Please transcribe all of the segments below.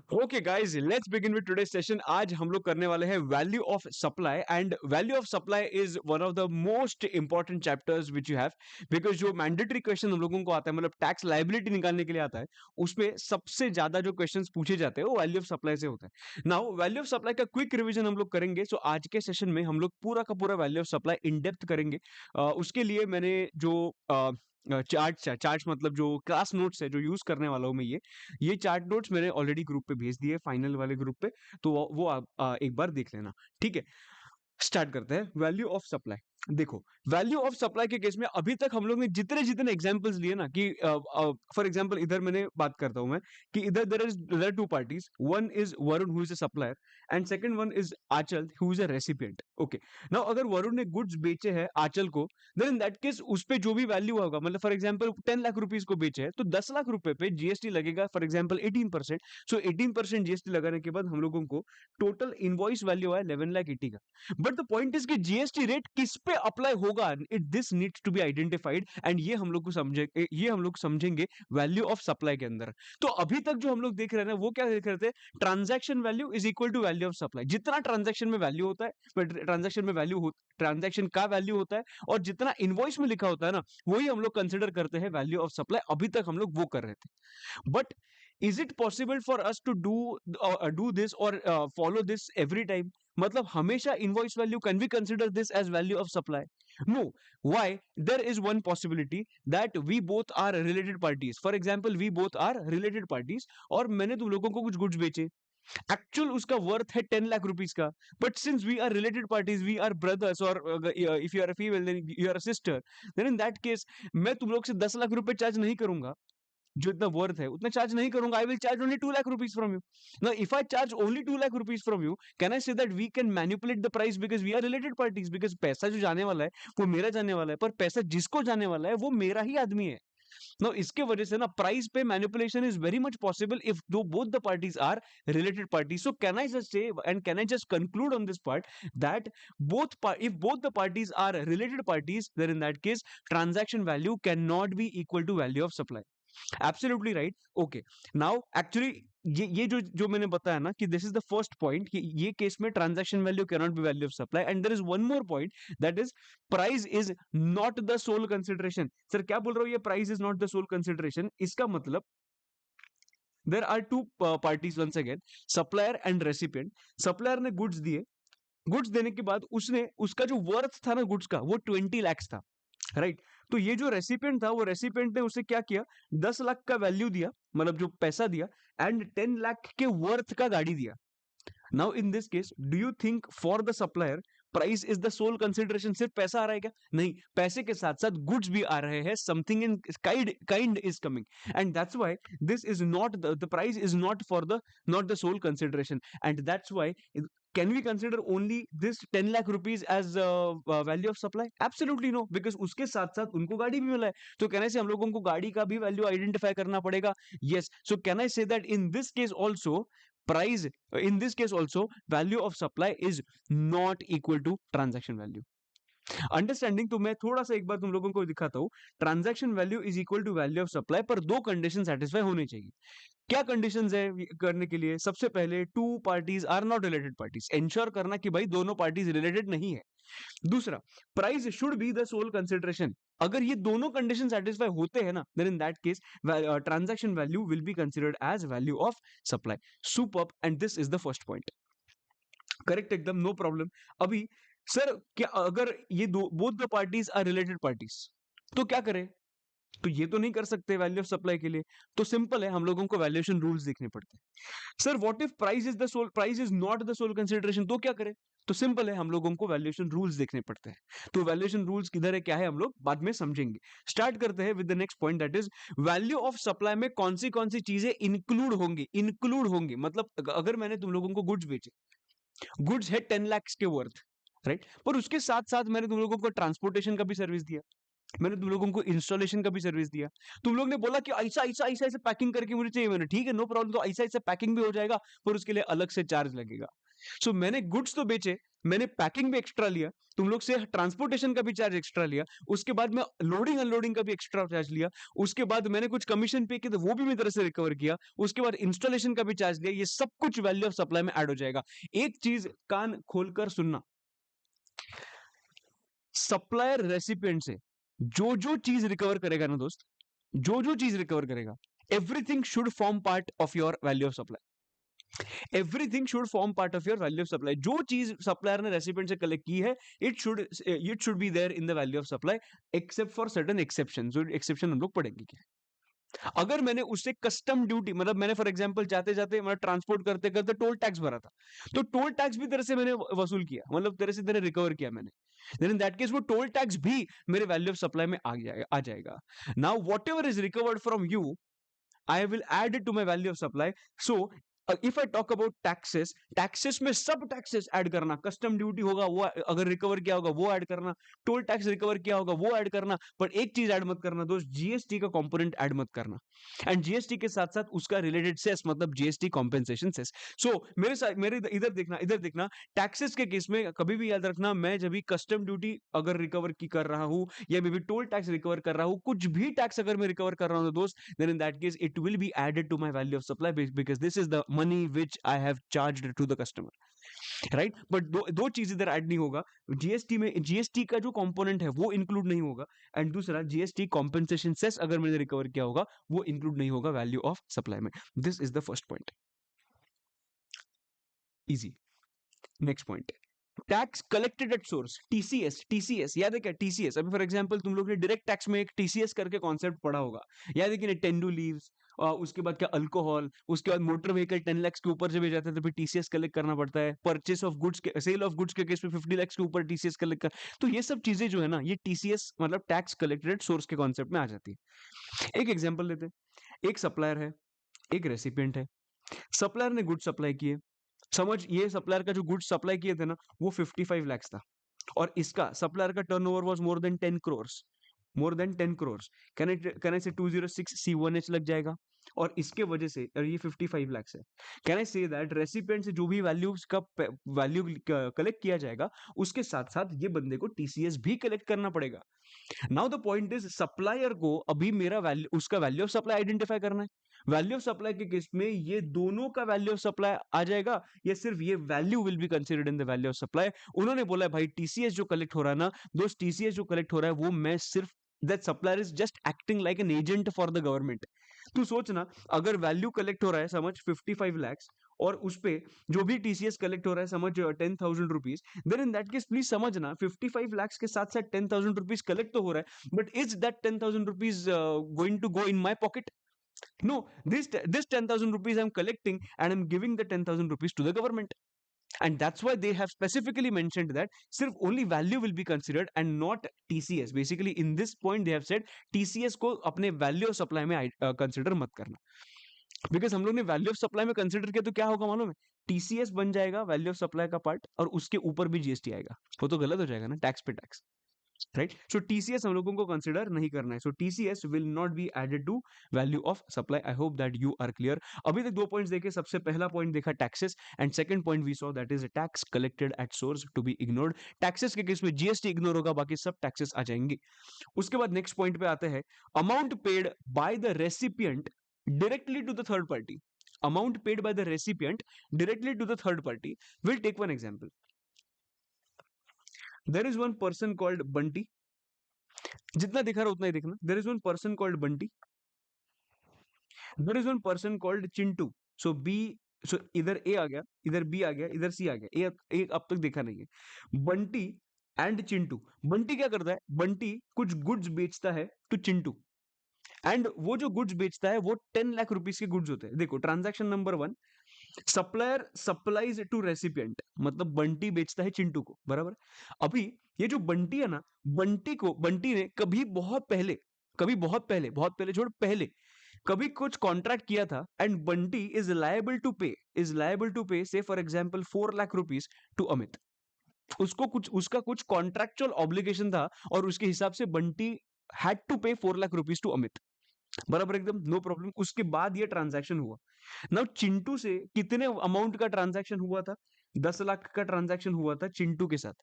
Okay guys, let's begin with today session. आज हम लोग करने वाले हैं value of supply. And value of supply is one of the most important chapters which you have, because जो mandatory question हम लोगों को आता है, मतलब टैक्स लाइबिलिटी निकालने के लिए आता है, उसमें सबसे ज्यादा जो क्वेश्चंस पूछे जाते हैं वो वैल्यू ऑफ सप्लाई से होता है। नाउ वैल्यू ऑफ सप्लाई का क्विक रिवीजन हम लोग करेंगे। सो आज के सेशन में हम लोग पूरा का पूरा value of supply in depth करेंगे। उसके लिए मैंने जो चार्ट मतलब जो क्लास नोट्स है जो यूज करने वाला हूँ मैं, ये चार्ट नोट्स मैंने ऑलरेडी ग्रुप पे भेज दिए, फाइनल वाले ग्रुप पे। तो वो आप एक बार देख लेना। ठीक है, स्टार्ट करते हैं वैल्यू ऑफ सप्लाई। देखो, वैल्यू ऑफ सप्लाई के केस में अभी तक हम लोग ने जितने जितने एग्जांपल्स लिए ना, कि फॉर एग्जांपल इधर मैंने बात करता हूं मैं, कि इधर there two parties, one is Varun who is a supplier and second one is Anchal who is a recipient. Okay, now अगर वरुण ने गुड्स बेचे हैं आंचल को, देन इन दैट केस उस पे जो भी वैल्यू होगा, मतलब फॉर एग्जांपल 10 लाख रुपीस को बेचे हैं, तो 10 लाख रुपए पे जीएसटी लगेगा, फॉर एग्जांपल 18%। सो 18% जीएसटी लगाने के बाद हम लोगों को टोटल इनवॉइस वैल्यू आया 11,80,000 का। बट द पॉइंट इज कि जीएसटी रेट किस पे अप्लाई होगा, it this needs to be identified. And ये हम लोग समझेंगे वैल्यू ऑफ सप्लाई के अंदर। तो अभी तक जो हम लोग देख रहे हैं ना, वो क्या देख रहे थे, transaction value is equal to value of supply. जितना ट्रांजैक्शन में वैल्यू होता है, ट्रांजैक्शन का वैल्यू होता है, और जितना इनवॉइस में लिखा होता है ना, वही हम लोग कंसिडर करते हैं वैल्यू ऑफ सप्लाई। अभी तक हम लोग वो कर रहे थे। But is it possible for us to do this और फॉलो दिस एवरी टाइम? मतलब हमेशा invoice value, can we consider this as value of supply? No. Why? There is one possibility that we both are related parties. For example, we both are related parties, और मैंने तुम लोगों को कुछ goods बेचे, actual उसका worth है 10 lakh rupees का। But since we are related parties, we are brothers, और if you are a female then you are a sister, then in that case मैं तुम लोग से 10 लाख रुपए चार्ज नहीं करूंगा। जो इतना वर्थ है उतना चार्ज नहीं करूंगा। I will charge only 2 lakh rupees from you. Now if I charge only 2 lakh rupees from you, can I say that we can manipulate the price because we are related parties? Because पैसा जो जाने वाला है वो मेरा जाने वाला है, पर पैसा जिसको जाने वाला है वो मेरा ही आदमी है। नो, इसके वजह से ना प्राइस पे manipulation is very much possible if though both the parties are related parties. So can I just say and can I just conclude on this part that if both the parties are related parties, then in that case transaction value cannot be equal to value of supply. Absolutely right. Okay, now actually ये जो जो मैंने बताया ना, कि this is the first point, कि ये case में transaction value can not be value of supply. And there is one more point, that is price is not the sole consideration. Sir क्या बोल रहा हूं, ये price is not the sole consideration? इसका मतलब there are two parties once again, supplier and recipient. Supplier ने goods दिए, goods देने के बाद उसने उसका जो वर्थ था ना गुड्स का, वो 20 lakhs था, राइट? तो ये जो रेसिपिएंट था, वो रेसिपिएंट ने उसे क्या किया, 10 लाख का वैल्यू दिया, मतलब जो पैसा दिया, एंड 10 लाख के वर्थ का गाड़ी दिया। Now in this case, do you think for the supplier price is the sole consideration? सिर्फ पैसा आ रहा है क्या? नहीं, पैसे के साथ साथ गुड्स भी आ रहे हैं, something in kind is coming, and that's why this is not the price is not for the not the sole consideration. And that's why can we consider only this 10 lakh rupees as value of supply? Absolutely no, because उसके साथ साथ उनको गाड़ी भी मिला है। तो कहने से हम लोगों को गाड़ी का भी वैल्यू आइडेंटिफाई करना पड़ेगा। yes, so can I say that in this case also price, in this case also value of supply is not equal to transaction value? Understanding, तो मैं थोड़ा सा एक बार तुम लोगों को दिखाता हूँ। Transaction value is equal to value of supply, पर दो कंडीशन सेटिस्फाई होनी चाहिए। क्या कंडीशंस है करने के लिए? सबसे पहले, two parties are not related parties, ensure करना कि भाई दोनों पार्टीज रिलेटेड नहीं है। दूसरा, price should be the sole consideration. अगर ये दोनों कंडीशन सेटिस्फाई होते हैं ना, then in that case transaction value will be considered as value of supply. Superb, and this is the first point. Correct, एकदम नो प्रॉब्लम। अभी sir, क्या अगर ये दो both the parties are related parties, तो क्या करें? तो ये तो नहीं कर सकते वैल्यू ऑफ सप्लाई के लिए। तो सिंपल है, हम लोगों को वैल्यूएशन रूल्स देखने पड़ते हैं। Sir what if price is not the sole consideration, तो क्या करें? तो सिंपल है, हम लोगों को वैल्यूएशन रूल्स देखने पड़ते हैं। तो वैल्यूएशन रूल्स किधर है, क्या है, हम लोग बाद में समझेंगे। स्टार्ट करते हैं with the next point, that is value of supply में कौन सी चीजें इंक्लूड होंगी। मतलब अगर मैंने तुम लोगों को गुड्स बेचे, गुड्स है 10 लाख के वर्थ, राइट? पर उसके साथ साथ मैंने तुम लोगों को ट्रांसपोर्टेशन का भी सर्विस दिया, मैंने तुम लोगों को इंस्टॉलेशन का भी सर्विस दिया। तुम लोग ने बोला कि ऐसा ऐसा ऐसा पैकिंग करके मुझे चाहिए, मैंने ठीक है नो प्रॉब्लम, तो ऐसा ऐसा पैकिंग भी हो जाएगा, पर उसके लिए अलग से चार्ज लगेगा। सो मैंने गुड्स तो बेचे, मैंने पैकिंग भी एक्स्ट्रा लिया, तुम लोग से ट्रांसपोर्टेशन का भी चार्ज एक्स्ट्रा लिया, उसके बाद मैं लोडिंग अनलोडिंग का भी एक्स्ट्रा चार्ज लिया, उसके बाद मैंने कुछ कमीशन पे किए तो वो भी मेरी तरफ से रिकवर किया, उसके बाद इंस्टॉलेशन का भी चार्ज लिया, ये सब कुछ वैल्यू ऑफ सप्लाई में ऐड हो जाएगा। एक चीज कान खोलकर सुनना, सप्लायर रेसिपिएंट से जो जो चीज रिकवर करेगा ना दोस्त, जो जो चीज रिकवर करेगा, everything should form part of your value of supply. Everything should form part of your value of supply. जो चीज सप्लायर ने रेसिपिएंट से कलेक्ट की है, it should be there in the value of supply, except for certain exception. जो exception हम लोग पढ़ेंगे क्या, अगर मैंने उससे कस्टम ड्यूटी, मतलब मैंने फॉर एग्जांपल जाते जाते मतलब ट्रांसपोर्ट करते करते टोल टैक्स भरा था, तो टोल टैक्स भी तेरे से मैंने वसूल किया, मतलब तेरे से तेरे रिकवर किया मैंने, देन इन दैट केस वो टोल टैक्स भी मेरे वैल्यू ऑफ सप्लाई में आ जाएगा। Now what ever is recovered from you, I will add it to my value of supply. So if I talk about taxes, taxes में सब taxes add करना, custom duty होगा वो अगर रिकवर किया होगा वो ऐड करना, टोल टैक्स रिकवर किया होगा वो ऐड करना, पर एक चीज ऐड मत करना दोस्त, जीएसटी का कंपोनेंट ऐड मत करना, एंड जीएसटी के साथ साथ उसका रिलेटेड सेस, मतलब जीएसटी कॉम्पेंसेशन सेस। सो मेरे साथ, मेरे इधर देखना, टैक्सेस के केस में कभी भी याद रखना, मैं जब भी कस्टम ड्यूटी अगर रिकवर की कर रहा हूं, या may be toll tax recover कर रहा हूं, कुछ भी टैक्स अगर मैं रिकवर कर रहा हूं तो दोस्त, then in that case it will be added to my value of supply, because this is the money which I have charged to the customer, right? but दो चीज इधर ऐड नहीं होगा, जीएसटी में जीएसटी का जो कंपोनेंट है वो इंक्लूड नहीं होगा, एंड दूसरा जीएसटी कॉम्पेंसेशन सेस अगर मैंने रिकवर किया होगा वो इंक्लूड नहीं होगा वैल्यू ऑफ सप्लाई में। This is the first point, easy. Next point, tax collected at source, TCS. TCS याद है क्या? टीसीएस, अभी फॉर एग्जांपल तुम लोग ने डायरेक्ट टैक्स में एक टीसीएस करके कॉन्सेप्ट पढ़ा होगा, याद है कि नहीं? टेंडू लीव्स, उसके बाद क्या, अल्कोहल, उसके बाद मोटर व्हीकल 10 लाख के ऊपर जब ये जाता है तो फिर टीसीएस कलेक्ट करना पड़ता है, परचेस ऑफ गुड्स के, सेल ऑफ गुड्स के केस में 50 लाख के ऊपर टीसीएस कलेक्ट कर, तो ये सब चीजें जो है ना, ये टीसीएस मतलब टैक्स कलेक्टेड सोर्स के कॉन्सेप्ट में आ जाती है। एक एग्जाम्पल लेते हैं, एक सप्लायर है, एक रेसिपिएंट है, सप्लायर ने गुड सप्लाई किए, समझ, ये सप्लायर का जो गुड्स सप्लाई किए थे ना वो 55 lakhs था, और इसका सप्लायर का turnover was more than 10 crores, more than 10 crores, can I से 206 C1H लग जाएगा, और इसके वजह से, और ये 55 lakhs है, can I say that recipient से जो भी वैल्यूज का वैल्यू कलेक्ट किया जाएगा उसके साथ साथ ये बंदे को टीसीएस भी कलेक्ट करना पड़ेगा। Now the point is, supplier को अभी मेरा वैल्यू, उसका वैल्यू ऑफ सप्लाई आइडेंटिफाई करना है। वैल्यू ऑफ सप्लाई के केस में ये दोनों का वैल्यू ऑफ सप्लाई आ जाएगा, या सिर्फ ये value will be considered in the value of supply? उन्होंने बोला भाई टीसीएस जो कलेक्ट हो रहा है ना दोस्त, टीसीएस जो कलेक्ट हो रहा है वो मैं सिर्फ, that supplier is just acting like an agent for the government. तू सोचना, अगर वैल्यू कलेक्ट हो रहा है समझ 55 lakhs, और उस पे जो भी टीसीएस कलेक्ट हो रहा है समझ 10,000 rupees, then in that case please समझना 55 lakhs के साथ साथ 10,000 रुपीज कलेक्ट तो हो रहा है, but is that 10,000 rupees going to go in my pocket? No, this 10,000 rupees I'm collecting and I'm giving the 10,000 rupees to the government. And that's why they have specifically mentioned that sirf only value will be considered and not TCS. Basically, in this point, they have said TCS को अपने value of supply में consider मत करना. Because हम लोग ने value of supply में consider किया तो क्या होगा मालूम है? TCS बन जाएगा value of supply का part, और उसके ऊपर भी GST आएगा, वो तो गलत हो जाएगा ना, टैक्स पे टैक्स, राइट? सो टीसीएस हम लोगों को कंसिडर नहीं करना है, so TCS will not be added to value of supply. I hope that you are clear. अभी तक दो पॉइंट्स देखे, सबसे पहला पॉइंट देखा taxes, and second point we saw that is tax collected at source to be ignored. Taxes के case में GST ignore होगा, बाकी सब टैक्सेस आ जाएंगे। उसके बाद नेक्स्ट पॉइंट पे आते हैं, amount paid by the recipient directly to the third party. Amount paid by the recipient directly to the third party. We'll take one example. There is one person called Bunty. जितना दिखा रहा उतना ही देखना। There is one person called Bunty. There is one person called Chintu. So B, so इधर A आ गया, इधर B आ गया, इधर C आ गया। A अब तक देखा नहीं है। बंटी एंड चिंटू। बंटी क्या करता है? बंटी कुछ गुड्स बेचता है टू चिंटू, एंड वो जो गुड्स बेचता है वो 10 लाख रुपीस के गुड्स होते हैं। देखो transaction number 1, supplier supplies to recipient, मतलब बंटी बेचता है चिंटू को, बराबर। अभी ये जो बंटी है ना, बंटी ने बहुत पहले छोड़, पहले कभी कुछ कॉन्ट्रैक्ट किया था, and Bunty is liable to pay say for example 4 lakh rupees to Amit. उसका कुछ कॉन्ट्रैक्चुअल ऑब्लिगेशन था, और उसके हिसाब से बंटी हैड टू पे 4 लाख रुपीस टू अमित, बराबर, एकदम नो प्रॉब्लम। उसके बाद ये ट्रांजैक्शन हुआ। नाउ चिंटू से कितने अमाउंट का ट्रांजैक्शन हुआ था? 10 लाख का ट्रांजैक्शन हुआ था चिंटू के साथ,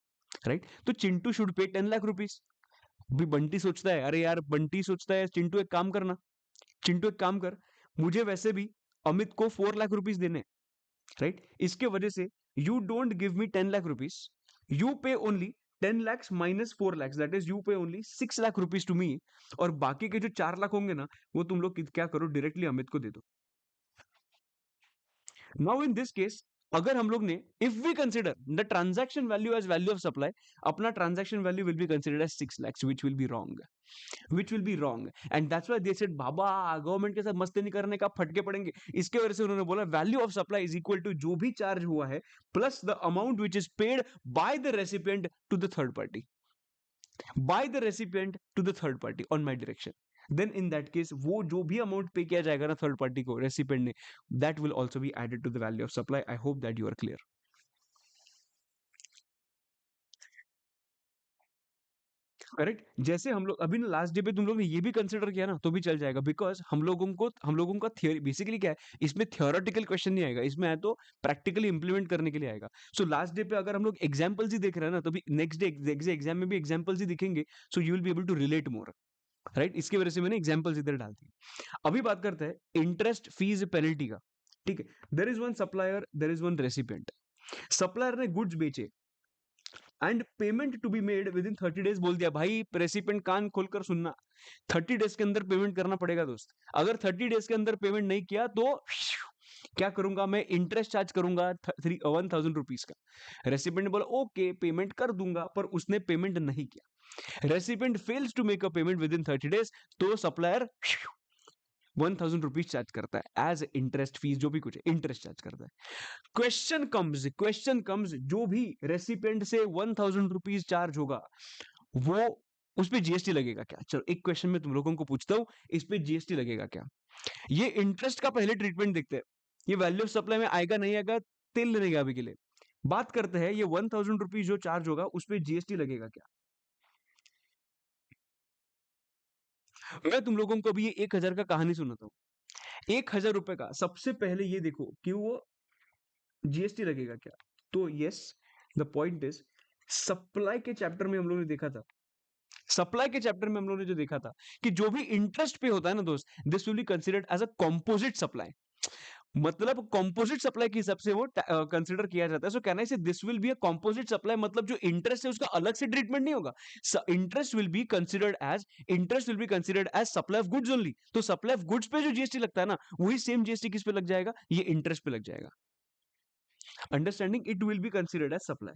राइट? तो Chintu should pay 10 lakh rupees. अभी बंटी सोचता है, अरे यार बंटी सोचता है चिंटू एक काम करना, चिंटू एक काम कर, मुझे वैसे भी अमित को 4 लाख रुपीज देने, राइट? इसके वजह से you don't give me 10 lakh rupees, you pay only 10 lakhs minus 4 lakhs, that is you pay only 6 lakh rupees to me, और बाकी के जो 4 लाख होंगे ना, वो तुम लोग क्या करो, डायरेक्टली अमित को दे दो। नाउ इन दिस केस, अगर हम लोग ने, if we consider the transaction value as value of supply, अपना transaction value will be considered as 6 lakhs, which will be wrong, which will be wrong, and that's why they said बाबा government के साथ मस्ती नहीं करने का, फटके पड़ेंगे। इसके वजह से उन्होंने बोला value of supply is equal to जो भी चार्ज हुआ है plus the amount which is paid by the recipient to the third party, by the recipient to the third party on my direction. Then in that case वो जो भी amount pay किया जाएगा ना थर्ड पार्टी को, recipient ने, that will also be added to the value of supply. I hope that you are clear. Correct, जैसे हम लोग अभी ना लास्ट डे पे तुम लोग ने ये भी कंसिडर किया ना तो भी चल जाएगा, बिकॉज हम लोगों का थियोरी बेसिकली क्या है, इसमें थियोरेटिकल क्वेश्चन नहीं आएगा, इसमें आया तो प्रैक्टिकली इंप्लीमेंट करने के लिए आएगा। सो लास्ट डे पे अगर हम लोग एग्जाम्पल्स ही देख रहे हैं ना, तो भी नेक्स्ट डे एग्जाम में भी एग्जाम्पल्स ही दिखेंगे, so you will be able to relate more, right? इसकी वजह से मैंने एग्जाम्पल्स इधर डाल दी। अभी बात करते हैं इंटरेस्ट फीस पेनल्टी का। ठीक है, there is one supplier, there is one recipient. Supplier ने गुड्स बेचे and payment to be made within 30 days, बोल दिया भाई रेसिपिएंट कान खोलकर सुनना, 30 डेज के अंदर पेमेंट करना पड़ेगा दोस्त। अगर 30 डेज के अंदर पेमेंट नहीं किया तो क्या करूंगा मैं, इंटरेस्ट चार्ज करूंगा 1000 रुपीज का। रेसिपिएंट ने बोला ओके पेमेंट कर दूंगा, पर उसने पेमेंट नहीं किया, recipient fails to make a payment within 30 days, तो सप्लायर 1000 रुपीज चार्ज करता है एज इंटरेस्ट फीस, जो भी कुछ है इंटरेस्ट चार्ज करता है। क्वेश्चन कम्स, जो भी रेसिपिएंट से 1000 रुपीज चार्ज होगा वो, उस पे जीएसटी लगेगा क्या? चलो एक क्वेश्चन में तुम लोगों को पूछता हूं, इस पे जीएसटी लगेगा क्या? ये इंटरेस्ट का पहले ट्रीटमेंट देखते हैं, ये वैल्यू ऑफ सप्लाई में आएगा नहीं आएगा तेल लेने का अभी के लिए। बात करते हैं ये 1000 रुपीज जो चार्ज होगा उस पे जीएसटी लगेगा क्या? मैं तुम लोगों को अभी ये 1000 का कहानी सुनाता हूँ। 1000 रुपए का सबसे पहले ये देखो कि वो जीएसटी लगेगा क्या। तो yes, the point is, supply के चैप्टर में हम लोगों ने देखा था, सप्लाई के चैप्टर में हम लोगों ने जो देखा था कि जो भी इंटरेस्ट पे होता है ना दोस्त, this will be considered as a composite supply. मतलब कंपोजिट सप्लाई के हिसाब से वो कंसिडर किया जाता है। सो can I say this will be a composite supply, मतलब जो इंटरेस्ट है उसका अलग से ट्रीटमेंट नहीं होगा। Interest will be considered as supply of goods only. तो सप्लाई ऑफ गुड्स पे जो जीएसटी लगता है ना, वही सेम जीएसटी किस पे लग जाएगा, ये इंटरेस्ट पे लग जाएगा। Understanding, it will be considered as supply,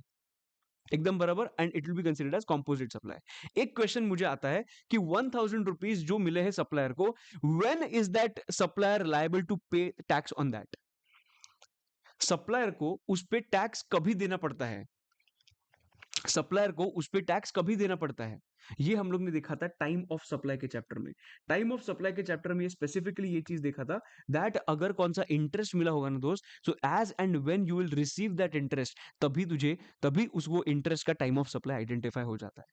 एकदम बराबर, and it will be considered as composite supply. एक क्वेश्चन मुझे आता है कि 1000 रुपीज जो मिले हैं सप्लायर को, when is that supplier liable to pay tax on that? Supplier को उस पे टैक्स कभी देना पड़ता है, सप्लायर को उस पे टैक्स कभी देना पड़ता है। ये हम लोग ने देखा था टाइम ऑफ सप्लाई के चैप्टर में। टाइम ऑफ सप्लाई के चैप्टर में स्पेसिफिकली ये चीज देखा था दैट अगर कौन सा इंटरेस्ट मिला होगा ना दोस्त, so as and when you will receive that interest, तभी उस वो इंटरेस्ट का टाइम ऑफ सप्लाई आइडेंटिफाई हो जाता है।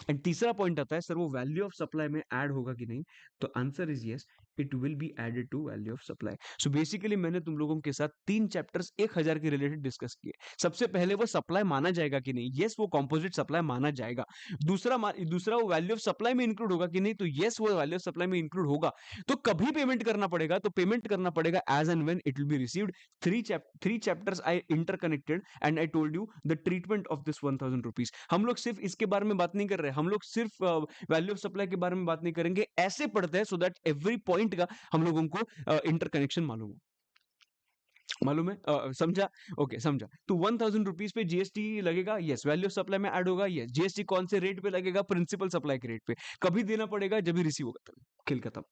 एंड तीसरा पॉइंट आता है सर वो वैल्यू ऑफ सप्लाई में ऐड होगा कि नहीं, तो answer is yes, it will be added to value of supply. So basically मैंने तुम लोगों के साथ 3 चैप्टर्स 1000 के रिलेटेड डिस्कस किए। सबसे पहले वो सप्लाई माना जाएगा कि नहीं, यस वो कॉम्पोजिट सप्लाई माना जाएगा। दूसरा वो वैल्यू ऑफ सप्लाई में इंक्लूड होगा कि नहीं, तो यस वो वैल्यू ऑफ सप्लाई में इंक्लूड होगा। तो कभी पेमेंट करना पड़ेगा, तो पेमेंट करना पड़ेगा as and when it will be received. Three chapters I interconnected and I told you the treatment of this 1000 rupees. हम लोग सिर्फ इसके बारे में बात नहीं कर रहे, हम लोग सिर्फ वैल्यू ऑफ सप्लाई के बारे में बात नहीं करेंगे, ऐसे पढ़ते हैं सो दैट एवरी पॉइंट का हम लोगों को इंटरकनेक्शन मालूम हो। मालूम है? समझा? ओके समझा। तो 1000 रुपीज पे जीएसटी लगेगा, यस। वैल्यू ऑफ सप्लाई में ऐड होगा, यस। जीएसटी कौन से रेट पे लगेगा? प्रिंसिपल सप्लाई के रेट पे। कभी देना पड़ेगा जब भी रिसीव होगा तभी। खेल खत्म।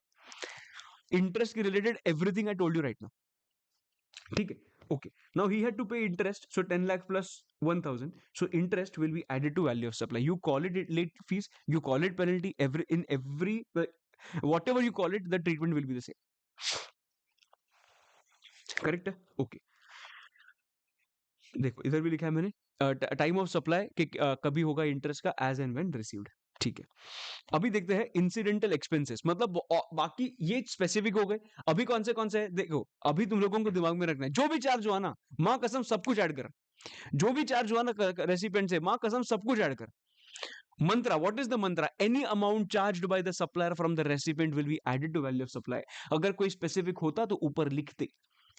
इंटरेस्ट के related everything I told you right now, ठीक है? Okay, now he had to pay interest, so 10 lakh plus 1000, so interest will be added to value of supply. You call it late fees, you call it penalty, every whatever you call it, the treatment will be the same. Correct है? Okay, देखो इधर भी लिखा है मैंने, time of supply कि कभी होगा इंटरेस्ट का एज एंड व्हेन रिसीव्ड। ठीक है, अभी देखते हैं इंसिडेंटल एक्सपेंसेस, मतलब बाकी ये स्पेसिफिक हो गए। अभी कौन से है देखो, अभी तुम लोगों को दिमाग में रखना है, जो भी चार्ज हुआ ना, माँ कसम सब कुछ ऐड कर। जो भी चार्ज हुआ ना रेसिपिएंट से, माँ कसम सब कुछ ऐड कर। Mantra, what is the mantra? Any amount charged by the supplier from the recipient will be added to value of supply. अगर कोई स्पेसिफिक होता तो ऊपर लिखते।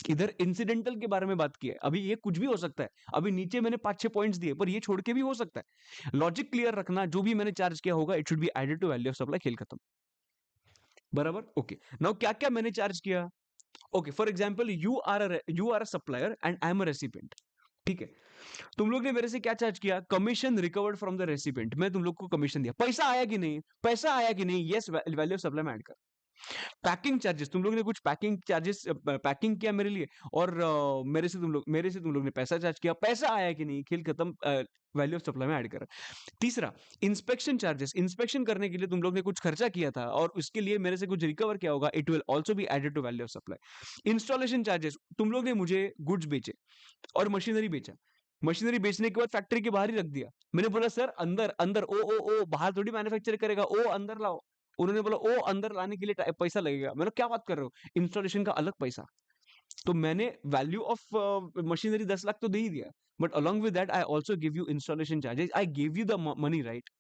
इधर इंसिडेंटल के बारे में बात की है, अभी ये कुछ भी हो सकता है। अभी नीचे मैंने 5-6 पॉइंट्स दिए, पर ये छोड़ के भी हो सकता है। लॉजिक क्लियर रखना, जो भी मैंने चार्ज किया होगा it should be added to value of supply, खेल खत्म। बराबर, ओके। नाउ क्या क्या मैंने चार्ज किया? Okay, for example you are a supplier and I am a recipient. ठीक है, तुम लोग ने मेरे से क्या चार्ज किया? Commission recovered from the recipient. मैं तुम लोग को कमीशन दिया, पैसा आया कि नहीं? पैसा आया कि नहीं? यस, वैल्यू ऑफ सप्लाई में ऐड कर। पैकिंग चार्जेस, तुम लोग ने कुछ पैकिंग चार्जेस पैकिंग किया मेरे लिए, और मेरे से तुम लोग ने पैसा चार्ज किया, पैसा आया कि नहीं? खेल खत्म, वैल्यू ऑफ सप्लाई में ऐड कर। तीसरा, इंस्पेक्शन चार्जेस, इंस्पेक्शन करने के लिए तुम लोग ने कुछ खर्चा किया था और उसके लिए मेरे से कुछ रिकवर किया होगा, it will also be added to value of supply. Installation charges, तुम लोग ने मुझे गुड्स बेचे और मशीनरी बेचा, मशीनरी बेचने के बाद फैक्ट्री के बाहर ही रख दिया। मैंने बोला सर अंदर अंदर, ओ बाहर थोड़ी मैन्युफैक्चर करेगा, ओ अंदर लाओ। उन्होंने बोला ओ अंदर लाने के लिए पैसा लगेगा। मैंने क्या बात कर रहे हो, इंस्टॉलेशन का अलग पैसा। तो मैंने वैल्यू ऑफ मशीनरी 10 लाख तो दे ही दिया, but along with that I also give you installation charges. I gave you the money, right?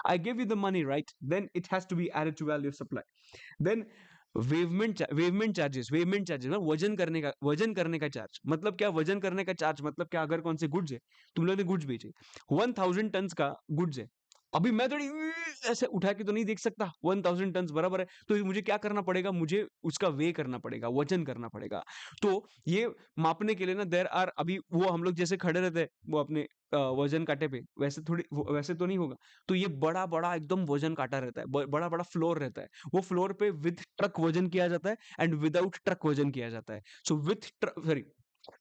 I gave you the money, right? Then it has to be added to value of supply. Then weighment charges ना, वजन करने का charge. मतलब क्या वजन करने का charge? मतलब क्या, अगर कौन से गुड्स है, तुम लोगों ने गुड्स बेचे, 1000 टन का गुड्स है, अभी मैं थोड़ी ऐसे उठा के तो नहीं देख सकता 1000 टन बराबर है, तो मुझे क्या करना पड़ेगा? मुझे उसका वे करना पड़ेगा, वजन करना पड़ेगा। तो ये मापने के लिए ना देयर आर, अभी वो हम लोग जैसे खड़े रहते हैं वो अपने वजन कांटे पे, वैसे थोड़ी वैसे तो नहीं होगा। तो ये बड़ा बड़ा एकदम वजन काटा रहता है, बड़ा बड़ा फ्लोर रहता है। वो फ्लोर पे विद ट्रक वजन किया जाता है एंड विदाउट ट्रक वजन किया जाता है। सो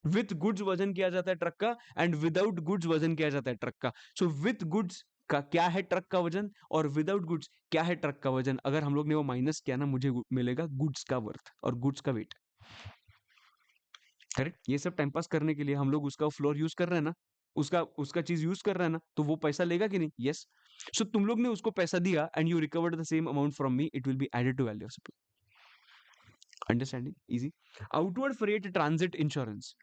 विथ गुड्स वजन किया जाता है ट्रक का, एंड विदाउट गुड्स वजन किया जाता है ट्रक का। सो विथ गुड्स का क्या है ट्रक का वजन, और विदाउट गुड्स क्या है ट्रक का वजन। अगर हम लोग ने वो माइनस किया ना, मुझे मिलेगा गुड्स का वर्थ और गुड्स का वेट। करेक्ट, ये सब टाइम पास करने के लिए हम लोग उसका फ्लोर यूज कर रहे हैं ना, उसका उसका चीज यूज कर रहे हैं ना, तो वो पैसा लेगा कि नहीं? यस। सो तुम लोग ने उसको पैसा दिया and you recovered the same amount from me, it will be added to value of supply. Understanding easy. Outward freight transit insurance,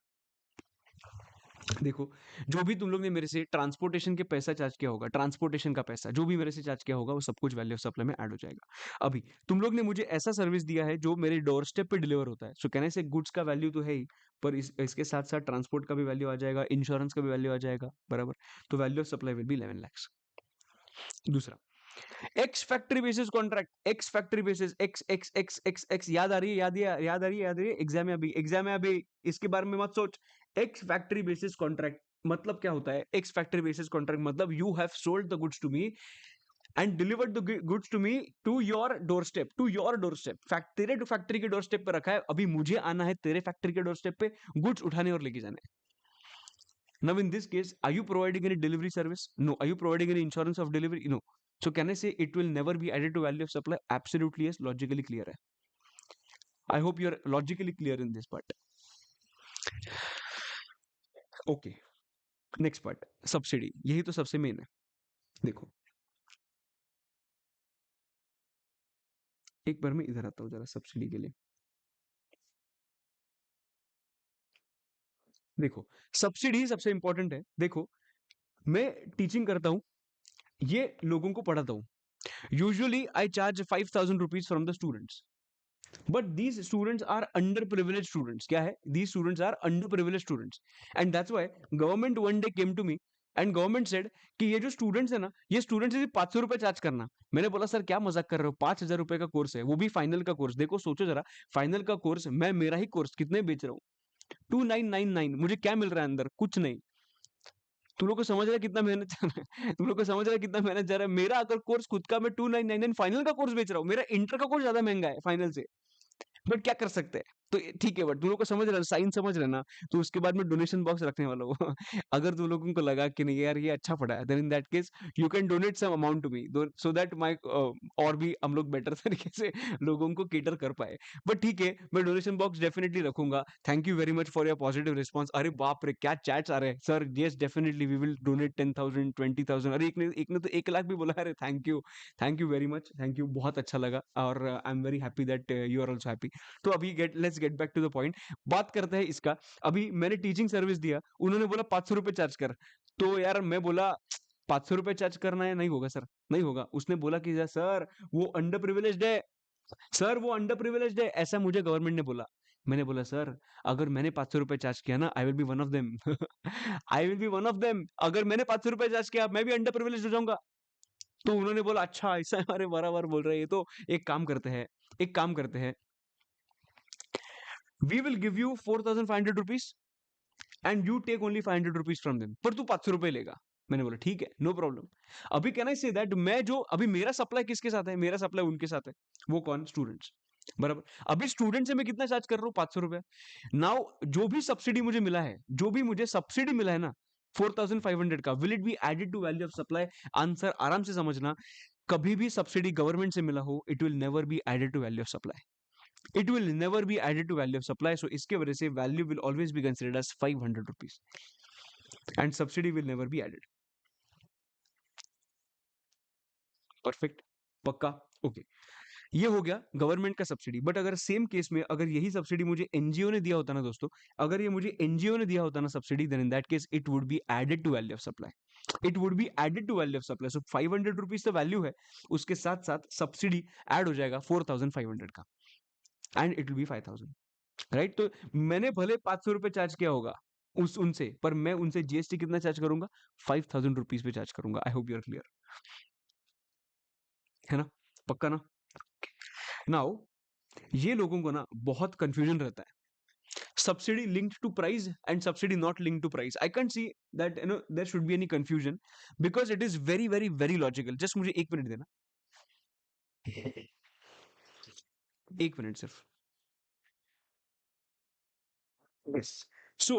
देखो, जो भी तुम लोग ने मेरे से ट्रांसपोर्टेशन के पैसा चार्ज किया होगा, ट्रांसपोर्टेशन का पैसा जो भी मेरे से चार्ज किया होगा, वो सब कुछ वैल्यू ऑफ सप्लाई में ऐड हो जाएगा। अभी तुम लोग ने मुझे ऐसा सर्विस दिया है जो मेरे डोर स्टेप पे डिलीवर होता है, सो कहने से गुड्स का वैल्यू तो है ही, पर इसके साथ साथ ट्रांसपोर्ट का भी वैल्यू आ जाएगा, इंश्योरेंस का भी वैल्यू आ जाएगा, बराबर। तो value of supply will B 11 lakhs। दूसरा, x factory basis contract, x factory basis, x x x x x, याद आ रही है? याद आ रही है, एग्जाम है अभी, इसके बारे में मत सोच। एक्स फैक्ट्री बेसिस कॉन्ट्रैक्ट मतलब क्या होता है? एक्स फैक्ट्री बेसिस कॉन्ट्रैक्ट मतलब you have sold the goods to me and delivered the goods to me to your door step, तेरे फैक्ट्री के डोर स्टेप पे रखा है, अभी मुझे आना है तेरे फैक्ट्री के डोर स्टेप पे गुड्स उठाने और लेके जाने। Now in this case, are you providing any delivery service? No. Are you providing any insurance of delivery? No. So can I say it will never be added to value of supply? Absolutely yes, logically clear hai. I hope you're logically clear in this part. Okay, next part, subsidy. यही तो सबसे main है। देखो, एक बार मैं इधर आता हूँ जरा सब्सिडी के लिए। देखो, सब्सिडी सबसे इंपॉर्टेंट है। देखो, मैं टीचिंग करता हूँ, ये लोगों को पढ़ाता हूँ। Usually I charge 5,000 rupees from the students, but these students are underprivileged students. क्या है? These students are underprivileged students, and that's why government one day came to me and government said कि ये जो स्टूडेंट्स है ना, ये students सिर्फ 500 रुपए चार्ज करना। मैंने बोला सर क्या मजाक कर रहे हो, 5,000 रुपए का कोर्स है, वो भी फाइनल का कोर्स। देखो सोचो जरा, फाइनल का कोर्स मैं मेरा ही कोर्स कितने बेच रहा हूँ? 2999। मुझे क्या मिल रहा है अंदर? कुछ नहीं। तुम लोग को समझ रहा है कितना मेहनत चल रहा है? तुम लोग को समझ रहा है कितना मेहनत जा रहा है? मेरा अगर कोर्स खुद का मैं 2999 फाइनल का कोर्स बेच रहा हूँ, मेरा इंटर का कोर्स ज्यादा महंगा है फाइनल से, बट क्या कर सकते हैं? तो ठीक है, बट तुम लोग को समझ रहे हो, साइन समझ रहे ना? तो उसके बाद मैं डोनेशन बॉक्स रखने वाला हूँ। अगर तुम लोगों को लगा कि नहीं यार ये अच्छा पढ़ा है, then in that case you can donate some amount to me, so that my और भी हम लोग बेटर तरीके से लोगों को केटर कर पाए। बट ठीक है, मैं डोनेशन बॉक्स डेफिनेटली रखूंगा। Thank you very much for your positive response. अरे बाप रे, क्या चैट्स आ रहे हैं sir, yes definitely we will donate 10,000 20,000। अरे एक ने तो 1 लाख भी बोला। अरे thank you very much, thank you, बहुत अच्छा लगा। और I am very happy that you are also happy. तो अभी let's get back to the point. बात करते हैं इसका। अभी मैंने टीचिंग सर्विस दिया, उन्होंने बोला 500 रुपए चार्ज कर। तो यार मैं बोला 500 रुपए चार्ज करना है, नहीं होगा सर, नहीं होगा। उसने बोला कि सर वो अंडर प्रिविलेज्ड है, सर वो अंडर प्रिविलेज्ड है, ऐसा मुझे गवर्नमेंट ने बोला। मैंने बोला सर अगर मैंने 500 रुपए चार्ज किया ना, I will be one of them. I will be one of them. अगर मैंने 500 रुपए चार्ज किया, मैं भी अंडर प्रिविलेज हो जाऊंगा। तो उन्होंने बोला अच्छा ऐसा है, अरे बराबर बोल रहे हैं ये तो। एक काम करते हैं, एक काम करते हैं, we will give you 4,500 rupees and you take only 500 rupees from them, पर तू 500 रुपए लेगा। मैंने बोला ठीक है, नो प्रॉब्लम। अभी कैन आई से दैट मैं जो अभी मेरा सप्लाई किसके साथ है, मेरा सप्लाई उनके साथ है। वो कौन? स्टूडेंट्स। बराबर। अभी स्टूडेंट से मैं कितना चार्ज कर रहा हूँ? 500 रुपए। नाउ जो भी सब्सिडी मुझे मिला है, जो भी मुझे सब्सिडी मिला है ना 4,500 का, will it be added to value of supply? Answer आराम से समझना, कभी भी सब्सिडी गवर्नमेंट से मिला हो, it will never be added to value of supply. It will never be added to value of supply. So इसके वजह से value will always be considered as 500 rupees and subsidy will never be added. Perfect? पक्का? Okay. ये हो गया government का subsidy. But अगर same case में अगर यही सब्सिडी मुझे एनजीओ ने दिया होता ना दोस्तों, अगर ये मुझे एनजीओ ने दिया होता ना subsidy, then in that case it would be added to value of supply. It would be added to value of supply. So 500 rupees तो वैल्यू है, उसके साथ साथ सब्सिडी ऐड हो जाएगा 4,500 का, and it will be 5,000। Right? तो मैंने भले 500 रुपए चार्ज किया होगा उस उनसे, पर मैं उनसे जीएसटी कितना चार्ज करूंगा? 5,000 रुपीज पे चार्ज करूंगा। I hope you are clear, है ना? पक्का ना? नाउ ये लोगों को ना बहुत कंफ्यूजन रहता है, subsidy linked to price and subsidy not linked to price. I can't see that there should be any confusion, because it is very very very logical. Just मुझे 1 मिनट देना, 1 मिनट सिर्फ। Yes. So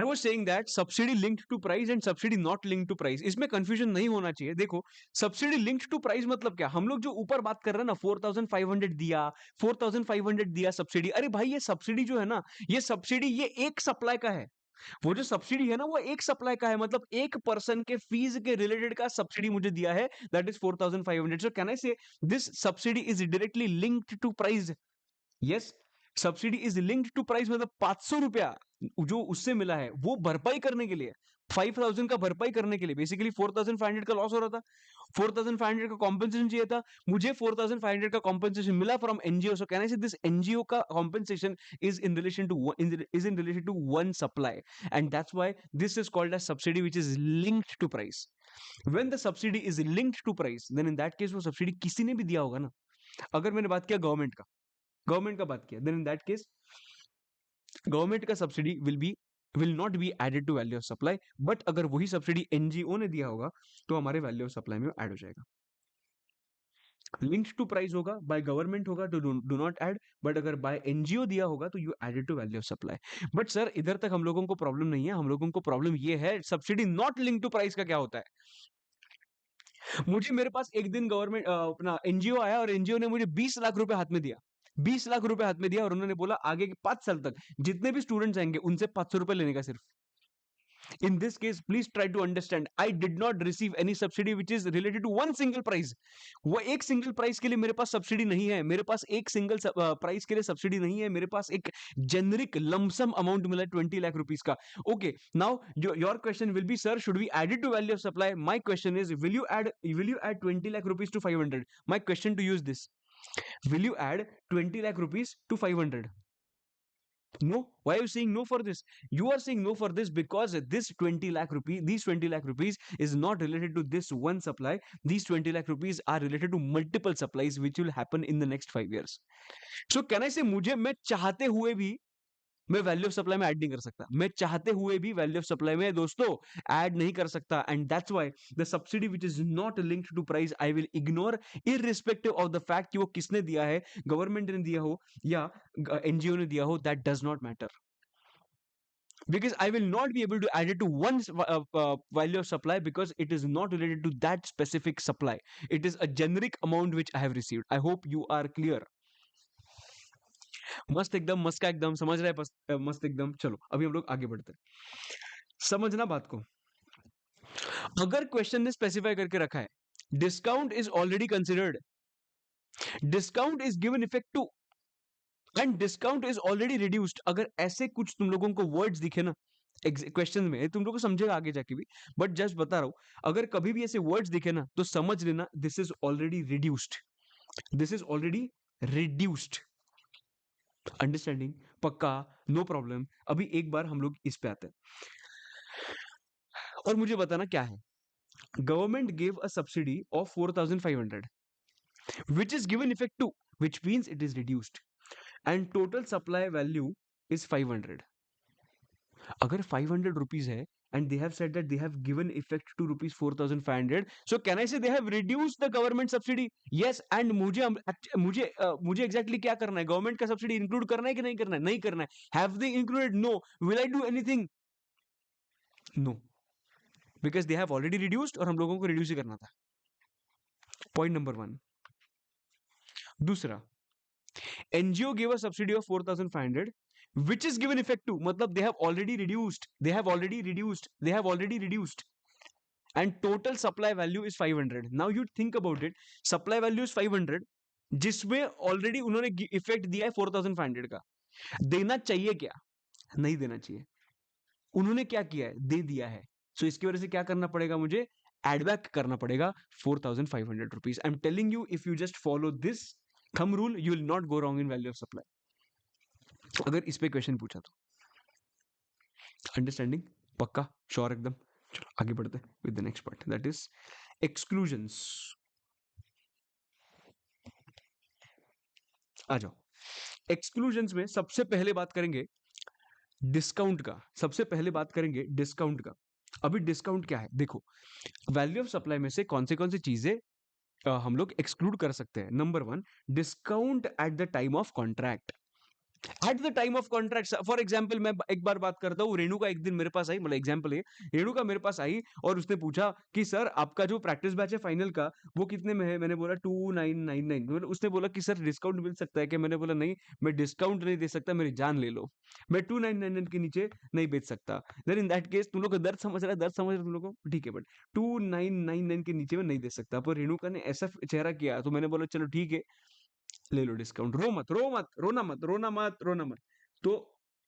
I was saying that subsidy linked to price and subsidy not linked to price, इसमें confusion नहीं होना चाहिए। देखो, subsidy linked to price मतलब क्या? हम लोग जो ऊपर बात कर रहे हैं ना, 4,500 दिया, 4,500 दिया सब्सिडी। अरे भाई ये सब्सिडी जो है ना, ये सब्सिडी ये एक सप्लाई का है। वो जो सब्सिडी है ना, वो एक सप्लाई का है, मतलब एक पर्सन के फीस के रिलेटेड का सब्सिडी मुझे दिया है, that is 4,500। So can I say this subsidy is directly linked to price? Yes, subsidy is linked to price, मतलब 500 रुपया जो उससे मिला है वो भरपाई करने के लिए, 5,000 का भरपाई करने के लिए। बेसिकली 4,500 का लॉस हो रहा था, 4,500 का कॉम्पेंसेशन चाहिए था मुझे, 4,500 का कॉम्पेंसेशन मिला from NGO. So can I say this NGO का compensation is in relation to one supply, and that's why this is called as subsidy which is linked to price. When the subsidy is linked to price, then in that case वो subsidy किसी ने भी दिया होगा ना। अगर मैंने बात किया गवर्नमेंट का बात किया, then in that case government का subsidy will not be added to value of supply. But अगर वही सब्सिडी एनजीओ ने दिया होगा तो हमारे वैल्यू ऑफ सप्लाई में ऐड हो जाएगा। लिंक्ड टू प्राइस होगा, बाय गवर्नमेंट होगा तो डू नॉट ऐड, बट अगर बाय एनजीओ दिया होगा तो you added to value of supply. But sir इधर तक हम लोगों को प्रॉब्लम नहीं है, हम लोगों को प्रॉब्लम ये है subsidy not linked to price का क्या होता है। मुझे मेरे पास एक दिन गवर्नमेंट अपना एनजीओ आया और एनजीओ ने मुझे 20 लाख रुपए हाथ में दिया, 20 लाख रुपए हाथ में दिया, और उन्होंने बोला आगे के 5 साल तक जितने भी स्टूडेंट्स आएंगे उनसे 500 रुपए लेने का सिर्फ। In this case, please try to understand, I did not receive any subsidy which is related to one single price. वो एक सिंगल प्राइस के लिए मेरे पास सब्सिडी नहीं है, मेरे पास एक सिंगल प्राइस के लिए सब्सिडी नहीं है, मेरे पास एक जेनरिक लमसम अमाउंट मिला है 20 लाख रुपीज का। Okay, now your question will be sir should we add it to value of supply? My question is will you add 20 lakh rupees to 500? My question to use this, will you add 20 lakh rupees to 500? No. Why are you saying no for this? You are saying no for this because this 20 lakh rupees, these 20 lakh rupees is not related to this one supply. These 20 lakh rupees are related to multiple supplies which will happen in the next 5 years. So can I say मुझे मैं चाहते हुए भी मैं value of supply में add नहीं कर सकता, मैं चाहते हुए भी वैल्यू ऑफ सप्लाई में दोस्तों ऐड नहीं कर सकता, and that's why the subsidy which is not linked to price I will ignore, irrespective of the fact कि वो किसने दिया है, गवर्नमेंट ने दिया हो या एनजीओ ने दिया हो, that does not matter, because I will not be able to add it to one value of supply because it is not related to that specific supply. It is a generic amount which I have received. I hope you are clear. मस्त एकदम, मस्त का एकदम समझ रहे हैं मस्त एकदम। चलो अभी हम लोग आगे बढ़ते हैं, समझना बात को। अगर क्वेश्चन ने स्पेसिफाई करके रखा है discount is already considered, discount is given effect to and discount is already reduced, अगर ऐसे कुछ तुम लोगों को वर्ड्स दिखे ना क्वेश्चन में, तुम लोग को समझेगा आगे जाके भी, बट जस्ट बता रहा हूं, अगर कभी भी ऐसे वर्ड्स दिखे ना तो समझ लेना this is already reduced, this is already reduced. Understanding? पक्का? No problem. अभी एक बार हम लोग इस पे आते हैं और मुझे बताना क्या है। Government gave a subsidy of 4500 which is given effect to, which means it is reduced, and total supply value is 500. अगर 500 rupees है and they have said that they have given effect to rupees 4500, so can I say they have reduced the government subsidy? Yes, and मुझे exactly क्या करना है, government का subsidy include करना है कि नहीं करना है? नहीं करना है। Have they included? No. Will I do anything? No, because they have already reduced और हम लोगों को reduce ही करना था। Point number 1. दूसरा, NGO gave a subsidy of 4500 which is given effect to, मतलब they have already reduced, they have already reduced, they have already reduced, and total supply value is 500. Now you think about it, supply value is 500 जिसमें already उन्होंने effect दिया है 4500 का, देना चाहिए क्या? नहीं देना चाहिए। उन्होंने क्या किया है? दे दिया है। सो इसकी वजह से क्या करना पड़ेगा मुझे? एड बैक करना पड़ेगा 4500 rupees. I am telling you, if you just follow this thumb rule you will not go wrong in value of supply, अगर इस पे क्वेश्चन पूछा तो। अंडरस्टैंडिंग? पक्का? श्योर एकदम? चलो आगे बढ़ते हैं with the next part, that is exclusions. आ जाओ। एक्सक्लूजन्स में सबसे पहले बात करेंगे डिस्काउंट का, सबसे पहले बात करेंगे डिस्काउंट का। अभी डिस्काउंट क्या है देखो, वैल्यू ऑफ सप्लाई में से कौन सी चीजें हम लोग एक्सक्लूड कर सकते हैं। Number 1, discount at the time of contract. Eight the time of contract, for example मैं एक बार बात करता हूँ, रेणु का एक दिन मेरे पास आई, मतलब एग्जाम्पल है, रेणु का मेरे पास आई और उसने पूछा कि सर आपका जो प्रैक्टिस बैच है फाइनल का वो कितने में है? मैंने बोला 2999। मतलब उसने बोला कि सर डिस्काउंट मिल सकता है क्या? मैंने बोला नहीं, मैं डिस्काउंट नहीं दे सकता, मेरी जान ले लो, मैं 2999 के नीचे नहीं बेच सकता। देन इन दैट केस तुम लोग को दर्द समझ रहा है, दर्द समझ रहे तुम लोग को, ठीक है, बट 2999 के नीचे में नहीं दे सकता। पर रेणुका ने ऐसा चेहरा किया तो मैंने बोला चलो ठीक है ले लो डिस्काउंट, रो मत, रो मत, रोना मत, रोना मत, रोना मत। तो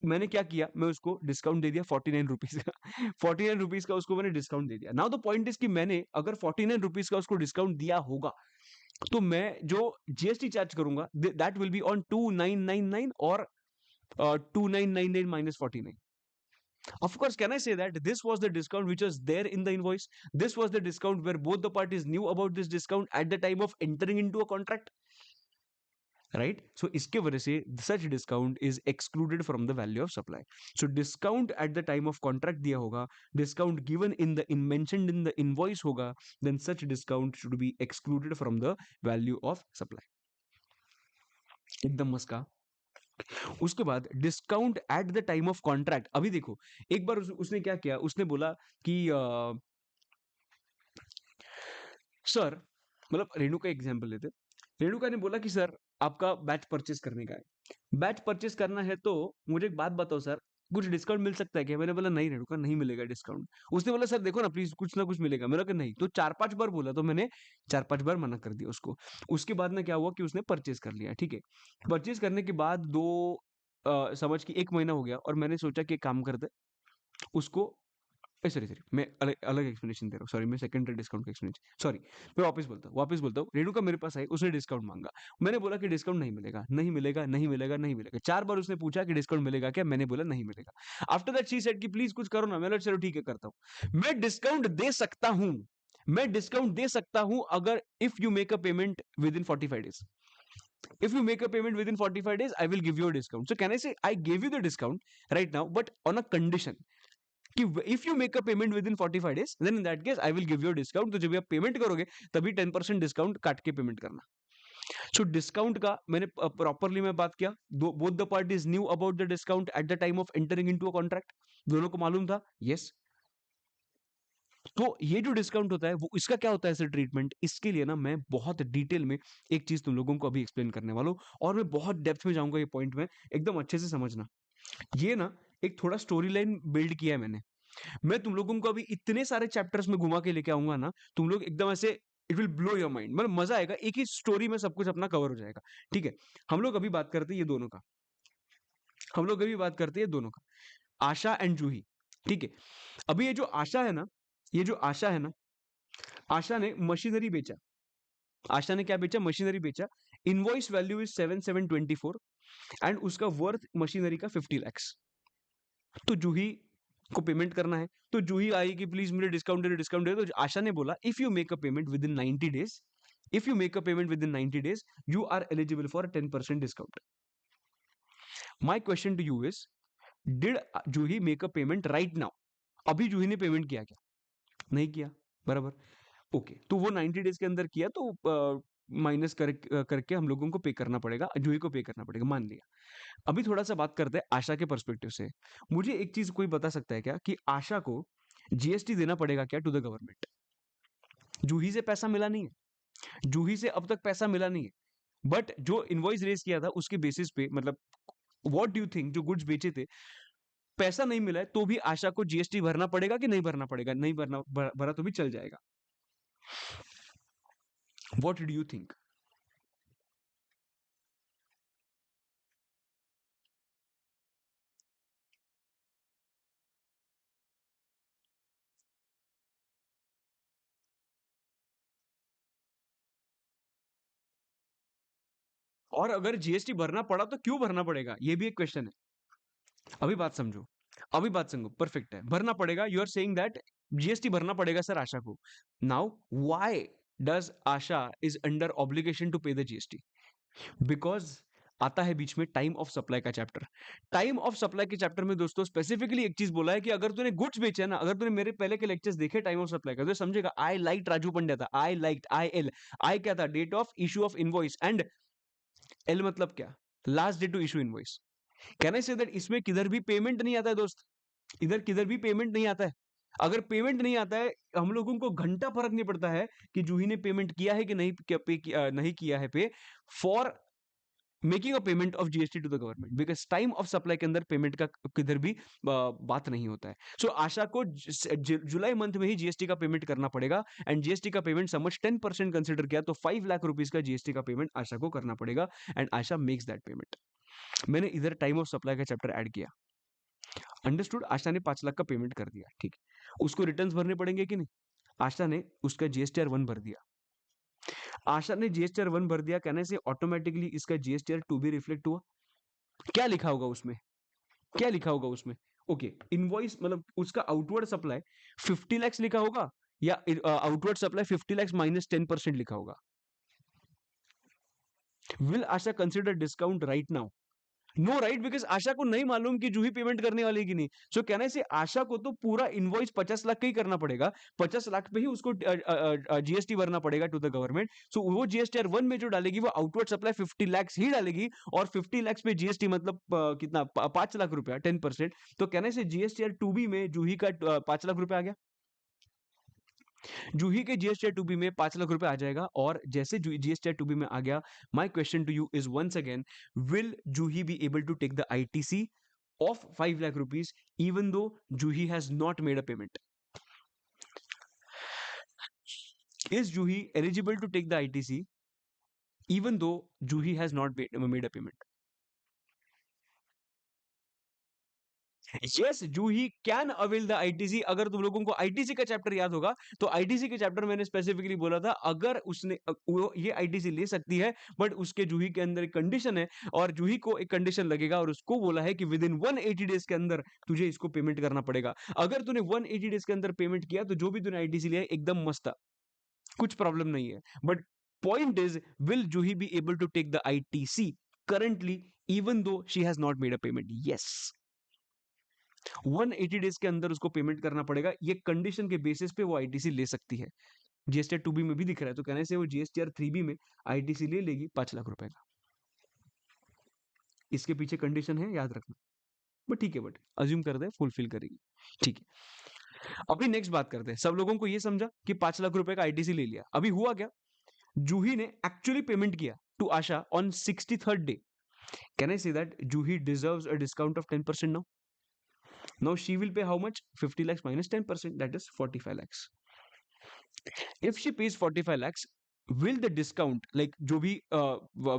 मैंने क्या किया, मैं उसको डिस्काउंट दे दिया 49 रुपीज का। 49 रुपीज का उसको मैंने डिस्काउंट दे दिया। नाउ द पॉइंट इज कि मैंने अगर 49 रुपीज का उसको डिस्काउंट दिया होगा तो मैं जो जीएसटी चार्ज करूंगा दैट विल बी ऑन 2999 और 2999 minus 49. Of course, can I say that this was the discount which was there in the invoice? This was the discount where both the parties knew about this discount at the time of entering into a contract. Right? So इसके वजह से such discount is excluded from the value of supply. So discount at the time of contract दिया होगा, discount given in mentioned in the invoice होगा, then such discount should be excluded from the value of supply. एकदम मस्का। उसके बाद discount at the time of contract. अभी देखो एक बार उसने क्या किया, उसने बोला कि सर, मतलब रेणु का एग्जाम्पल लेते, रेणुका ने बोला कि सर आपका बैच परचेस करने का है, बैच परचेस करना है तो मुझे एक बात बताओ सर, कुछ डिस्काउंट मिल सकता है क्या? मैंने बोला नहीं रेणुका, नहीं मिलेगा डिस्काउंट। उसने बोला सर देखो ना प्लीज कुछ ना कुछ मिलेगा। मैंने कहा नहीं। तो 4-5 बार बोला तो मैंने 4-5 बार मना कर दिया उसको। उसके बाद में क्या हुआ कि उसने परचेस कर लिया, ठीक है। परचेस करने के बाद समझ कि 1 महीना हो गया और मैंने सोचा कि एक काम करते उसको, सॉरी सॉरी मैं अलग अलग एक्सप्लेनेशन दे रहा हूँ, सॉरी मैं सेकेंडरी डिस्काउंट का एक्सप्लेनेशन, सॉरी मैं वापस बोलता हूँ। रेणुका मेरे पास आई, उसने डिस्काउंट मांगा, मैंने बोला कि डिस्काउंट नहीं मिलेगा, नहीं मिलेगा, नहीं मिलेगा, नहीं मिलेगा। 4 बार उसने पूछा कि डिस्काउंट मिलेगा क्या? मैंने बोला नहीं मिलेगा। आफ्टर दैट शी सेड कि प्लीज कुछ करो ना। मैंने चलो ठीक है करता हूँ। मैं डिस्काउंट दे सकता हूँ, मैं डिस्काउंट दे सकता हूँ अगर if you make a payment with in 45 days. If you make a payment within 45 days, I will give you a discount. So can I say I gave you the discount right now, but on a condition कि if you make a payment within 45 days, then in that case I will give you a discount. तो जब आप payment करोगे तभी 10% discount काट के payment करना. So discount का मैंने प्रॉपरली मैं बात किया. Both the parties knew about the discount at the time of entering into a contract. दोनों को मालूम था. यस. तो ये जो डिस्काउंट होता है वो इसका क्या होता है सर ट्रीटमेंट, इसके लिए ना मैं बहुत डिटेल में एक चीज तुम लोगों को अभी एक्सप्लेन करने वाला हूँ, और मैं बहुत डेप्थ में जाऊंगा. ये पॉइंट में एकदम अच्छे से समझना. ये ना एक थोड़ा स्टोरी लाइन बिल्ड किया है मैंने. मैं तुम लोगों को अभी इतने सारे चैप्टर्स में घुमा के लेके आऊंगा ना, तुम लोग एकदम ऐसे it will blow your mind. मतलब मजा आएगा, एक ही स्टोरी में सब कुछ अपना कवर हो जाएगा. ठीक है. हम लोग अभी बात करते हैं ये दोनों का. हम लोग अभी बात करते हैं दोनों का, आशा एंड जूही. ठीक है. अभी ये जो आशा है ना, ये जो आशा है ना, आशा ने मशीनरी बेचा. आशा ने क्या बेचा? मशीनरी बेचा. इनवॉइस वैल्यू इज 7724 एंड उसका वर्थ मशीनरी का 50 lakhs. तो जूही को पेमेंट करना है. तो जूही आई कि प्लीज मुझे डिस्काउंट दे. तो आशा ने बोला if you make a payment within 90 days, if you make a payment within 90 days, you are eligible for 10% discount. My question to you is, did Juhi make a payment right now? अभी जूही ने payment किया क्या? नहीं किया. बराबर. Okay. तो वो 90 days के अंदर किया तो माइनस करके हम लोगों को पे करना पड़ेगा, जूही को पे करना पड़ेगा, मान लिया. अभी थोड़ा सा बात करते हैं आशा के पर्सपेक्टिव से. मुझे एक चीज कोई बता सकता है क्या कि आशा को जीएसटी देना पड़ेगा क्या टू द गवर्नमेंट? जूही से पैसा मिला नहीं है. जूही से अब तक पैसा मिला नहीं है. बट जो इनवॉइस रेज किया था उसके बेसिस पे, मतलब व्हाट डू यू थिंक, जो गुड्स बेचे थे पैसा नहीं मिला है तो भी आशा को जीएसटी भरना पड़ेगा कि नहीं भरना पड़ेगा? नहीं भरना, भरा तो भी चल जाएगा. What do you think? और अगर जीएसटी भरना पड़ा तो क्यों भरना पड़ेगा, ये भी एक क्वेश्चन है. अभी बात समझो. अभी बात समझो. परफेक्ट है, भरना पड़ेगा. You are saying that GST भरना पड़ेगा सर आशा को. Now why does Asha is under obligation to pay the GST? Because आता है बीच में टाइम ऑफ सप्लाई का चैप्टर. टाइम ऑफ सप्लाई के चैप्टर में दोस्तों स्पेसिफिकली एक चीज बोला है कि अगर तूने गुड्स बेचे ना, अगर तूने मेरे पहले के लेक्चर्स देखे टाइम ऑफ सप्लाई का, तो समझेगा आई लाइक राजू पंड्या था. I like I L. I क्या था? Date of issue of invoice. And L मतलब क्या? Last day to issue invoice. Can I say that इसमें किधर भी पेमेंट नहीं आता है दोस्त. इधर किधर भी पेमेंट नहीं आता है. अगर पेमेंट नहीं आता है, हम लोगों को घंटा फर्क नहीं पड़ता है कि जूही ने पेमेंट किया है कि नहीं, नहीं किया है pay, for making a payment of GST to the government. Because time of supply के अंदर पेमेंट का किधर भी बात नहीं होता है. सो आशा को जुलाई मंथ में ही जीएसटी का पेमेंट करना पड़ेगा. एंड जीएसटी का पेमेंट समझ 10% कंसिडर किया तो 5 लाख रुपीज का जीएसटी का पेमेंट आशा को करना पड़ेगा. And Asha makes that payment. मैंने इधर टाइम ऑफ सप्लाई का चैप्टर ऐड किया. अंडरस्टूड. आशा ने 5 लाख का पेमेंट कर दिया. ठीक. उसको रिटर्न्स भरने पड़ेंगे कि नहीं? आशा ने उसका जीएसटीआर 1 भर दिया. आशा ने जीएसटीआर 1 भर दिया. कहने से ऑटोमेटिकली इसका जीएसटीआर 2 भी रिफ्लेक्ट हुआ. क्या लिखा होगा उसमें? क्या लिखा होगा उसमें? ओके. इनवॉइस मतलब उसका आउटवर्ड सप्लाई 50 lakhs लिखा होगा, या आउटवर्ड सप्लाई 50 lakhs माइनस 10% लिखा होगा. Will Asha consider discount right now? No right. Because Asha को नहीं मालूम कि जूही पेमेंट करने वाली है कि नहीं. सो कहने से आशा को तो पूरा इनवॉइस 50 लाख का ही करना पड़ेगा. 50 लाख पे ही उसको जीएसटी भरना पड़ेगा टू द गवर्नमेंट. सो वो जीएसटीआर 1 में जो डालेगी वो आउटवर्ड सप्लाई 50 lakhs ही डालेगी. और 50 lakhs पे जीएसटी मतलब कितना? 5 लाख रुपया, 10%. तो कहने से जीएसटीआर 2B में जूही का 5 लाख रुपया आ गया. जूही के जीएसटी टू बी में 5 लाख रुपए आ जाएगा. और जैसे जीएसटी टू बी में आ गया, my question to you is once again, will Juhi be able to take the ITC of 5 lakh rupees even though Juhi has not made a payment? Is Juhi eligible to take the ITC even though Juhi has not made a payment? Yes, Juhi can avail the ITC. अगर तुम लोगों को ITC का chapter याद होगा तो ITC के chapter मैंने स्पेसिफिकली बोला था अगर उसने वो ये आईटीसी ले सकती है, बट उसके जूही के अंदर एक कंडीशन है. और जूही को एक कंडीशन लगेगा और उसको बोला है कि विद इन 180 डेज के अंदर तुझे इसको पेमेंट करना पड़ेगा. अगर तूने 180 डेज के अंदर पेमेंट किया तो जो भी तूने आईटीसी लिया एकदम मस्त था, कुछ प्रॉब्लम नहीं है. But Point is, will Juhi be able to take the ITC currently, even though she has not made a payment? Yes. 180 days के अंदर उसको पेमेंट करना पड़ेगा, ये कंडीशन के बेसिस पे वो आईटीसी ले सकती है। जीएसटीआर 2B में भी दिख रहा है, तो कहने से वो जीएसटीआर 3B में आईटीसी ले लेगी 5 लाख रुपए का। इसके पीछे कंडीशन है, याद रखना। बट ठीक है, बट अज्यूम कर दे फुलफिल करेगी। ठीक है, अभी नेक्स्ट बात करते हैं। सब लोगों को ये समझा कि 5 लाख रुपए का आईटीसी ले लिया। अभी हुआ क्या, जूही ने एक्चुअली पेमेंट किया to Asha on 63rd day. Can I say that Juhi deserves a discount of 10% now? Now she will pay how much? 50 lakhs minus 10%, that is 45 lakhs. If she pays 45 lakhs, will the discount, like जो भी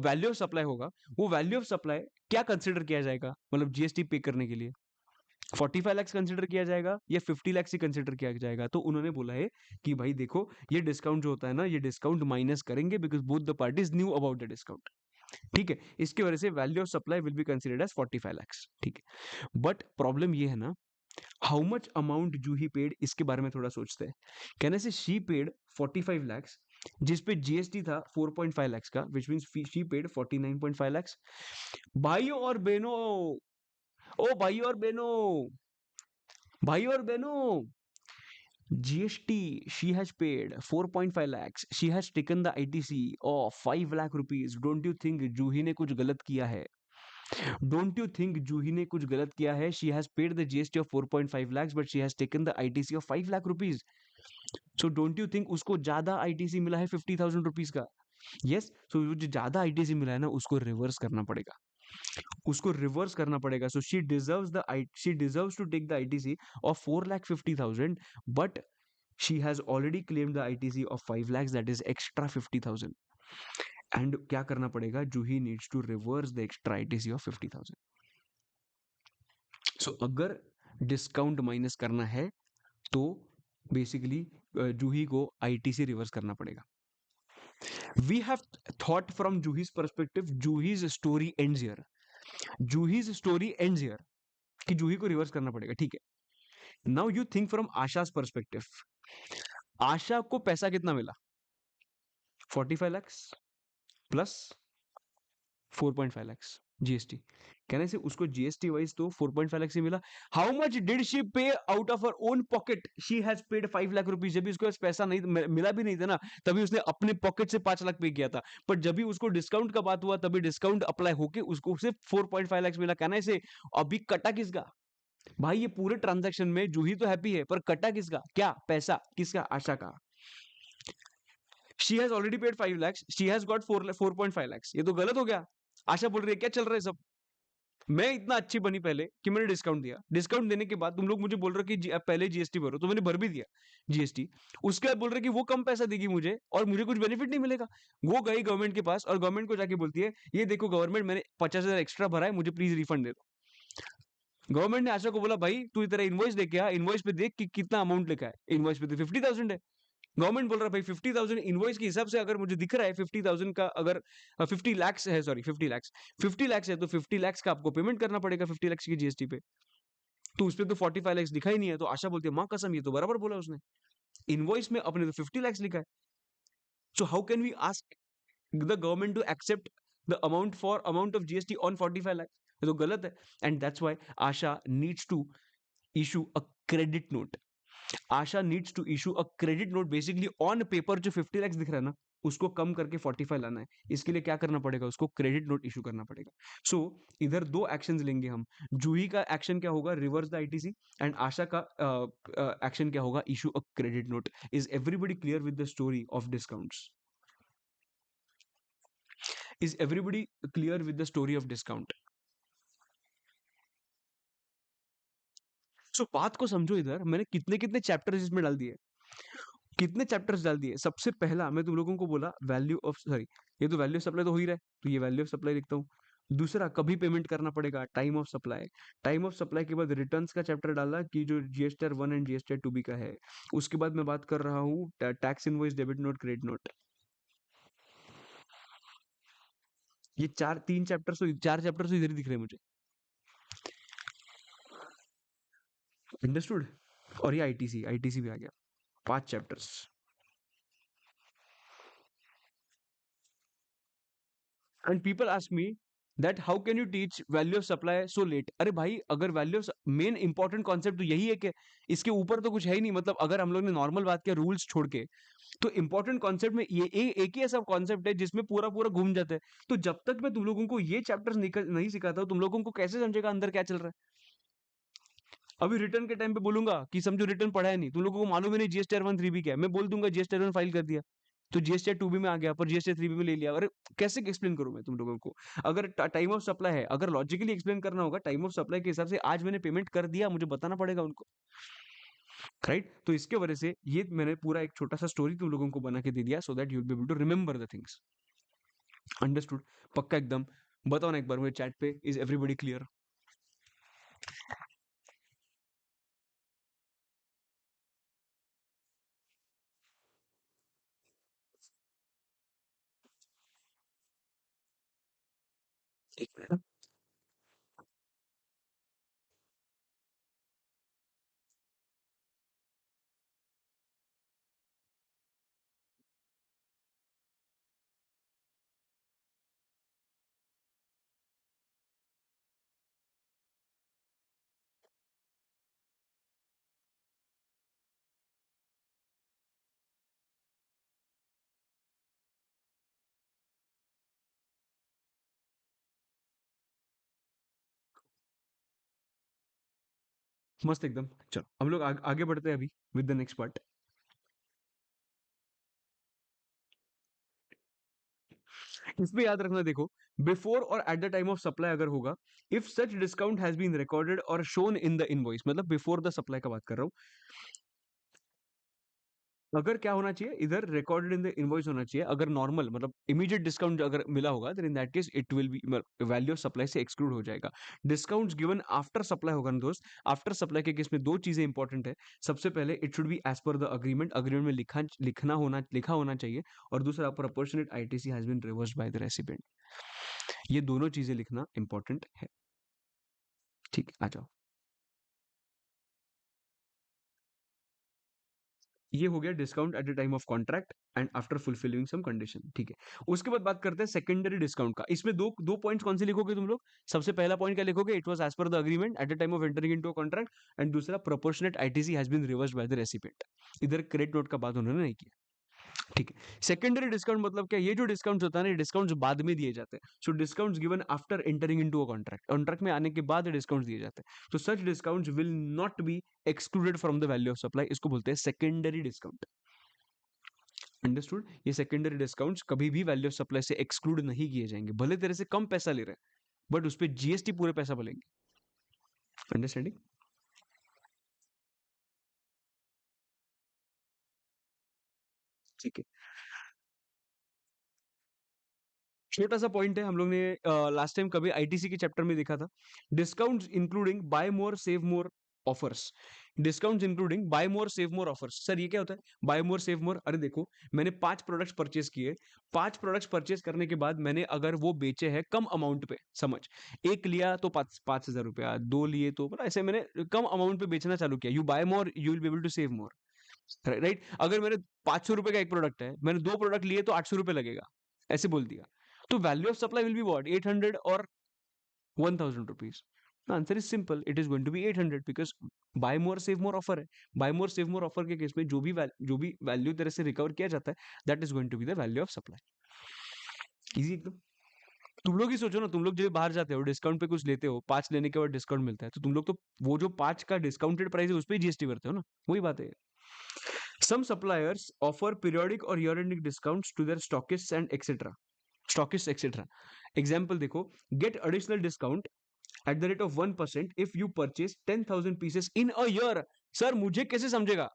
value of supply होगा, वो value of supply क्या consider किया जाएगा, मतलब GST पे करने के लिए 45 लाख कंसिडर किया जाएगा या 50 लाख ही कंसिडर किया जाएगा? तो उन्होंने बोला है कि भाई देखो, ये डिस्काउंट जो होता है ना, ये डिस्काउंट माइनस करेंगे because both the parties knew about the discount. ठीक है, इसकी वजह से value of supply will be considered as 45 lakhs। ठीक है, बट प्रॉब्लम ये है ना, how much amount Juhi paid, इसके बारे में थोड़ा सोचते हैं। कहने से शी पेड 45 lakhs, जिस पे जीएसटी था 4.5 lakhs का, which means she paid 49.5 lakhs। भाइयों और बहनों, ओ भाइयों और बहनों, भाइयों और बहनों, GST, she has paid 4.5 lakhs. She has taken the ITC of 5 lakh rupees. Don't you think जूही ने कुछ गलत किया है? Don't you think जूही ने कुछ गलत किया है? She has paid the GST of 4.5 lakhs, but she has taken the ITC of 5 lakh rupees. So don't you think उसको ज्यादा ITC मिला है 50,000 rupees का? Yes. So जो ज्यादा ITC मिला है ना, उसको रिवर्स करना पड़ेगा, उसको रिवर्स करना पड़ेगा। So she deserves to take the ITC of 4,50,000, but she has already claimed the ITC of 5 lakhs, that is extra 50,000. And क्या करना पड़ेगा, जूही needs to reverse the extra ITC of 50,000. So अगर discount minus करना है तो basically जूही को ITC reverse करना पड़ेगा। We have thought from Juhi's perspective, Juhi's story ends here. Juhi's story ends here कि जूही को रिवर्स करना पड़ेगा। ठीक है, now you think from Asha's perspective. Asha को पैसा कितना मिला? 45 lakhs प्लस 4.5 lakhs जीएसटी। कहने से उसको जीएसटी वाइज तो 4.5 lakhs ही मिला। हाउ मच डिड शी पे out of her own pocket? She has paid 5 lakh rupees. जब भी उसको पैसा नहीं मिला भी नहीं था ना, तभी उसने अपने पॉकेट से 5 लाख पे किया था। पर जब भी उसको डिस्काउंट का बात हुआ, तभी डिस्काउंट अप्लाई होके उसको सिर्फ 4.5 lakhs मिला। कहने से अभी कटा किसका भाई? ये पूरे ट्रांजैक्शन में जूही तो हैप्पी है, पर कटा किसका? क्या पैसा किसका? आशा का। She has already paid 5 lakhs, she has got 4.5 lakhs। ये तो गलत हो गया। आशा बोल रही है क्या चल रहा है सब? मैं इतना अच्छी बनी पहले कि मैंने डिस्काउंट दिया, डिस्काउंट देने के बाद तुम लोग मुझे बोल रहे हो कि अब पहले जीएसटी भरो, तो मैंने भर भी दिया जीएसटी। उसके बाद बोल रहे कि वो कम पैसा देगी मुझे और मुझे कुछ बेनिफिट नहीं मिलेगा। वो गई गवर्नमेंट के पास और गवर्नमेंट को जाके बोलती है, ये देखो गवर्नमेंट, मैंने 50,000 एक्स्ट्रा भरा है, मुझे प्लीज रिफंड दे दो। गवर्नमेंट ने आशा को बोला, भाई तू तेरा इनवॉइस लेके आ, इनवॉइस पे देख कि कितना अमाउंट लिखा है। इनवॉइस पे तो 50,000 है। गवर्नमेंट बोल रहा है भाई 50,000 इनवॉइस के हिसाब से अगर मुझे दिख रहा है 50,000 का, अगर 50 lakhs है, सॉरी 50 lakhs है, तो 50 lakhs का आपको पेमेंट करना पड़ेगा 50 lakhs की जीएसटी पे। तो उस पे तो 45 lakhs दिखा ही नहीं है। तो आशा बोलती है, माँ कसम ये तो बराबर बोला उसने, इनवॉइस में अपने तो 50 lakhs लिखा है। So how can we ask the government to accept the amount of GST on 45 lakhs? ये तो गलत है। And that's why Asha needs to issue a credit note. Asha needs to issue a credit note. Basically on paper जो 50 lakhs दिख रहा है ना, उसको कम करके 45 लाना है। इसके लिए क्या करना पड़ेगा? उसको क्रेडिट नोट इशू करना पड़ेगा। सो इधर दो एक्शंस लेंगे हम। जूही का एक्शन क्या होगा? Reverse the ITC. And Asha का एक्शन क्या होगा? Issue a credit note. Is everybody clear with the story of discounts? Is everybody clear with the story of discount? So बात को समझो, इधर मैंने कितने कितने चैप्टर्स इसमें डाल दिए, कितने चैप्टर्स डाल दिए। सबसे पहला मैं तुम लोगों को बोला वैल्यू ऑफ, सॉरी ये तो वैल्यू ऑफ सप्लाई तो हो ही रहा है, तो ये वैल्यू ऑफ सप्लाई लिखता हूँ। दूसरा, कभी पेमेंट करना पड़ेगा, time of supply. Time of supply के बाद रिटर्न्स का चैप्टर डाला कि जो जीएसटीआर 1 एंड जीएसटीआर 2B का है। उसके बाद मैं बात कर रहा हूँ tax invoice, debit note, credit note. ये चार चैप्टर्स तो इधर ही दिख रहे हैं मुझे। अंडरस्टूड? और ये आईटीसी, आईटीसी भी आ गया। 5 chapters. And people ask me that how can you teach value of supply so let? अरे भाई, अगर value of main important concept तो यही है कि इसके ऊपर तो कुछ है ही नहीं। मतलब अगर हम लोग ने नॉर्मल बात किया रूल्स छोड़ के, तो इंपॉर्टेंट कॉन्सेप्ट में ये एक ही ऐसा कॉन्सेप्ट है जिसमें पूरा पूरा घूम जाता है। तो जब तक मैं तुम लोगों को ये चैप्टर्स नहीं सिखाता हूं, तुम लोगों को कैसे समझेगा अंदर क्या चल रहा है? अभी रिटर्न के टाइम पे बोलूंगा कि समझो रिटर्न पढ़ा है नहीं, तुम लोगों को मालूम ही नहीं जीएसटी वन थ्री बी क्या है, मैं बोल दूंगा जीएसटी वन फाइल कर दिया, तो जीएसटी टू बी में आ गया, पर जीएसटी थ्री बी में ले लिया। अरे कैसे एक्सप्लेन करूं मैं तुम लोगों को? अगर टाइम ऑफ सप्लाई है, अगर लॉजिकली एक्सप्लेन करना होगा टाइम ऑफ सप्लाई के हिसाब से, आज मैंने पेमेंट कर दिया, मुझे बताना पड़ेगा उनको, राइट? तो इसके वजह से ये मैंने पूरा एक छोटा सा स्टोरी तुम लोगों को बना के दे दिया, so that you will be able to remember the things. Understood? पक्का एकदम? बताओ ना एक बार मुझे चैट पे, इज एवरीबॉडी क्लियर? एक मिनट। मस्त एकदम। चलो हम लोग आगे बढ़ते हैं अभी विद द नेक्स्ट पार्ट। इसमें याद रखना, देखो, बिफोर और at the time of supply अगर होगा, if such discount has been recorded और शोन इन द इनवॉइस, मतलब बिफोर द सप्लाई का बात कर रहा हूँ, अगर क्या होना चाहिए, इधर रिकॉर्डेड इन द इनवॉइस होना चाहिए। अगर नॉर्मल मतलब इमीडिएट डिस्काउंट अगर मिला होगा, then in that case it will be value of supply से एक्सक्लूड हो जाएगा। डिस्काउंट्स गिवन आफ्टर सप्लाई होगा ना दोस्त। आफ्टर सप्लाई के केस में दो चीजें इंपॉर्टेंट है। सबसे पहले it should be as per the agreement, agreement में लिखा होना चाहिए। और दूसरा, proportionate ITC has been reversed by the recipient. ये दोनों चीजें लिखना इंपॉर्टेंट है। ठीक है, आ जाओ। ये हो गया discount at the time of contract and after fulfilling some condition. ठीक है, उसके बाद बात करते हैं सेकेंडरी डिस्काउंट का। इसमें दो दो पॉइंट्स कौन से लिखोगे तुम लोग? सबसे पहला पॉइंट क्या लिखोगे? It was as per the agreement at the time of entering into a contract. And दूसरा, proportionate ITC has been reversed by the recipient. इधर क्रेडिट नोट का बात उन्होंने नहीं किया। ठीक है। सेकेंडरी डिस्काउंट मतलब क्या? ये जो डिस्काउंट होता है ना, डिस्काउंट बाद में दिए जाते हैं। So discount given after entering into a contract, contract में आने के बाद डिस्काउंट दिए जाते हैं। तो such discount will not be excluded from the value of supply. इसको बोलते हैं सेकेंडरी डिस्काउंट। अंडरस्टूड? ये सेकेंडरी डिस्काउंट्स कभी भी वैल्यू ऑफ सप्लाई से एक्सक्लूड नहीं किए जाएंगे, भले तेरे से कम पैसा ले रहे हैं, बट उस पर जीएसटी पूरे पैसा बोलेंगे। अंडरस्टैंडिंग? ठीक है। छोटा सा पॉइंट है, हम लोग ने लास्ट टाइम कभी आईटीसी के चैप्टर में देखा था। Discounts including buy more save more offers. Discounts including buy more save more offers. Sir ये क्या होता है बाय मोर सेव मोर? अरे देखो, मैंने 5 प्रोडक्ट्स परचेस किए। 5 प्रोडक्ट्स परचेस करने के बाद मैंने अगर वो बेचे हैं कम अमाउंट पे, समझ, एक लिया तो 5,000 रुपया, दो लिए तो मतलब ऐसे मैंने कम अमाउंट पे बेचना चालू किया। You buy more you will be able to save more, right? अगर मेरे 500 रुपए का एक प्रोडक्ट है, मैंने 2 प्रोडक्ट लिए तो 800 रुपए लगेगा, ऐसे बोल दिया। तो value of supply will be what? 800 और 1,000 rupees. The answer is simple, it is going to be 800, because buy more save more offer है। Buy more save more offer के केस में जो भी वैल्यू तेरे से रिकवर किया जाता है, that is going to be the value of supply. Easy एकदम। तुम लोग ही सोचो ना, तुम लोग जब बाहर जाते हो डिस्काउंट पे कुछ लेते हो, 5 लेने के बाद डिस्काउंट मिलता है, तो तुम लोग तो वो जो 5 का डिस्काउंटेड प्राइस है उस पर जीएसटी भरते हो ना, वही बात है। Some suppliers offer periodic or year-ending discounts to their stockists and etc. Stockists etc. Example देखो, get additional discount at the rate of 1% if you purchase 10,000 pieces in a year. Sir मुझे कैसे समझेगा?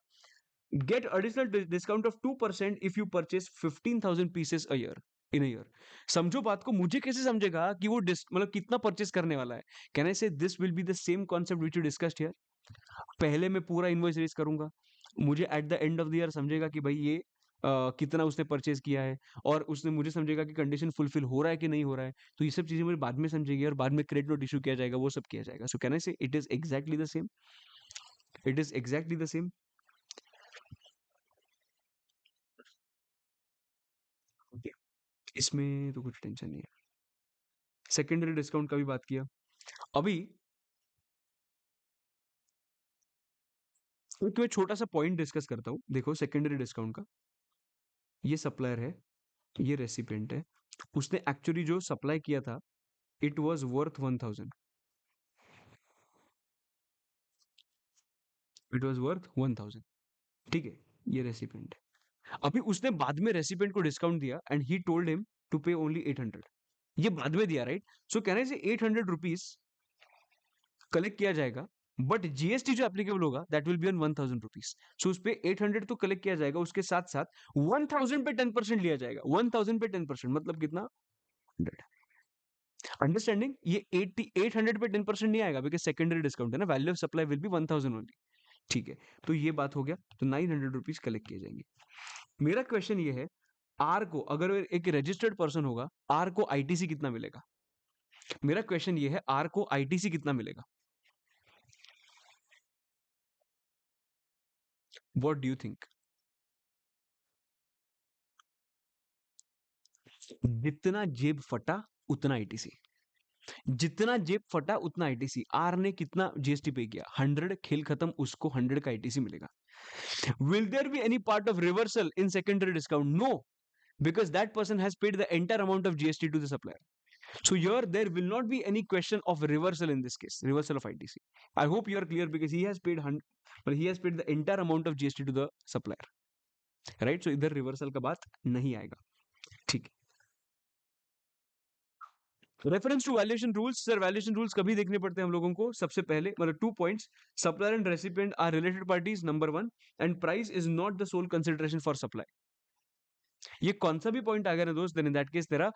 Get additional discount of 2% if you purchase 15,000 pieces a year in a year. समझो बात को, मुझे कैसे समझेगा कि वो मतलब कितना परचेस करने वाला है? Can I say this will be the same concept which you discussed here? पहले मैं पूरा इनवॉइस रेज करूंगा, मुझे at the end of the year समझेगा कि भाई ये कितना उसने परचेज किया है, और उसने मुझे समझेगा कि कंडीशन फुलफिल हो रहा है कि नहीं हो रहा है। तो ये सब चीजें मुझे बाद में समझेगी, और बाद में क्रेडिट नोट इशू किया जाएगा, वो सब किया जाएगा। सो कैन आई से it is exactly the same? It is exactly the same. इसमें तो कुछ टेंशन नहीं है। सेकेंडरी डिस्काउंट का भी बात किया। अभी एक मैं छोटा सा पॉइंट डिस्कस करता हूँ। देखो सेकेंडरी डिस्काउंट का, ये सप्लायर है, ये रेसिपिएंट है, उसने एक्चुअली जो सप्लाई किया था it was worth 1000, it was worth 1000, ठीक है। ये रेसिपिएंट है। अभी उसने बाद में रेसिपिएंट को डिस्काउंट दिया and he told him to pay only 800। ये बाद में दिया, राइट? सो कहने से 800 रुपीज कलेक्ट किया जाएगा, बट जीएसटी जो एप्लीकेबल होगा that will be on 1000 rupees. So उस पे 800 तो कलेक्ट किया जाएगा, उसके साथ साथ 1000 पे 10% लिया जाएगा। 1000 पे 10% मतलब कितना? 100। अंडरस्टैंडिंग? ये 800 पे 10% नहीं आएगा बिकॉज सेकेंडरी डिस्काउंट है ना, value of supply will B 1000 only, ठीक है। तो ये बात हो गया, तो 900 रुपीज कलेक्ट किए जाएंगे। मेरा क्वेश्चन ये है, आर को अगर एक रजिस्टर्ड पर्सन होगा, आर को आईटीसी कितना मिलेगा? मेरा क्वेश्चन ये है, आर को आईटीसी कितना मिलेगा? What do you think? जितना जेब फटा उतना आईटीसी, जितना जेब फटा उतना आईटीसी। आर ने कितना जीएसटी पे किया? 100, खेल खत्म, उसको 100 का आईटीसी मिलेगा। Will there be any part of reversal in secondary discount? No, because that person has paid the entire amount of GST to the supplier. So here there will not be any question of reversal in this case, reversal of ITC. I hope you are clear because he has paid but he has paid the entire amount of GST to the supplier, right? So इधर reversal का बात नहीं आएगा, ठीक है। Reference to valuation rules, sir valuation rules कभी देखने पड़ते हैं हम लोगों को? सबसे पहले मतलब 2 points, supplier and recipient are related parties, number 1, and price is not the sole consideration for supply. ये कौन सा भी पॉइंट आ गया ना दोस्त, देन इन दैट केस तेरा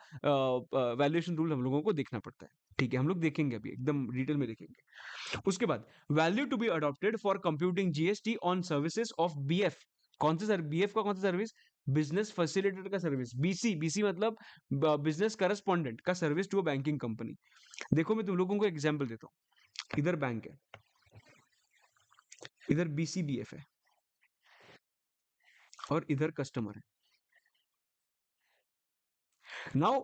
वैल्यूएशन रूल हम लोगों को देखना पड़ता है, ठीक है। हम लोग देखेंगे अभी एकदम डिटेल में देखेंगे। उसके बाद value to be adopted for computing GST on services of BF. कौन से सर? बीएफ का कौन सा सर्विस? बिजनेस फैसिलिटेटर का सर्विस। बीसी, बीसी मतलब बिजनेस करस्पॉन्डेंट का service to a banking company. देखो मैं तुम लोगों को एग्जांपल देता हूँ। इधर बैंक है, इधर बीसीबीएफ है, और इधर कस्टमर है। नाउ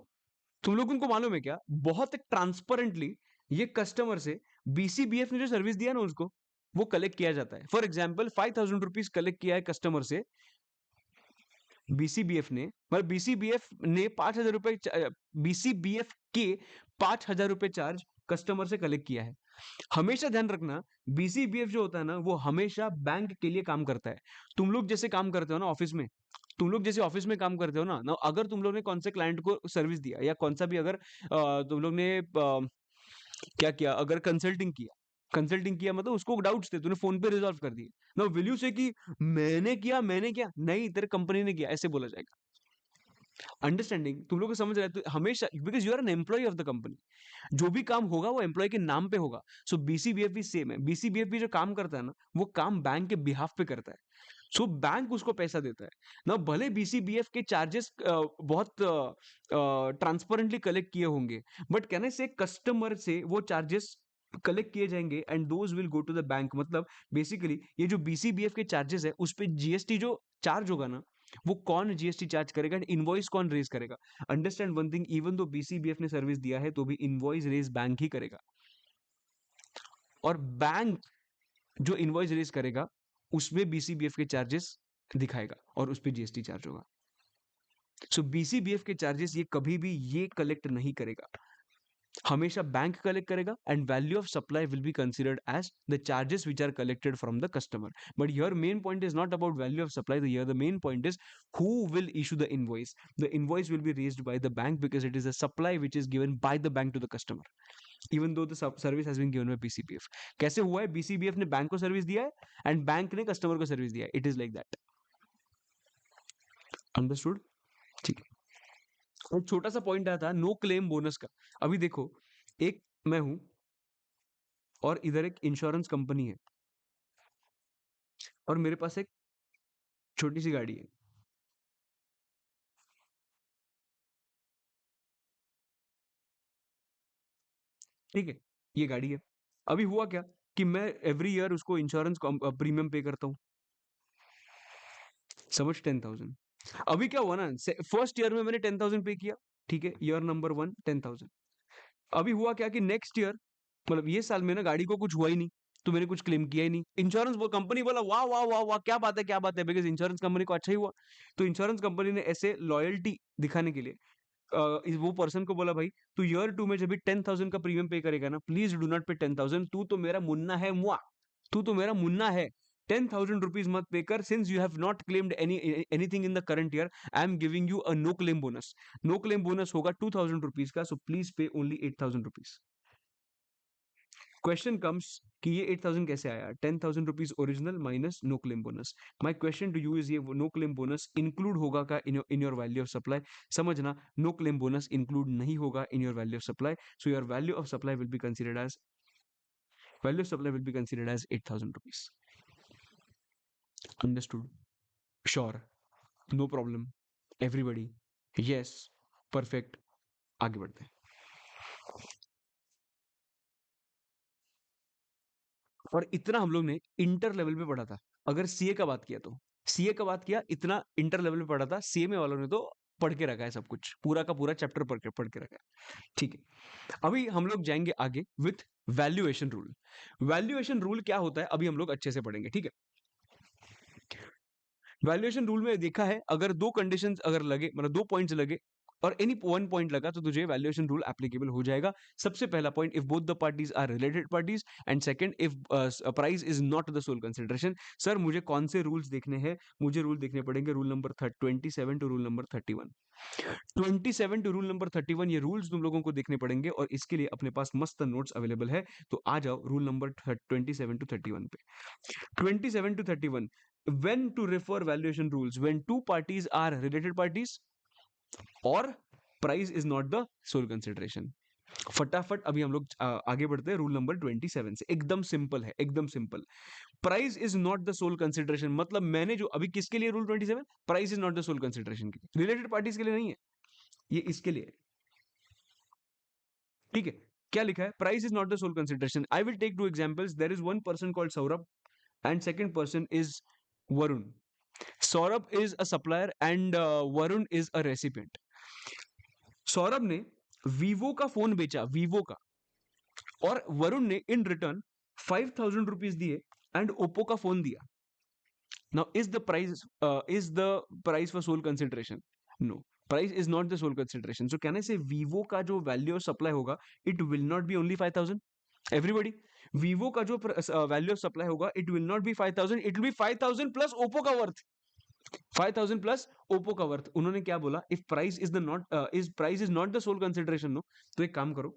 तुम लोगों को मालूम है क्या, बहुत ट्रांसपेरेंटली ये कस्टमर से बीसीबीएफ ने जो सर्विस दिया ना उसको वो कलेक्ट किया जाता है। फॉर एग्जाम्पल 5000 रुपीज कलेक्ट किया है कस्टमर से बीसीबीएफ ने, मतलब बीसीबीएफ ने 5000 रुपए, बीसीबीएफ के 5000 रुपए चार्ज कस्टमर से कलेक्ट किया है। हमेशा ध्यान रखना, बीसीबीएफ जो होता है ना वो हमेशा बैंक के लिए काम करता है। तुम लोग जैसे काम करते हो ना ऑफिस में, तुम लोग जैसे ऑफिस में काम करते हो ना, अगर तुम लोग ने कौन से क्लाइंट को सर्विस दिया या कौन सा भी अगर तुम लोग ने क्या किया, अगर कंसल्टिंग किया मतलब उसको डाउट्स थे तूने फोन पे रिजॉल्व कर दिए ना, विल यू से कि मैंने क्या नहीं, तेरे कंपनी ने किया, ऐसे बोला जाएगा। अंडरस्टैंडिंग? तुम लोग को समझ रहे हैं? तो हमेशा, because you are an employee of the company, जो भी काम होगा वो एम्प्लॉय के नाम पे होगा। सो बीसीबीएफ भी सेम है। बीसीबीएफ भी जो काम करता है ना वो काम बैंक के बिहाफ पे करता है। सो बैंक उसको पैसा देता है ना, भले बीसीबीएफ के चार्जेस बहुत ट्रांसपेरेंटली कलेक्ट किए होंगे, बट कहने से कस्टमर से वो चार्जेस कलेक्ट किए जाएंगे and those will go to the bank. मतलब बेसिकली ये जो बीसीबीएफ के चार्जेस है उस पे जीएसटी जो चार्ज होगा ना, वो कौन जीएसटी चार्ज करेगा एंड इनवॉइस कौन रेज करेगा? Understand one thing, even though BCBF ने सर्विस दिया है तो भी इनवॉइस रेज बैंक ही करेगा, और बैंक जो इनवॉइस रेज करेगा उसमें बीसीबीएफ के चार्जेस दिखाएगा और उस पर जीएसटी चार्ज होगा। सो बीसीबीएफ के चार्जेस ये कभी भी ये कलेक्ट नहीं करेगा, हमेशा बैंक कलेक्ट करेगा, and value of supply will be considered as the charges which are collected from the customer. But your main point is not about value of supply, the main point is who will issue the invoice. The invoice will be raised by the bank because it is a supply which is given by the bank to the customer, even though the service has been given by BCBF. कैसे हुआ है? BCBF ने bank को service दिया है and bank ने customer को service दिया है। It is like that. Understood? ठीक है। एक छोटा सा पॉइंट आया था नो क्लेम बोनस का। अभी देखो, एक मैं हूं और इधर एक इंश्योरेंस कंपनी है, और मेरे पास एक छोटी सी गाड़ी है, ठीक है। ये गाड़ी है। अभी हुआ क्या कि मैं एवरी ईयर उसको इंश्योरेंस प्रीमियम पे करता हूँ, समझ, 10,000। अभी क्या हुआ ना, फर्स्ट ईयर में मैंने 10,000 पे किया, ठीक है, ईयर नंबर 1 10,000। अभी हुआ क्या कि नेक्स्ट ईयर, मतलब ये साल में ना गाड़ी को कुछ हुआ ही नहीं, तो मैंने कुछ क्लेम किया ही नहीं। इंश्योरेंस वो कंपनी बोला वाह वाह वाह वाह, क्या बात है, बिकॉज इंश्योरेंस कंपनी को अच्छा ही हुआ। तो इंश्योरेंस कंपनी ने ऐसे लॉयल्टी दिखाने के लिए वो पर्सन को बोला, भाई तू ईयर 2 में जब भी 10,000 का प्रीमियम पे करेगा ना, प्लीज डू नॉट पे 10,000, तू तो मेरा मुन्ना है मुआ, तू तो मेरा मुन्ना है। 10,000 रुपीज मत पे कर, since you have not claimed anything in the current year, I am giving you a no claim bonus. No claim bonus होगा 2,000 रुपीज का, so please pay only 8,000 rupees. Question comes कि ये 8,000 कैसे आया? 10,000 rupees original minus no claim bonus. My question to you is, ये no claim bonus include होगा का in your value of supply? समझना, नो क्लेम बोनस इंक्लूड नहीं होगा in your value of supply, so your value of supply will be considered as, value of supply will be considered as 8,000 rupees. Understood? Sure? No problem? Everybody? Yes? Perfect. आगे बढ़ते हैं। और इतना हम लोग ने इंटर लेवल पे पढ़ा था। अगर सीए का बात किया तो सीए का बात किया, इतना इंटर लेवल पे पढ़ा था। सीएमए वालों ने तो पढ़ के रखा है सब कुछ, पूरा का पूरा चैप्टर पढ़ के रखा है। ठीक है, अभी हम लोग जाएंगे आगे with valuation rule. Valuation rule क्या होता है अभी हम लोग अच्छे से पढ़ेंगे, ठीक है। वैल्यूएशन रूल में देखा है, अगर दो कंडीशंस अगर लगे, मतलब दो पॉइंट्स लगे और एनी वन पॉइंट लगा, तो तुझे वैल्यूएशन रूल एप्लीकेबल हो जाएगा। सबसे पहला point, if both the parties are related parties, and second, if price is not the sole consideration. Sir मुझे कौन से रूल्स देखने हैं? मुझे रूल देखने पड़ेंगे, rule number 27 to rule number 31। 27 to rule number 31 ये रूल्स तुम लोगों को देखने पड़ेंगे, और इसके लिए अपने पास मस्त नोट्स अवेलेबल है। तो आ जाओ रूल नंबर 27 टू 31 पे। 27 to 31, when to refer valuation rules? When two parties are related parties और price is not the sole consideration। फटाफट अभी हम लोग आगे बढ़ते हैं रूल नंबर 27 से। एकदम सिंपल है, एकदम simple. Price is not the sole consideration, मतलब मैंने जो अभी किसके लिए rule 27, price is not the sole consideration के लिए, रिलेटेड पार्टीज के लिए नहीं है, ये इसके लिए। ठीक है, क्या लिखा है? Price is not the sole consideration. I will take two examples. There is one person called Saurabh and second person is Varun. Saurabh is a supplier and Varun is a recipient. Saurabh ने वीवो का फोन बेचा, वीवो का, और वरुण ने इन रिटर्न 5,000 रुपीज दिए and Oppo का phone दिया। Now is the price for sole consideration? No, price is not the sole consideration. So कहने से वीवो का जो वैल्यू ऑफ सप्लाई होगा, it will not be only 5,000। Everybody, Vivo का जो वैल्यू ऑफ सप्लाई होगा, it will not be 5,000, it will be 5,000 plus Oppo का worth. 5,000 plus Oppo का वर्थ। उन्होंने क्या बोला? If price is the not is price is not the sole consideration, no. तो एक काम करो,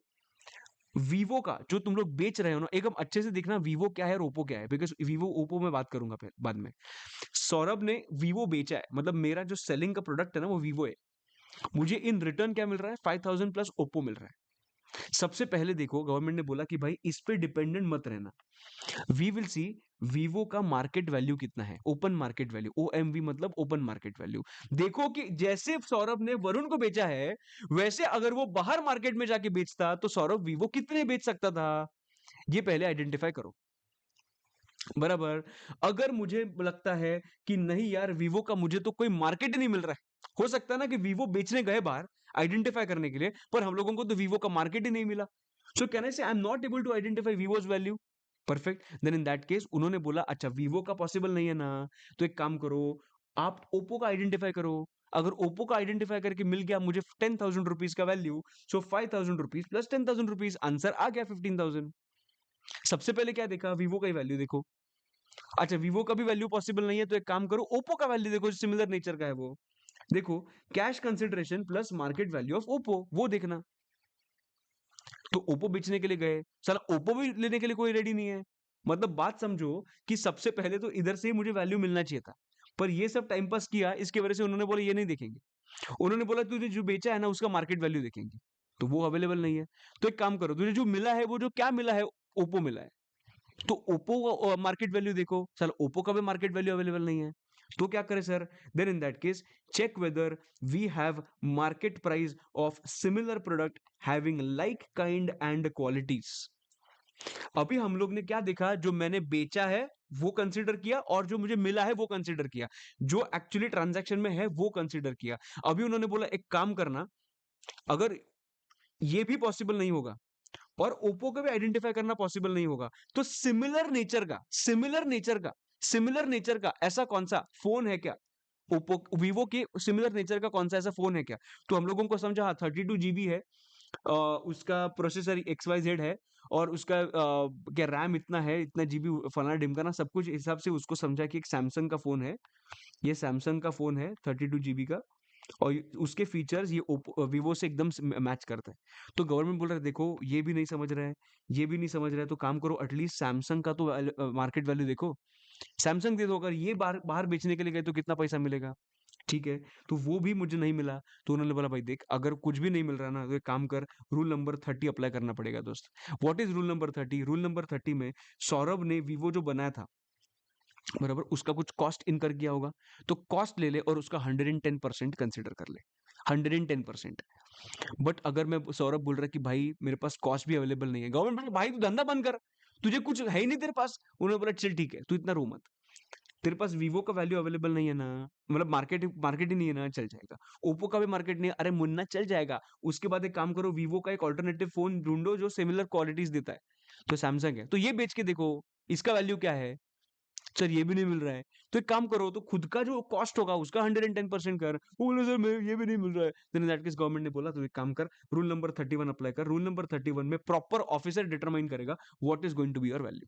वीवो का जो तुम लोग बेच रहे हो ना, एकदम अच्छे से देखना वीवो क्या है और ओप्पो क्या है, बिकॉज वीवो ओप्पो में बात करूंगा फिर बाद में। सौरभ ने वीवो बेचा है, मतलब मेरा जो सेलिंग का प्रोडक्ट है ना वो वीवो है। मुझे इन रिटर्न क्या मिल रहा है? 5,000 प्लस ओप्पो मिल रहा है। सबसे पहले देखो, गवर्नमेंट ने बोला कि भाई इस पे डिपेंडेंट मत रहना। वी विल सी वीवो का मार्केट वैल्यू कितना है, ओपन मार्केट वैल्यू, ओएमवी मतलब ओपन मार्केट वैल्यू। देखो कि जैसे सौरभ ने वरुण को बेचा है, वैसे अगर वो बाहर मार्केट में जाके बेचता तो सौरभ वीवो कितने बेच सकता था, ये पहले आइडेंटिफाई करो। बराबर। अगर मुझे लगता है कि नहीं यार वीवो का मुझे तो कोई मार्केट ही नहीं मिल रहा है, हो सकता है ना कि वीवो बेचने गए बाहर आइडेंटिफाई करने के लिए, पर हम लोगों को तो वीवो का मार्केट ही नहीं मिला। सो can I say I am not able to identify Vivo's value. Perfect, then in that case उन्होंने बोला अच्छा वीवो का पॉसिबल नहीं है ना, तो एक काम करो, आप ओप्पो का आइडेंटिफाई करो। अगर ओप्पो का आइडेंटिफाई करके मिल गया मुझे 10,000 रुपीज का वैल्यू, सो 5,000 रुपीज प्लस 10,000 रुपीज, आंसर आ गया 15,000। सबसे पहले क्या देखा? वीवो का ही वैल्यू देखो। अच्छा वीवो का भी वैल्यू पॉसिबल नहीं है, तो एक काम करो ओप्पो का वैल्यू देखो, सिमिलर नेचर का है वो। देखो, cash consideration plus market value of Oppo, वो देखना। तो ओप्पो बेचने के लिए गए, साला ओप्पो भी लेने के लिए कोई रेडी नहीं है। मतलब बात समझो कि सबसे पहले तो इधर से ही मुझे वैल्यू मिलना चाहिए था, पर ये सब टाइम पास किया, इसकी वजह से उन्होंने बोला ये नहीं देखेंगे। उन्होंने बोला तुझे जो बेचा है ना उसका मार्केट वैल्यू देखेंगे, तो वो अवेलेबल नहीं है। तो एक काम करो, तुझे जो मिला है वो जो क्या मिला है, ओप्पो मिला है, तो ओप्पो मार्केट वैल्यू देखो। सर ओप्पो का भी मार्केट वैल्यू अवेलेबल नहीं है, तो क्या करें sir? Then in that case check whether we have market price of similar product having like kind and qualities. अभी हम लोग ने क्या देखा? जो मैंने बेचा है वो कंसीडर किया, और जो मुझे मिला है वो कंसीडर किया, जो एक्चुअली ट्रांजैक्शन में है वो कंसीडर किया। अभी उन्होंने बोला एक काम करना, अगर ये भी पॉसिबल नहीं होगा और ओप्पो का भी आइडेंटिफाई करना पॉसिबल नहीं होगा। तो सिमिलर नेचर का ऐसा कौन सा फोन है क्या, ओप्पो वीवो के सिमिलर नेचर का कौन सा ऐसा फोन है क्या? तो हम लोगों को समझा, हाँ 32 GB है, उसका प्रोसेसर XYZ है, और उसका क्या रैम इतना है, इतना जीबी फलाना ढिमकाना सब कुछ हिसाब से उसको समझा कि एक सैमसंग का फोन है, ये सैमसंग का फोन है 32 GB का, और उसके फीचर्स ये वीवो से एकदम मैच करते हैं। तो गवर्नमेंट बोल रहा है देखो ये भी नहीं समझ रहा है, ये भी नहीं समझ रहा है, तो काम करो एटलीस्ट सैमसंग का तो मार्केट वैल्यू देखो, सैमसंग दे दो, अगर ये बाहर बाहर बेचने के लिए गए तो कितना पैसा मिलेगा, ठीक है? तो वो भी मुझे नहीं मिला, तो उन्होंने बोला भाई देख अगर कुछ भी नहीं मिल रहा ना तो एक काम कर, रूल नंबर 30 अप्लाई करना पड़ेगा दोस्त। What is rule number 30? Rule number 30 में सौरभ ने वीवो जो बनाया था, बराबर, उसका कुछ कॉस्ट इनकर किया होगा, तो कॉस्ट ले ले और उसका 110% कंसिडर कर ले, 110%। बट अगर मैं सौरभ बोल रहा है कि भाई मेरे पास कॉस्ट भी अवेलेबल नहीं है, गवर्नमेंट बोले भाई तू धंधा बंद कर, तुझे कुछ है ही नहीं तेरे पास। उन्होंने बोला चल ठीक है तू इतना रो मत, तेरे पास वीवो का वैल्यू अवेलेबल नहीं है ना, मतलब मार्केट मार्केट ही नहीं है ना, चल जाएगा। ओप्पो का भी मार्केट नहीं है, अरे मुन्ना चल जाएगा। उसके बाद एक काम करो, वीवो का एक ऑल्टरनेटिव फोन ढूंढो जो सिमिलर क्वालिटीज देता है, तो सैमसंग है, तो ये बेच के देखो इसका वैल्यू क्या है। सर ये भी नहीं मिल रहा है, तो एक काम करो, तो खुद का जो कॉस्ट होगा उसका 110% कर। वो बोले सर मैं ये भी नहीं मिल रहा है, then in that case government ने बोला तो एक काम कर, रूल नंबर 31 अप्लाई कर। रूल नंबर 31 में प्रॉपर ऑफिसर डिटरमाइन करेगा what is going to be your value.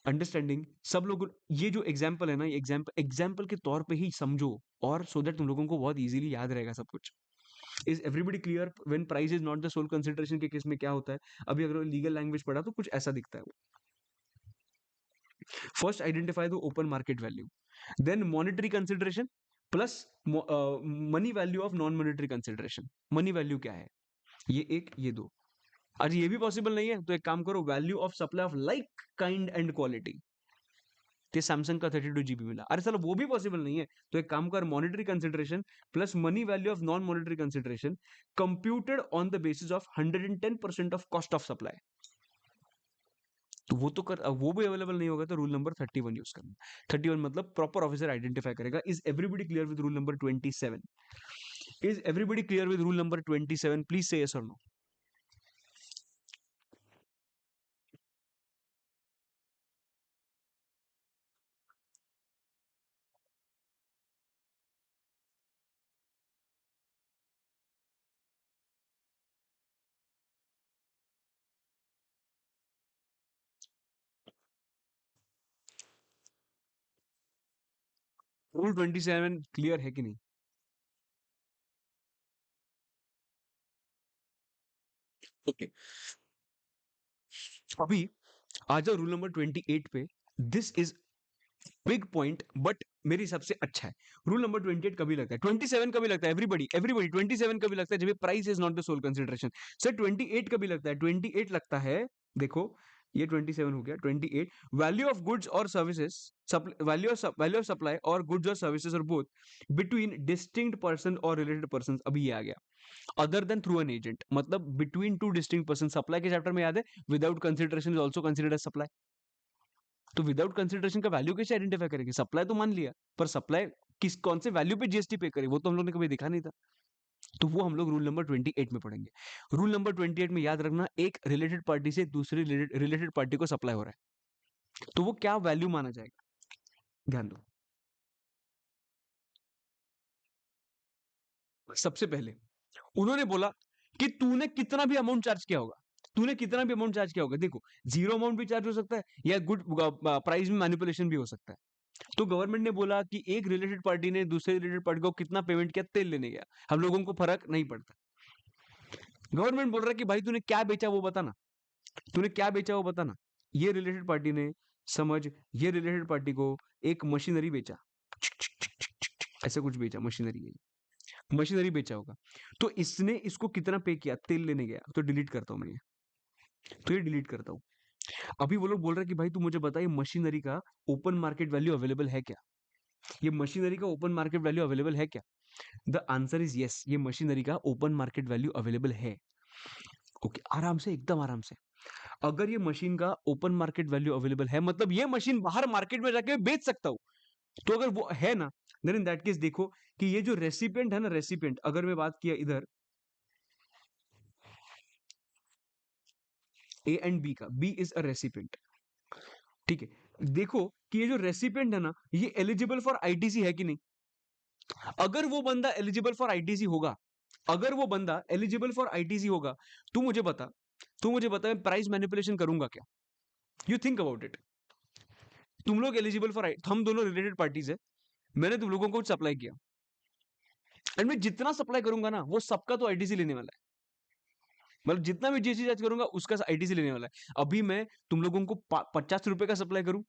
Understanding सब लोग, ये जो एग्जाम्पल है ना, ये एग्जाम्पल एग्जाम्पल के तौर पे ही समझो, और सो दैट तुम लोगों को बहुत इजीली याद रहेगा सब कुछ। Is everybody clear when price is not the sole consideration के केस में क्या होता है? अभी अगर लीगल लैंग्वेज पढ़ा तो कुछ ऐसा दिखता है वो। First identify the open market value, then monetary consideration plus money value of non monetary consideration. Money value क्या है, ये एक ये दो। आज ये भी पॉसिबल नहीं है, तो एक काम करो, value of supply of like kind and quality, ते सैमसंग का 32 GB मिला। अरे चलो वो भी पॉसिबल नहीं है, तो एक काम कर, monetary consideration plus money value of non monetary consideration computed on the basis of 110% of cost of supply. तो वो तो कर, वो भी अवेलेबल नहीं होगा, तो रूल नंबर 31 यूज करना। 31 मतलब प्रॉपर ऑफिसर आइडेंटिफाई करेगा। Is everybody clear with rule number 27? Is everybody clear with rule number 27? Please से यस और नो। रूल 27 क्लियर है कि नहीं? Okay okay. अभी आ जाओ रूल नंबर 28 पे। This is big point but मेरे हिसाब से अच्छा है। रूल नंबर 28 कभी लगता है, 27 कभी लगता है, एवरीबडी एवरीबडी 27 कभी लगता है जब price is not the sole consideration. Sir 28 कभी लगता है? 28 लगता है, देखो ये 27 हो गया, 28 वैल्यू ऑफ गुड्स और सर्विसेज, वैल्यू ऑफ सप्लाई और गुड्स और सर्विसेज और बोथ बिटवीन डिस्टिंक्ट पर्सन और रिलेटेड पर्सन। अभी ये आ गया, other than through an agent, मतलब between two distinct person. Supply के चैप्टर में याद है, without consideration is also considered as supply. तो विदाउट कंसिडरेशन का वैल्यू कैसे आइडेंटिफाई करेंगे? सप्लाई तो मान लिया, पर सप्लाई किस कौन से वैल्यू पे जीएसटी पे करे वो तो हम लोग ने कभी देखा नहीं था। तो वो हम लोग रूल नंबर 28 में पढ़ेंगे। रूल नंबर 28 में याद रखना, एक रिलेटेड पार्टी से दूसरी रिलेटेड पार्टी को सप्लाई हो रहा है, तो वो क्या वैल्यू माना जाएगा, ध्यान दो। सबसे पहले उन्होंने बोला कि तूने कितना भी अमाउंट चार्ज किया होगा, तूने कितना भी अमाउंट चार्ज किया होगा, देखो जीरो अमाउंट भी चार्ज हो सकता है या गुड प्राइस में मैनिपुलेशन भी हो सकता है। तो गवर्नमेंट ने बोला कि एक रिलेटेड पार्टी ने दूसरे रिलेटेड पार्टी को कितना पेमेंट किया, तेल लेने गया, हम लोगों को फर्क नहीं पड़ता। गवर्नमेंट बोल रहा है कि भाई तूने क्या बेचा वो बताना, तूने क्या बेचा वो बताना। ये रिलेटेड पार्टी ने, समझ, ये रिलेटेड पार्टी को एक मशीनरी बेचा, ऐसे कुछ बेचा, मशीनरी है, मशीनरी बेचा होगा। तो इसने इसको कितना पे किया, तेल लेने गया, तो डिलीट करता हूं मैं ये, तो ये डिलीट करता हूं। अभी वो लोग बोल रहे हैं कि भाई तू मुझे बता, ये मशीनरी का ओपन मार्केट वैल्यू अवेलेबल है क्या? ये मशीनरी का ओपन मार्केट वैल्यू अवेलेबल है क्या? द आंसर इज यस, ये मशीनरी का ओपन मार्केट वैल्यू अवेलेबल है। ओके, आराम से, एकदम आराम से। अगर ये मशीन का ओपन मार्केट वैल्यू अवेलेबल है, मतलब ये मशीन बाहर मार्केट में जाके बेच सकता हूं, तो अगर वो है ना, देन इन दैट केस देखो कि ये जो रेसिपिएंट है ना, रेसिपिएंट, अगर मैं बात किया इधर, ए एंड बी का, बी इज अ रेसिपिएंट, ठीक है। देखो कि ये जो रेसिपिएंट है ना, ये एलिजिबल फॉर आईटीसी है कि नहीं। अगर वो बंदा एलिजिबल फॉर आईटीसी होगा, अगर वो बंदा एलिजिबल फॉर आईटीसी होगा, तू मुझे बता, तू मुझे बता, मैं प्राइस मैनिपुलेशन करूंगा क्या? You think about it. तुम लोग एलिजिबल फॉर, हम दोनों रिलेटेड पार्टीज है, मैंने तुम लोगों को सप्लाई किया, एंड मैं जितना सप्लाई करूंगा ना, वो सबका तो आईटीसी लेने वाला है। मतलब जितना भी जीएसटी चार्ज करूंगा उसका आईटीसी लेने वाला है। अभी मैं तुम लोगों को 50 रुपए का सप्लाई करूं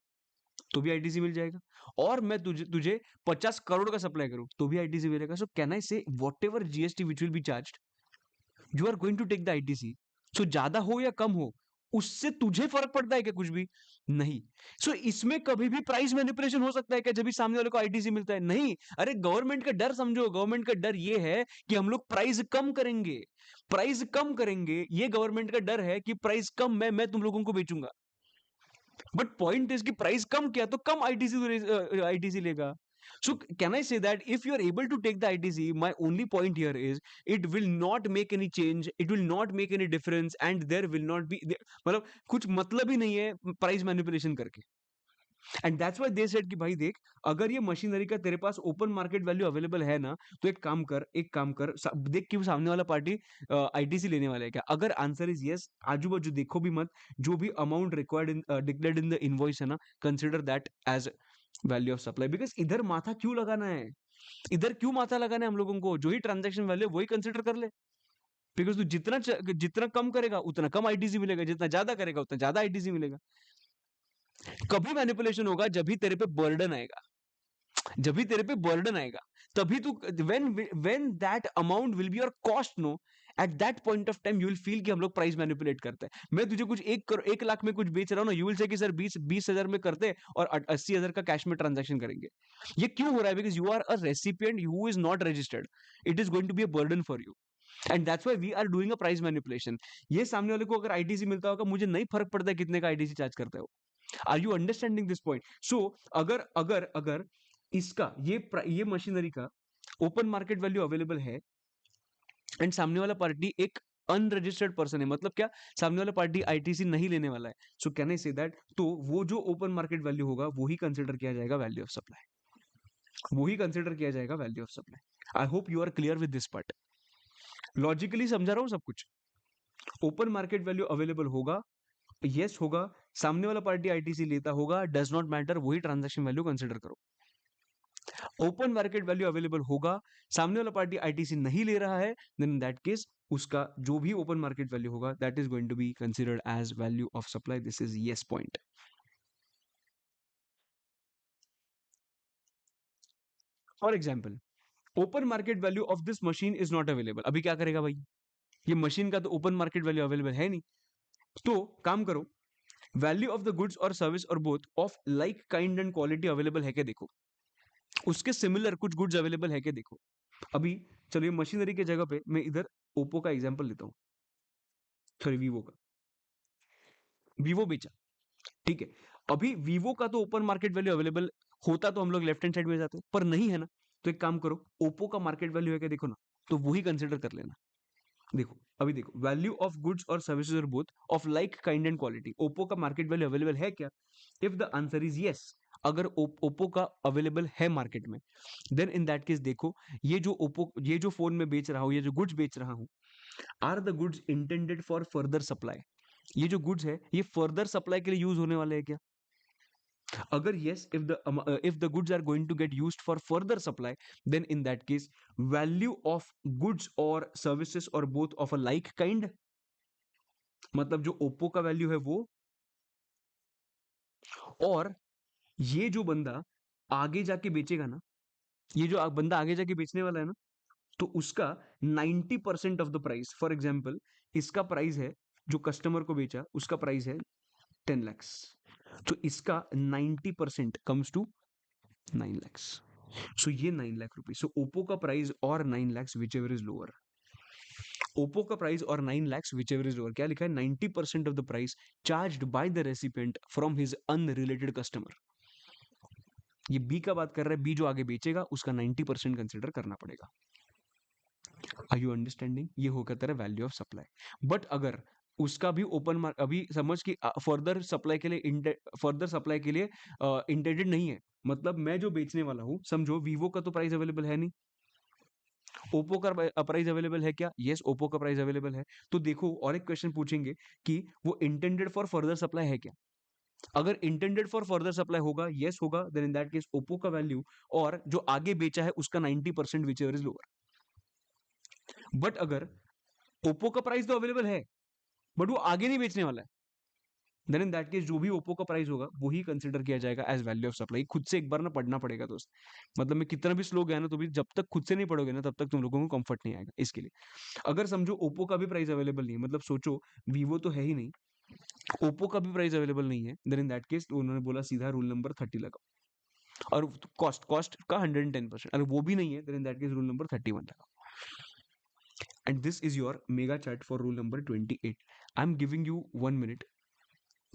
तो भी आईटीसी मिल जाएगा, और मैं तुझे तुझे 50 करोड़ का सप्लाई करूं तो भी आईटीसी मिलेगा। सो can I say whatever GST which will be charge, you are going to take the ITC. So ज्यादा हो या कम हो, उससे तुझे फर्क पड़ता है क्या? कुछ भी नहीं। सो इसमें कभी भी प्राइस मैनिपुलेशन हो सकता है क्या, जब भी सामने वाले को आईटीसी मिलता है? नहीं। अरे गवर्नमेंट का डर समझो, गवर्नमेंट का डर ये है कि हम लोग प्राइस कम करेंगे, प्राइस कम करेंगे, ये गवर्नमेंट का डर है कि प्राइस कम मैं तुम लोगों को बेचूंगा। बट पॉइंट इज कि प्राइस कम किया तो कम आईटीसी आईटीसी लेगा। So can I say that if you are able to take the ITC, my only point here is it will not make any change, it will not make any difference, and there will not be मतलब कुछ मतलब ही नहीं है price manipulation करके। And that's why they said कि भाई देख, अगर ये मशीनरी का तेरे पास ओपन मार्केट वैल्यू अवेलेबल है ना, तो एक काम कर, एक काम कर, देख कि वो सामने वाला पार्टी आईटीसी लेने वाला है क्या। अगर आंसर इज यस, आजू बाजू देखो भी मत, जो भी amount required in declared in the invoice है ना, consider that as value of supply. Because इधर माथा क्यों लगाना है, इधर क्यों माथा लगाना है हम लोगों को? जो ही ट्रांजैक्शन वैल्यू वही कंसिडर कर ले। बिकॉज तू जितना कम करेगा उतना कम आईटीसी मिलेगा, जितना ज्यादा करेगा उतना ज्यादा आईटीसी मिलेगा। कभी मैनिपुलेशन होगा जब भी तेरे पे बर्डन आएगा, जब भी तेरे पे बर्डन आएगा, तभी तू, when that amount will be your cost, no, at that point of time you will feel कि हम लोग प्राइस मैनिपुलेट करते हैं। मैं तुझे कुछ 1 लाख में कुछ बेच रहा हूं ना, यू विल से कि सर 20,000 में करते हैं और 80,000 का कैश में ट्रांजैक्शन करेंगे। ये क्यों हो रहा है? Because you are a recipient who is not registered, it is going to be a burden for you, and that's why we are doing a price manipulation. ये सामने वाले को अगर आईटीसी मिलता होगा, मुझे नहीं फर्क पड़ता है कितने का आईटीसी चार्ज करता है वो। Are you understanding this point? So अगर अगर अगर इसका ये मशीनरी का ओपन मार्केट वैल्यू अवेलेबल है, एंड सामने वाला पार्टी एक अनरजिस्टर्ड पर्सन है, मतलब क्या, सामने वाला पार्टी आईटीसी नहीं लेने वाला है, सो कैन आई से दैट, तो वो जो ओपन मार्केट वैल्यू होगा वो ही कंसिडर किया जाएगा वैल्यू ऑफ सप्लाई, वो ही कंसिडर किया जाएगा value of supply. I hope you are clear with this part. Logically समझा रहा हूं सब कुछ। ओपन मार्केट वैल्यू अवेलेबल होगा, यस होगा, सामने वाला पार्टी आईटीसी लेता होगा, डज नॉट मैटर, वही ट्रांजैक्शन वैल्यू कंसिडर करो। ओपन मार्केट वैल्यू अवेलेबल होगा, सामने वाला पार्टी आईटीसी नहीं ले रहा है, देन इन दैट केस उसका जो भी ओपन मार्केट वैल्यू होगा that is going to be considered as value of supply. This is yes point. For example, open market value of this machine is not available. अभी क्या करेगा भाई, ये machine का तो ओपन मार्केट वैल्यू अवेलेबल है नहीं, तो काम करो, वैल्यू ऑफ द गुड्स और सर्विस और both of like kind and quality available है क्या देखो, उसके सिमिलर कुछ गुड्स अवेलेबल है क्या देखो। अभी चलिए मशीनरी के जगह पे मैं इधर ओप्पो का एग्जांपल लेता हूँ, सॉरी वीवो का, वीवो बेचा, ठीक है। अभी वीवो का तो ओपन मार्केट वैल्यू अवेलेबल होता तो हम लोग लेफ्ट हैंड साइड में जाते, पर नहीं है ना, तो एक काम करो, ओप्पो का मार्केट वैल्यू है क्या देखो ना, तो वही कंसिडर कर लेना। देखो अभी देखो, वैल्यू ऑफ गुड्स और सर्विसेज और both of like kind and quality, Oppo का मार्केट वैल्यू अवेलेबल है क्या? If the answer is yes, अगर ओप्पो का अवेलेबल है मार्केट में, देन इन दैट केस देखो, ये जो फोन में बेच रहा हूं, ये जो गुड्स बेच रहा हूं, are the goods intended for further supply, ये जो गुड्स है ये फर्दर सप्लाई के लिए यूज होने वाले हैं क्या? अगर yes, if the goods are going to get used for further supply, then in that case value of goods or services or both of a like kind, मतलब जो ओप्पो का वैल्यू है वो, और ये जो बंदा आगे जाके बेचेगा ना, ये जो बंदा आगे जाके बेचने वाला है ना, तो उसका 90% of the price, for example इसका प्राइस है, जो कस्टमर को बेचा उसका प्राइस है 10 lakhs, तो इसका 90% कम्स टू 9 lakhs। सो ये 9 लाख रुपए, सो ओप्पो का प्राइस और 9 lakhs which ever is lower, Oppo का प्राइस और 9 lakhs which ever is lower, क्या लिखा है, 90% of the price charged by the recipient from his unrelated customer. ये बी का बात कर रहा है, बी जो आगे बेचेगा उसका 90% कंसिडर करना पड़ेगा। Are you understanding? ये होगा तेरा वैल्यू ऑफ सप्लाई। बट अगर उसका भी ओपन मार्क अभी समझ कि फर्दर सप्लाई के लिए इंटेंडेड नहीं है। मतलब मैं जो बेचने वाला हूँ, समझो वीवो का तो प्राइस अवेलेबल है नहीं, ओप्पो का प्राइस अवेलेबल है क्या? यस, ओप्पो का प्राइस अवेलेबल है। तो देखो और एक क्वेश्चन पूछेंगे कि वो इंटेंडेड फॉर फर्दर सप्लाई है क्या? अगर इंटेंडेड फॉर फर्दर सप्लाई होगा, यस होगा, then in that case Oppo का वैल्यू और जो आगे बेचा है उसका 90% whichever is lower. But अगर ओप्पो का प्राइस तो अवेलेबल है बट वो आगे नहीं बेचने वाला है, देन इन दैट केस जो भी ओप्पो का प्राइस होगा वही कंसिडर किया जाएगा एज वैल्यू ऑफ सप्लाई। खुद से एक बार ना पढ़ना पड़ेगा दोस्त। मतलब मैं कितना भी स्लो गया ना तो भी जब तक खुद से नहीं पढ़ोगे ना तब तक तुम लोगों को कंफर्ट नहीं आएगा। इसके लिए अगर समझो ओप्पो का भी प्राइस अवेलेबल नहीं है, मतलब सोचो वीवो तो है ही नहीं, ओप्पो का भी प्राइस अवेलेबल नहीं है, देन इन दैट केस उन्होंने बोला सीधा रूल नंबर 30 लगाओ और कॉस्ट कॉस्ट का 110%। अगर वो भी नहीं है then in that case rule number 31 लगाओ। And this is your mega chart for rule number 28। I am giving you 1 minute,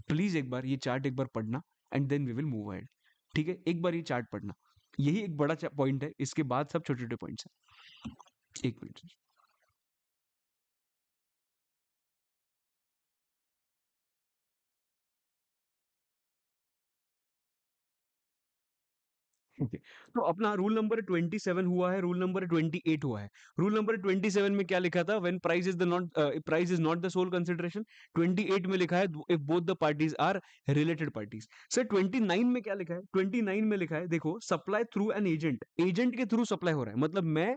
please एक बार ये चार्ट एक बार पढ़ना and then we will move ahead. ठीक है, एक बार ये चार्ट पढ़ना, यही एक बड़ा पॉइंट है, इसके बाद सब छोटे छोटे पॉइंट्स हैं। एक मिनट। ओके, तो अपना रूल नंबर 27 हुआ है, रूल नंबर 28 हुआ है। रूल नंबर 27 में क्या लिखा था? When price is not the sole consideration. 28 में लिखा है if both the parties are related parties. Sir 29 में क्या लिखा है? 29 में लिखा है, देखो, supply through an agent, agent के थ्रू सप्लाई हो रहा है, मतलब मैं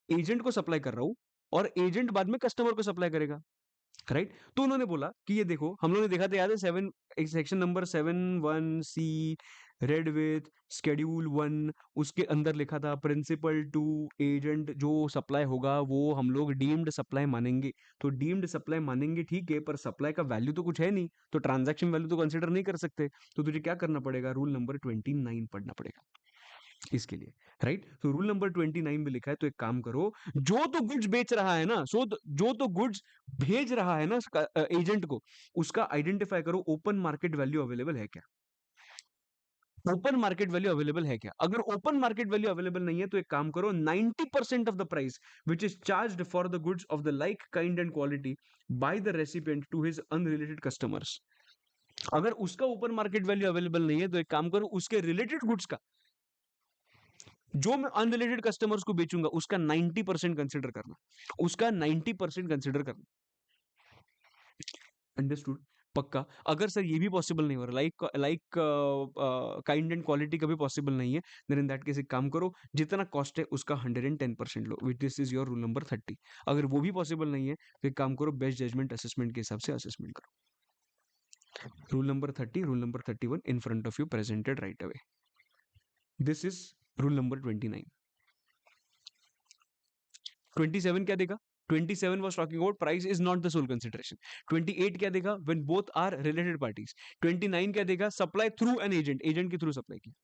एजेंट को सप्लाई कर रहा हूं और एजेंट बाद में कस्टमर को सप्लाई करेगा, राइट? तो उन्होंने बोला कि ये देखो, हम लोगों ने देखा था, याद है, section number 7(1)(c), red with schedule 1, उसके अंदर लिखा था प्रिंसिपल टू एजेंट जो सप्लाई होगा वो हम लोग डीम्ड सप्लाई मानेंगे। तो डीम्ड सप्लाई मानेंगे, ठीक है, पर सप्लाई का वैल्यू तो कुछ है नहीं, तो ट्रांजैक्शन वैल्यू तो कंसिडर नहीं कर सकते। तो तुझे क्या करना पड़ेगा? रूल नंबर 29 पढ़ना पड़ेगा इसके लिए, राइट? तो रूल नंबर 29 में लिखा है, तो एक काम करो, जो तो गुड्स बेच रहा है ना, जो तो गुड्स भेज रहा है ना एजेंट को, उसका आइडेंटिफाई करो ओपन मार्केट वैल्यू अवेलेबल है क्या? ओपन मार्केट वैल्यू अवेलेबल है क्या? अगर ओपन मार्केट वैल्यू अवेलेबल नहीं है तो एक काम करो, 90% of the price which is charged for the goods of the like kind and quality by the recipient to his unrelated customers. अगर उसका ओपन मार्केट वैल्यू अवेलेबल नहीं है तो एक काम करो, उसके रिलेटेड गुड्स का, जो मैं अनरिलेटेड कस्टमर्स को बेचूंगा, उसका 90% कंसिडर करना, उसका 90% कंसिडर करना। अंडरस्टूड? पक्का? अगर सर ये भी पॉसिबल नहीं हो रहा, लाइक काइंड एंड क्वालिटी का भी पॉसिबल नहीं है, देन इन दैट केस एक काम करो, जितना कॉस्ट है उसका 110% लो, which this is your rule number 30। अगर वो भी पॉसिबल नहीं है तो एक काम करो, बेस्ट जजमेंट असेसमेंट के हिसाब से असेसमेंट करो। Rule number 30, rule number 31 in front of you presented right away. This is rule number 29। 27 क्या देगा? 27 was talking about price is not the sole consideration. 28 क्या देगा? When both are related parties. 29 क्या देगा? Supply through an agent, agent के through supply किया,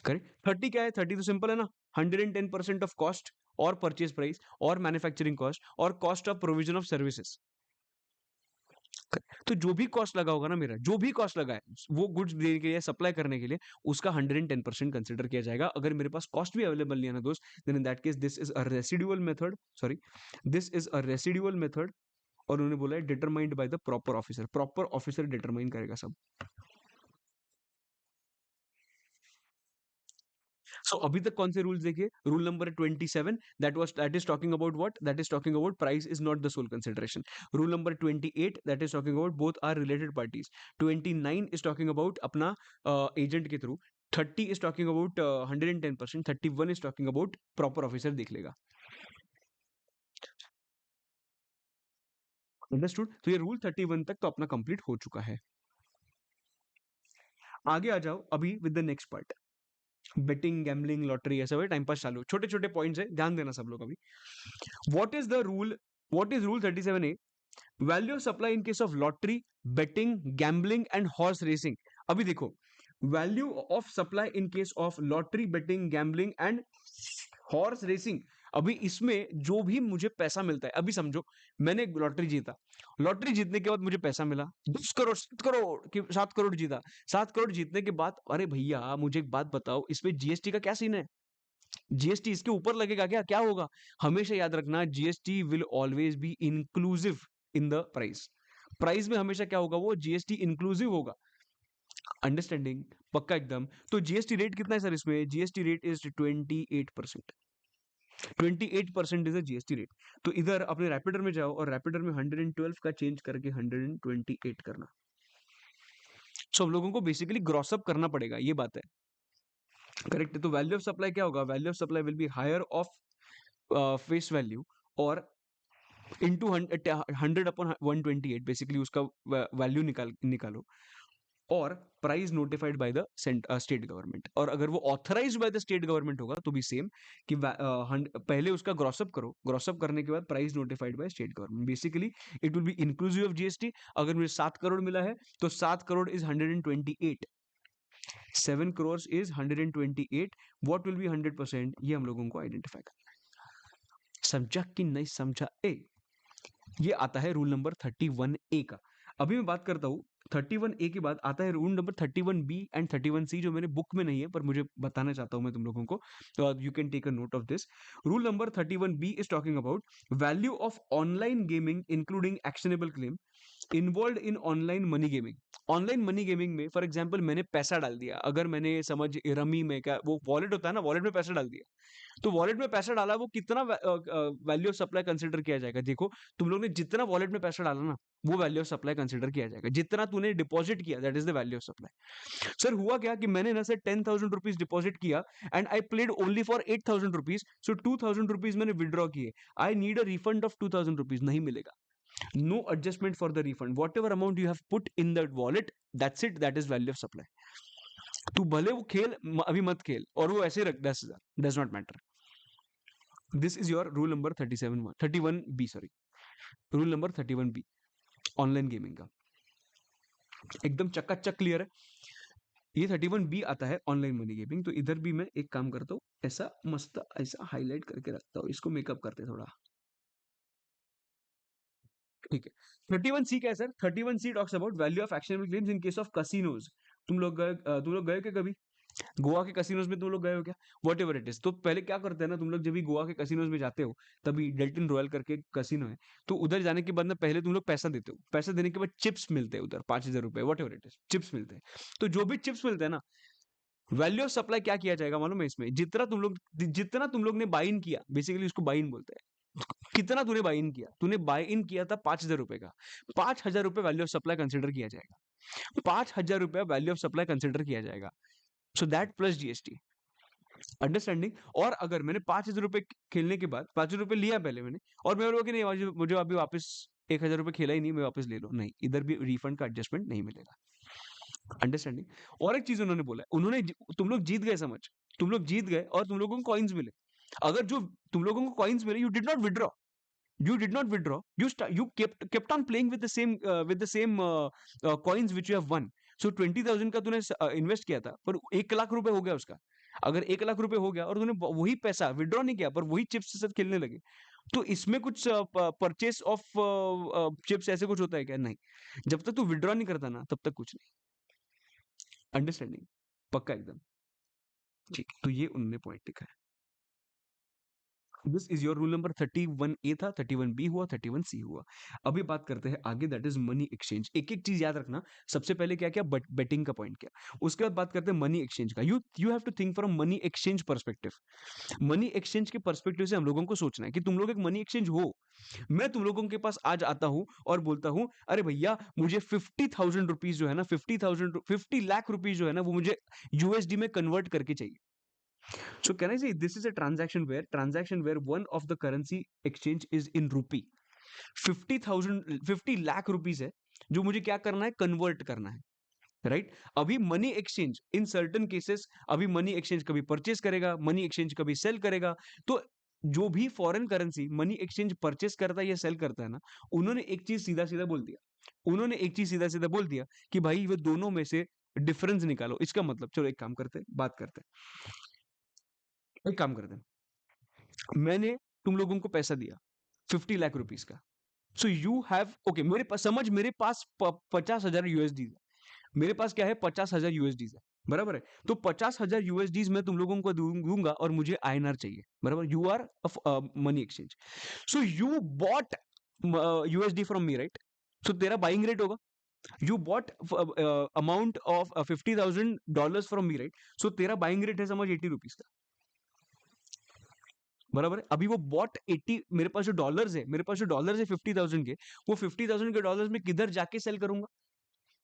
correct? 30 क्या है? 30 तो सिंपल है ना, 110% ऑफ कॉस्ट और परचेज प्राइस और मैन्युफैक्चरिंग कॉस्ट और cost of provision of services. तो जो भी कॉस्ट लगा होगा ना मेरा, जो भी कॉस्ट लगा है वो गुड्स देने के लिए, सप्लाई करने के लिए, उसका 110% कंसिडर किया जाएगा। अगर मेरे पास कॉस्ट भी अवेलेबल नहीं है ना दोस्त, then in that case this is a residual method, sorry, this is a residual method. और उन्होंने बोला है determined by the proper officer determine करेगा सब। सो अभी तक कौन से रूल्स देखिए? Rule number 27, that is talking about what? That is talking about price is not the sole consideration. Rule number 28, that is talking about both are related parties. 29 is talking about अपना agent के through. 30 is talking about 110%। 31 is talking about proper officer देख लेगा। Understood? तो ये rule 31 तक तो अपना complete हो चुका है। आगे आ जाओ अभी with the next part. Betting, gambling, lottery, ऐसा हुआ टाइम पास चालू, छोटे छोटे पॉइंट्स है, ध्यान देना सब लोग अभी। What is the rule? What is rule 37A? Value of supply in case of lottery, betting, gambling and horse racing. अभी देखो, value of supply in case of lottery, betting, gambling and horse racing. अभी इसमें जो भी मुझे पैसा मिलता है, अभी समझो मैंने लॉटरी जीता, लॉटरी जीतने के बाद मुझे पैसा मिला 10 करोड़, 7 करोड़, 7 करोड़ जीता। 7 करोड़ जीतने के बाद, अरे भैया मुझे एक बात बताओ, इसमें जीएसटी का क्या सीन है? जीएसटी इसके ऊपर लगेगा क्या? क्या होगा? हमेशा याद रखना, GST will always B inclusive. In the price. Price में हमेशा क्या होगा, वो जीएसटी इंक्लूसिव होगा। अंडरस्टैंडिंग? पक्का एकदम। तो जीएसटी रेट कितना है सर इसमें? GST rate is 28%। 28% is a GST rate. तो इधर अपने रैपिडर में जाओ और रैपिडर में 112 का चेंज करके 128 करना। सो हम लोगों को बेसिकली ग्रॉसअप करना पड़ेगा, ये बात है। करेक्ट है। तो वैल्यू ऑफ सप्लाई क्या होगा? Value of supply will be higher of face value और इनटू 100 अपॉन 128, बेसिकली उसका वैल्यू निकालो और price notified by the state government. और अगर वो authorised by the state government होगा तो भी सेम कि पहले उसका ग्रॉसअप करो, ग्रॉसअप करने के बाद price notified by state government. Basically it will B inclusive of GST. अगर मुझे 7 करोड़ मिला है तो 7 crore is 128, 7 crore is 128। What will be 100%? ये हम लोगों को आइडेंटिफाई करना है। समझा कि नहीं समझा? ये आता है रूल नंबर 31A का। अभी मैं बात करता हूँ 31A के बाद आता है rule number 31B and 31C, जो मेरे बुक में नहीं है पर मुझे बताना चाहता हूँ मैं तुम लोगों को, तो you can take a note of this. Rule number 31B is talking about value of online gaming including actionable claim involve in online money gaming. Online money gaming में फॉर एग्जांपल मैंने पैसा डाल दिया, अगर मैंने समझ रमी में क्या वो वॉलेट होता है ना, वॉलेट में पैसा डाल दिया, तो वॉलेट में पैसा डाला, वो कितना वैल्यू ऑफ सप्लाई कंसिडर किया जाएगा? देखो, तुम लोग ने जितना वॉलेट में पैसा डाला ना, वो वैल्यू ऑफ सप्लाई कंसिडर किया जाएगा। जितना तूने डिपॉजिट किया, that is the value of supply. Sir हुआ क्या कि मैंने ना सर 10,000 रुपीज डिपॉजिट किया and I played only for 8,000 rupees, so 2,000 rupees मैंने विड्रॉ किए। I need a refund of 2,000 rupees, नहीं मिलेगा। No adjustment for the refund, whatever amount you have put in that wallet, that's it, that is value of supply. तू भले वो खेल, अभी मत खेल और वो ऐसे रख 10,000, does not matter. This is your rule number 31B, sorry, rule number 31B online gaming का। एकदम चकाचक क्लियर है। ये 31B आता है ऑनलाइन मनी गेमिंग। तो इधर भी मैं एक काम करता हूँ, ऐसा मस्त ऐसा हाईलाइट करके रखता हूँ, इसको मेकअप करते थोड़ा। ठीक है। 31C क्या है sir? 31C talks about value of actionable claims in case of casinos. तुम लोग गए क्या कभी गोवा के कसिनोज में? तुम लोग गए हो क्या? What ever it is. तो पहले क्या करते हैं ना, तुम लोग जब भी गोवा के कसिनोज में जाते हो, तभी डेल्टन रॉयल करके कसिनो है, तो उधर जाने के बाद ना पहले तुम लोग पैसा देते हो, पैसा देने के बाद चिप्स मिलते हैं उधर, 5,000 रुपए, what ever it is, chips मिलते हैं। तो जो भी चिप्स मिलते हैं ना, वैल्यू ऑफ सप्लाई क्या किया जाएगा मालूम है इसमें? जितना तुम लोग ने बाई इन किया, बेसिकली उसको बाई इन बोलते हैं। कितना तूने बाई इन किया? तूने बाई इन किया था 5,000 रुपए का, 5,000 रुपए वैल्यू ऑफ सप्लाई कंसिडर किया जाएगा। 5,000 रुपए वैल्यू ऑफ सप्लाई कंसिडर किया जाएगा। So that plus GST. Understanding? और अगर मैंने 5,000 रुपए खेलने के बाद 5,000 रुपए लिया पहले मैंने, और मैं बोला कि नहीं मुझे अभी वापस 1,000 रुपए खेला ही नहीं, मैं वापस ले लो, नहीं, इधर भी रिफंड का एडजस्टमेंट नहीं मिलेगा। अंडरस्टैंडिंग? और एक चीज उन्होंने बोला, तुम लोग जीत गए, समझ, तुम लोग जीत गए और तुम लोगों को कॉइन्स मिले। अगर जो तुम लोगों को कॉइन्स मिले, you did not withdraw, you kept on playing with the same coins which you have won. So 20,000 का तूने इन्वेस्ट किया था, पर 1 लाख रुपए हो गया उसका। अगर 1 लाख रुपए हो गया और तूने वही पैसा विड्रॉ नहीं किया, पर वही चिप्स के साथ खेलने लगे, तो इसमें कुछ परचेस ऑफ चिप्स ऐसे कुछ होता है क्या? नहीं। जब तक तू विड्रॉ नहीं करता ना, तब तक कुछ नहीं। अंडरस्टैंडिंग? पक्का एकदम। ठीक, तो ये उन्होंने पॉइंट लिखा है। This is your rule number 31A था, 31B हुआ, 31C हुआ। अभी बात करते हैं आगे, दैट इज मनी एक्सचेंज। एक एक चीज याद रखना। सबसे पहले क्या क्या, बेटिंग का पॉइंट क्या, उसके बाद बात करते हैं मनी एक्सचेंज का। You have to think from money exchange perspective. Money exchange के परस्पेक्टिव से हम लोगों को सोचना है कि तुम लोग एक मनी एक्सचेंज हो। मैं तुम लोगों के पास आज आता हूं और बोलता हूं, अरे भैया मुझे 50,000 रुपीज जो है ना, 50 लाख रुपीज जो है ना, वो मुझे यूएसडी में कन्वर्ट करके चाहिए। So can I say this is a transaction where one of the currency exchange is in rupee. 50 lakh rupees है, जो मुझे क्या करना है, कन्वर्ट करना है, राइट? अभी money exchange in certain cases, अभी मनी एक्सचेंज कभी परचेस करेगा, मनी एक्सचेंज कभी सेल करेगा। तो जो भी foreign currency money exchange purchase करता है या सेल करता है ना, उन्होंने एक चीज सीधा सीधा बोल दिया, कि भाई वो दोनों में से डिफरेंस निकालो। इसका मतलब, चलो एक काम करते हैं, एक काम करते हैं, मैंने तुम लोगों को पैसा दिया 50 लाख रुपीज का। सो यू हैव, ओके, मेरे पास समझ, मेरे पास 50,000 यूएसडी है। मेरे पास क्या है, 50,000 यूएसडी है, बराबर है? तो 50,000 यूएसडी मैं तुम लोगों को दूंगा और मुझे आईएनआर चाहिए, बराबर? You are money exchange. So you bought USD from me, right? So तेरा बाइंग रेट होगा, you bought amount of $50,000 from me, right? So तेरा बाइंग रेट है समझ ₹80 का, बराबर है? अभी वो बॉट 80, मेरे पास जो डॉलर्स है, मेरे पास जो डॉलर्स है 50,000 के, वो 50,000 के डॉलर्स में किधर जाके सेल करूंगा?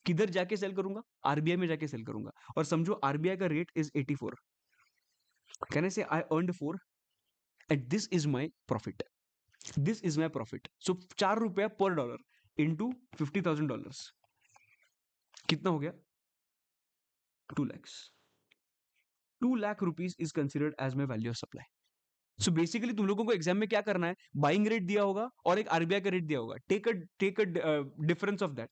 किधर जाके सेल करूंगा? आरबीआई में जाके सेल करूंगा। और समझो आरबीआई का rate is 84, can I say I earned 4 and this is my profit, this is my profit. So ₹4 per dollar into $50,000 कितना हो गया? 2 lakhs। 2 lakh rupees is considered as my value of supply. So basically तुम लोगों को exam में क्या करना है, बाइंग रेट दिया होगा और एक आरबीआई का रेट दिया होगा, take a difference of that,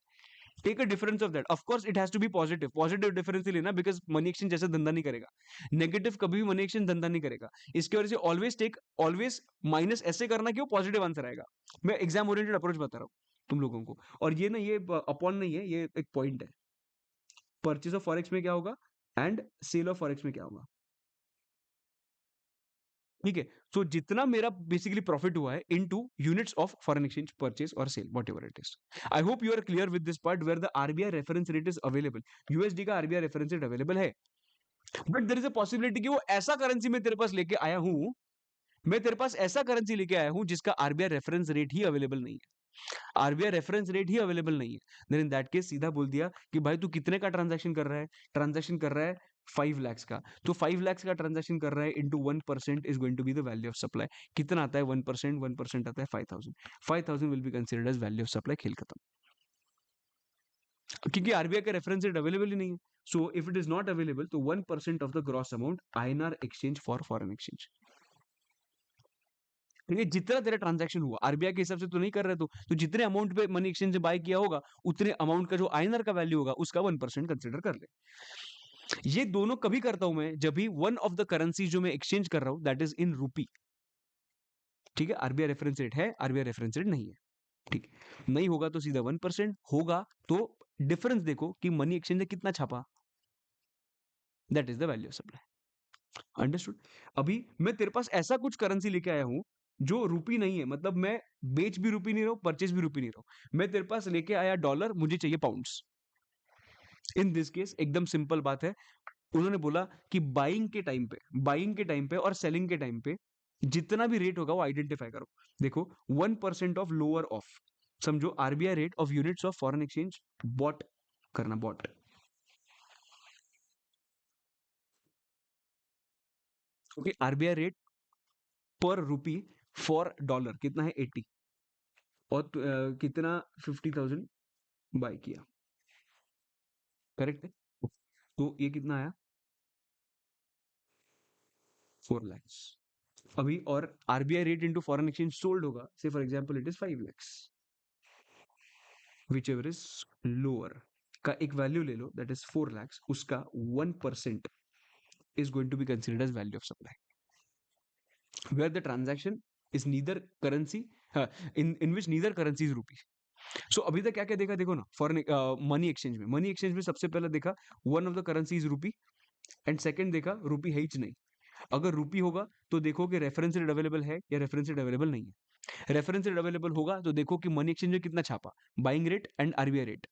take a difference of that. Of course it has to be positive, positive difference ही लेना, बिकॉज मनी एक्सचेंज जैसे धंधा नहीं करेगा, नेगेटिव कभी भी मनी एक्सचेंज धंधा नहीं करेगा। इसकी वजह से ऑलवेज टेक, ऑलवेज माइनस ऐसे करना कि वो पॉजिटिव आंसर आएगा। मैं एग्जाम ओरिएंटेड अप्रोच बता रहा हूँ तुम लोगों को, और ये ना, ये अपॉन नहीं है, ये एक पॉइंट है। परचेज ऑफ फॉरेक्स में क्या होगा एंड सेल ऑफ फॉरेक्स में क्या होगा, ठीक है? सो जितना मेरा बेसिकली प्रॉफिट हुआ है into units of foreign exchange purchase और sale, whatever it is. I hope you are clear with this part where the RBI reference rate is available. USD का आरबीआई रेफरेंस रेट अवेलेबल है, but there is a possibility कि वो ऐसा currency में तेरे पास लेके आया हूं, मैं तेरे पास ऐसा करेंसी लेके आया हूं जिसका आरबीआई रेफरेंस रेट ही अवेलेबल नहीं है, आरबीआई रेफरेंस रेट ही अवेलेबल नहीं है। देन इन दैट केस सीधा बोल दिया कि भाई तू कितने का ट्रांजैक्शन कर रहा है, ट्रांजैक्शन कर रहा है 5 lakhs का, तो 5 lakhs का ट्रांजैक्शन कर रहा है into 1% is going to be the value of supply. कितना आता है 1%? 1% आता है 5,000, 5,000 will be considered as value of supply, खेल खत्म। क्योंकि आरबीआई का रेफरेंस रेट अवेलेबल ही नहीं है। So if it is not available तो 1% of the gross amount INR exchange for foreign exchange. ठीक है, जितना तेरा ट्रांजैक्शन हुआ आरबीआई के हिसाब से तो नहीं कर रहे, तो जितने अमाउंट पे मनी एक्सचेंज से बाय किया होगा उतने अमाउंट का जो आईएनआर का वैल्यू होगा उसका 1% कंसिडर कर ले। ये दोनों कभी करता हूं मैं जब भी वन ऑफ द करेंसी जो मैं एक्सचेंज कर रहा हूं दैट इज इन रूपी। ठीक है, आरबीआई रेफरेंस रेट है, आरबीआई रेफरेंस रेट नहीं है। ठीक, नहीं होगा तो सीधा 1%, होगा तो डिफरेंस देखो कि मनी एक्सचेंज ने कितना छापा, that is the value of supply. Understood? अभी मैं तेरे पास ऐसा कुछ करेंसी लेके आया हूं जो रूपी नहीं है, मतलब मैं बेच भी रूपी नहीं रहा हूं, परचेज भी रूपी नहीं रहा हूं, मैं तेरे पास लेके आया डॉलर, मुझे चाहिए पाउंड्स। इन दिस केस एकदम सिंपल बात है, उन्होंने बोला कि बाइंग के टाइम पे और सेलिंग के टाइम पे जितना भी रेट होगा वो आइडेंटिफाई करो। देखो 1% ऑफ लोअर ऑफ, समझो RBI rate of units of foreign exchange bought करना, बॉट। ओके, आरबीआई रेट पर रूपी फॉर डॉलर कितना है 80, और कितना 50,000 बाय किया, करेक्ट है? तो ये कितना आया 4 lakhs। अभी और RBI rate into foreign exchange sold होगा, से for example it is 5 lakhs, which ever is lower का एक वैल्यू ले लो दैट इज 4 lakhs, उसका 1% is going to be considered as value of supply, where the transaction is neither currency, in which neither currency is rupee. So अभी तक क्या क्या देखा, देखो ना, फॉरेन मनी एक्सचेंज में सबसे पहले देखा one of the currency is रूपी, एंड सेकंड देखा रूपी है ही नहीं। अगर रूपी होगा तो देखो कि रेफरेंस रेट अवेलेबल है या रेफरेंस रेट अवेलेबल नहीं है। रेफरेंस रेट अवेलेबल होगा तो देखो कि मनी एक्सचेंज में कितना छापा, buying rate and RBI rate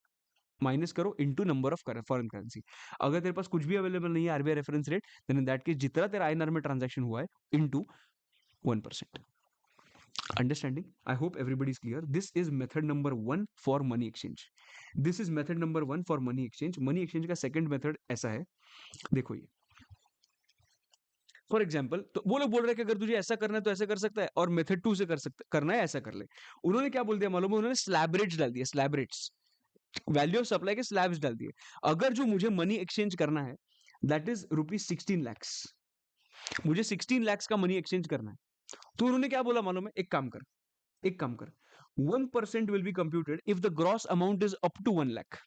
minus करो into number of foreign currency. अगर तेरे पास कुछ भी अवेलेबल नहीं है RBI reference rate, then in that case जितना तेरा आईएनआर में ट्रांजैक्शन हुआ है into 1%। Understanding? I hope everybody is clear. This is method number 1 for money exchange. This is method number 1 for money exchange. Money exchange का second method ऐसा है, देखो ये फॉर एग्जाम्पल, तो वो लोग बोल रहे हैं कि अगर तुझे ऐसा करना है तो ऐसा कर सकता है, और मेथड 2 से कर सकता, करना है ऐसा कर ले। उन्होंने क्या बोल दिया मालूम है, उन्होंने स्लैब रेट्स डाल दिया, slab rates, value of supply के स्लैब्स डाल दिए। अगर जो मुझे मनी एक्सचेंज करना है दैट इज ₹16 lakhs, मुझे 16 lakhs का मनी एक्सचेंज करना है, तो उन्होंने क्या बोला मालूम है, एक काम कर 1% will be computed if the gross amount is up to 1 lakh.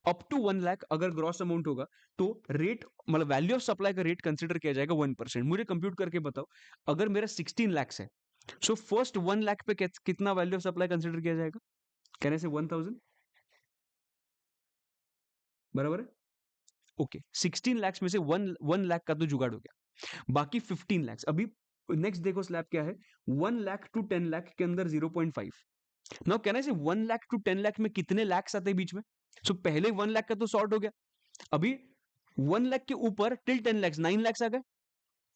Up to 1 lakh अगर ग्रॉस अमाउंट होगा तो रेट, मतलब वैल्यू ऑफ सप्लाई का रेट कंसिडर किया जाएगा 1%। मुझे कंप्यूट करके बताओ, अगर मेरा 16 lakhs है, सो फर्स्ट 1 लाख पे कितना वैल्यू ऑफ सप्लाई कंसिडर किया जाएगा, कहने से 1000, बराबर है? ओके, 16 lakhs में से वन लाख का तो जुगाड़ हो गया, बाकी 15 lakhs। अभी नेक्स्ट देखो स्लैब क्या है, 1 लाख टू 10 लाख के अंदर 0.5, नाउ कैन आई से 1 लाख टू 10 लाख में कितने लैक्स आते हैं बीच में? सो पहले 1 लाख का तो सॉर्ट हो गया। अभी 1 लाख के ऊपर टिल 10 लाख 9 लाख आ गए,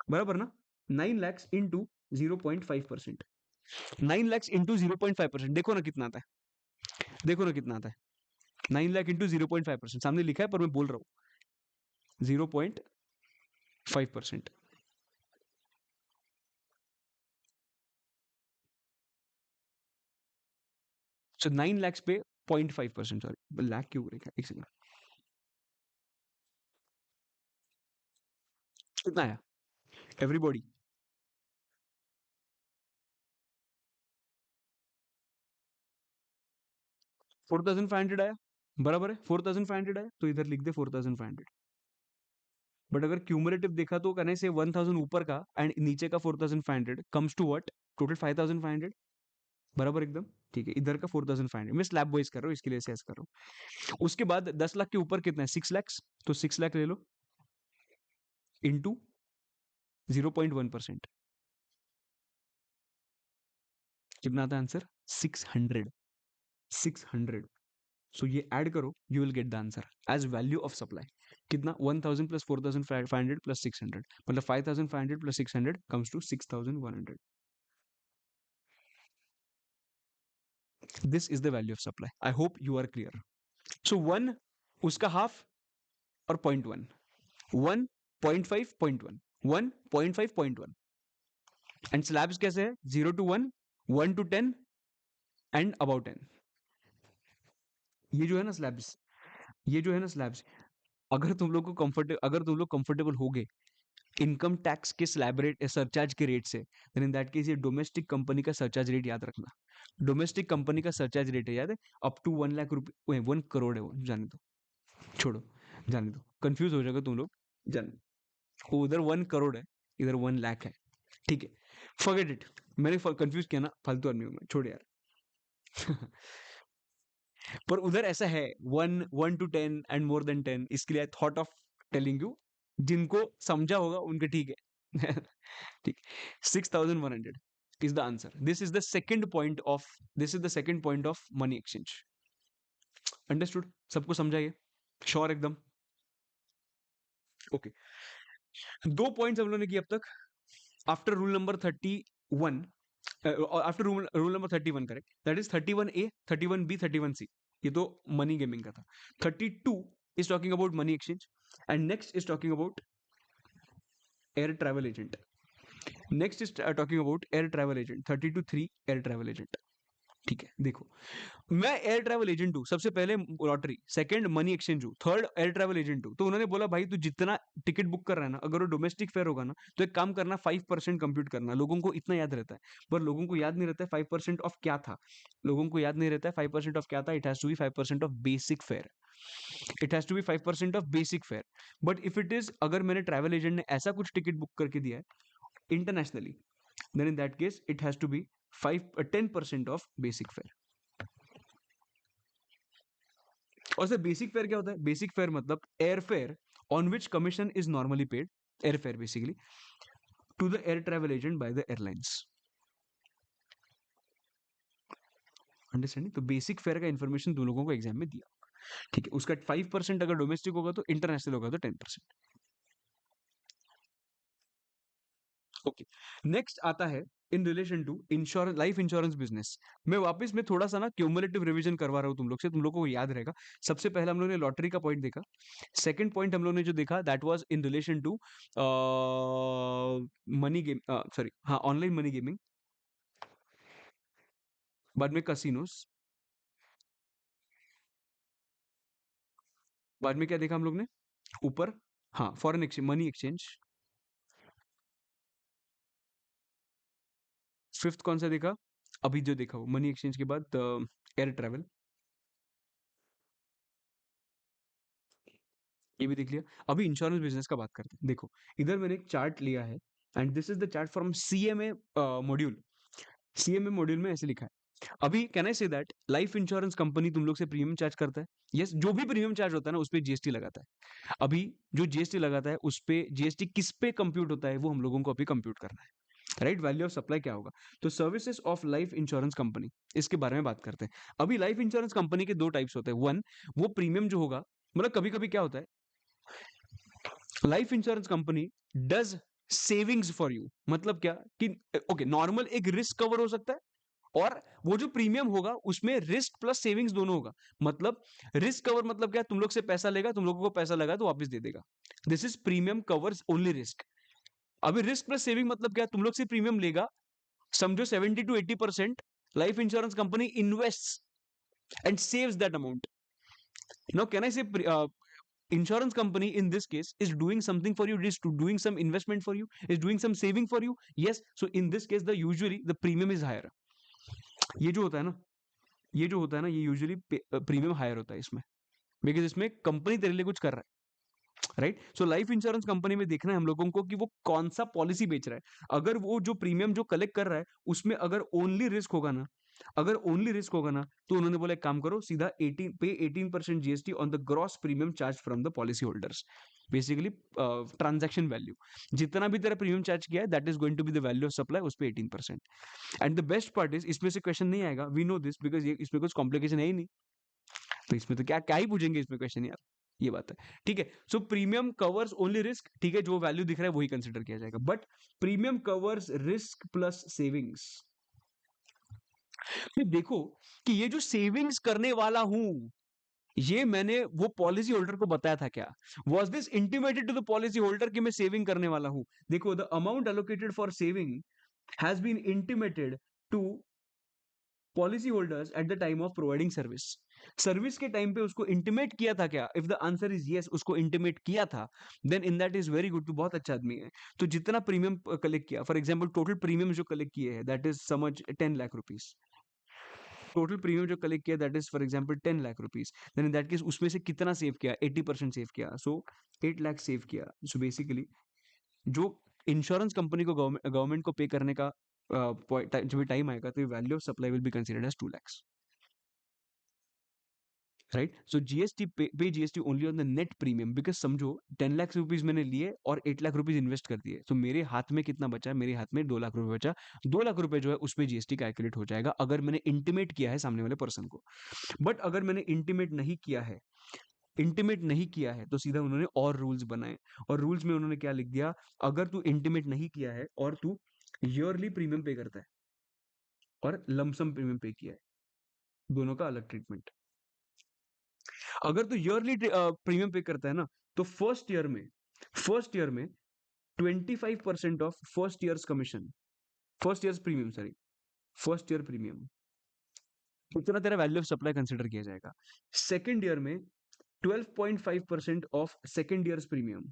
बराबर ना? 9 लाख इंटू 0.5%, 9 लाख इंटू 0.5%, देखो ना कितना आता है, देखो ना कितना आता है। 9 लाख इंटू 0.5%, सामने लिखा है पर मैं बोल रहा हूं 0.5%। सो 9 लाख पे 0.5%, सॉरी लाख क्यों लिखा है, एक सेकंड, कितना आया एवरीबॉडी? 4500 आया, बराबर है, 4500 आया, तो इधर लिख दे 4500। बट अगर क्यूमुलेटिव देखा तो कहने से 1000 ऊपर का एंड नीचे का 4500 कम्स टू व्हाट, टोटल 5500, बराबर एकदम। ठीक है, इधर का 4500, मैं स्लैब वाइज कर रहा हूँ इसके लिए ऐसे कर रहा हूँ। उसके बाद 10 लाख के ऊपर कितना है, 6 लाख, तो 6 लाख ले लो इंटू 0.1%, कितना आता है आंसर? 600, 600। सो ये ऐड करो, you will get the answer as value of supply. कितना? 1000 प्लस 4500 प्लस 600, मतलब 5500 plus 600 comes to 6100। This is the value of supply. I hope you are clear. So 1 उसका हाफ और 0.1, 1 0.5 0.1, 1 0.5 0.1। एंड स्लैब्स कैसे है? 0 to 1, 1 to 10 and about 10। ये जो है ना स्लैब्स, ये जो है ना स्लैब्स, अगर तुम लोग कंफर्टेबल हो गए इनकम टैक्स के स्लैब रेट सरचार्ज के रेट से, देन इन दैट केस ये डोमेस्टिक कंपनी का सरचार्ज रेट याद रखना। डोमेस्टिक कंपनी का सरचार्ज रेट है, याद है? अप टू 1 लाख रुपए, 1 करोड़ है वो, जाने दो, छोड़ो, जाने दो, कंफ्यूज हो जाएगा तुम लोग, जाने दो। वो उधर 1 करोड़ है, इधर 1 लाख है, ठीक है, फॉरगेट इट। मैंने कंफ्यूज किया ना, फालतू आदमी हूं मैं, छोड़ यार। पर उधर ऐसा है 1 1 to 10 एंड मोर देन 10, इसके लिए I thought of telling you, जिनको समझा होगा उनके ठीक है। ठीक, 6100 is the answer. This is the second point of, this is the second point of money exchange. Understood? सबको समझा ये? श्योर एकदम? ओके, दो पॉइंट्स हम लोगों ने किए अब तक। After rule number 31, after rule number 31, correct, that is 31A, 31B, 31C, ये तो मनी गेमिंग का था। 32 is talking about money exchange, and next is talking about air travel agent. Next is talking about air travel agent, 32(3) air travel agent. ठीक है, देखो, मैं air travel agent हूं, सबसे पहले लॉटरी, सेकंड मनी एक्सचेंज हूं, थर्ड एयर ट्रैवल एजेंट हूं। तो उन्होंने बोला भाई तू जितना टिकट बुक कर रहा है ना, अगर वो डोमेस्टिक फेयर होगा ना, तो एक काम करना, 5% कंप्यूट करना। लोगों को इतना याद रहता है, पर लोगों को याद नहीं रहता है 5% ऑफ क्या था। लोगों को याद नहीं रहता है 5% ऑफ क्या था। It has to be 5% of basic fare, it has to be 5% of basic fare. But if it is, अगर मैंने ट्रैवल एजेंट ने ऐसा कुछ टिकट बुक करके दिया है internationally, then in that case it has to be 10% of basic fare. और sir basic fare क्या होता है? बेसिक फेयर मतलब air fare on which commission is normally paid, air fare basically, to the air travel agent by the airlines. Understanding? तो basic fare का information तुम लोगों को एग्जाम में दिया, ठीक है। उसका 5% अगर डोमेस्टिक होगा तो, इंटरनेशनल होगा तो 10%। ओके, नेक्स्ट आता है in relation to insurance, life insurance business. मैं वापस में थोड़ा सा ना क्यूमुलेटिव रिवीजन करवा रहा हूँ तुम लोग से, तुम लोगों को याद रहेगा। सबसे पहले हम लोग ने लॉटरी का पॉइंट देखा, सेकंड पॉइंट हम लोग ने जो देखा that was in relation to money game, sorry हाँ, ऑनलाइन मनी गेमिंग, बाद में कसिनोस, बाद में क्या देखा हम लोग ने ऊपर? हाँ, foreign exchange, money exchange. Fifth कौन सा देखा अभी जो देखा वो मनी एक्सचेंज के बाद? एयर ट्रैवल, ये भी देख लिया। अभी इंश्योरेंस बिजनेस का बात करते हैं। देखो, इधर मैंने एक चार्ट लिया है and this is the chart from CMA module. CMA module में ऐसे लिखा है, अभी can I say that life insurance company तुम लोग से प्रीमियम चार्ज करता है। यस, जो भी प्रीमियम चार्ज होता है ना उस पे जीएसटी लगाता है। अभी जो जीएसटी लगाता है उस पे जीएसटी किस पे कंप्यूट होता है वो हम लोगों को अभी कंप्यूट करना है। राइट? वैल्यू ऑफ सप्लाई क्या होगा? तो services of life insurance company, इसके बारे में बात करते हैं। अभी लाइफ इंश्योरेंस कंपनी के दो टाइप्स होते हैं। वन, वो प्रीमियम जो होगा, मतलब कभी कभी क्या होता है, life insurance company does savings for you. मतलब क्या कि ओके, नॉर्मल एक रिस्क कवर हो सकता है, और वो जो प्रीमियम होगा उसमें रिस्क प्लस सेविंग्स दोनों होगा। मतलब रिस्क कवर मतलब क्या, तुम लोग से पैसा लेगा, तुम लोगों को पैसा लगा तो वापस दे देगा। This is premium covers only risk. अभी रिस्क प्लस सेविंग मतलब क्या, तुम लोग से प्रीमियम लेगा, समझो 70 to 80% life insurance company invest and saves that amount. Now can I से insurance company in this case is doing something for you, is to doing some investment for you, is doing some saving for you? Yes. So in this case the usually the premium is higher. ये जो होता है ना, ये जो होता है ना, ये यूजुअली प्रीमियम हायर होता है इसमें, बिकॉज इसमें कंपनी तेरे लिए कुछ कर रहा है, right? So life insurance company में देखना है हम लोगों को कि वो कौन सा पॉलिसी बेच रहा है। अगर वो जो प्रीमियम जो कलेक्ट कर रहा है उसमें अगर ओनली रिस्क होगा ना, अगर ओनली रिस्क होगा ना, तो उन्होंने बोला एक काम करो, सीधा 18 पे 18% GST on the gross premium charge from the policy holders. Basically transaction value, जितना भी तेरा प्रीमियम चार्ज किया है that is going to be the value of supply, उस पर 18%। And the best part is, इसमें से क्वेश्चन नहीं आएगा, वी नो दिस, बिकॉज ये इसमें कुछ कॉम्प्लिकेशन है ही नहीं, तो इसमें तो क्या क्या ही पूछेंगे इसमें क्वेश्चन यार, ये बात है। ठीक है, सो प्रीमियम कवर्स ओनली रिस्क, ठीक है, जो वैल्यू दिख रहा है वही कंसिडर किया जाएगा, but premium covers risk plus savings. तो देखो कि ये जो सेविंग्स करने वाला हूं, ये मैंने वो पॉलिसी होल्डर को बताया था क्या? Was this intimated to the policy holder कि मैं सेविंग करने वाला हूं? देखो, the amount allocated for saving has been intimated to policy holders at the time of providing service. Service के टाइम पे उसको इंटीमेट किया था क्या? If the answer is yes, उसको इंटीमेट किया था, then in that is very good, तो बहुत अच्छा आदमी है। तो जितना प्रीमियम कलेक्ट किया, फॉर एग्जाम्पल टोटल प्रीमियम जो कलेक्ट किए हैं दैट इज समझ 10 लाख रुपीज, टोटल प्रीमियम जो कलेक्ट किया that is for example 10 lakh rupees, then in that case उसमें से कितना सेव किया? 80% सेव किया, सो 8 लाख सेव किया। सो बेसिकली जो इंश्योरेंस कंपनी को गवर्नमेंट को पे करने का जब टाइम आएगा, तो value of supply will be considered as 2 lakhs, right? So GST पे GST only on the net premium, because समझो 10 लाख रुपीज मैंने लिए और 8 लाख रुपीज इन्वेस्ट कर दिए, तो मेरे हाथ में कितना बचा? मेरे हाथ में 2 लाख रुपए बचा। 2 लाख रुपए जो है उस पर जीएसटी कैलकुलेट हो जाएगा, अगर मैंने इंटीमेट किया है सामने वाले पर्सन को। बट अगर मैंने इंटीमेट नहीं किया है, इंटीमेट नहीं किया है, तो सीधा उन्होंने और रूल्स बनाए, और रूल्स में उन्होंने क्या लिख दिया? अगर तू इंटीमेट नहीं किया है और तू ईयरली प्रीमियम पे करता है और लमसम प्रीमियम पे किया है, दोनों का अलग ट्रीटमेंट। अगर तू ईयरली प्रीमियम पे करता है ना, तो फर्स्ट ईयर में 25% of first years commission, first years premium, sorry, first year premium, उतना तेरा वैल्यू ऑफ सप्लाई कंसिडर किया जाएगा। सेकेंड ईयर में 12.5% of second years premium,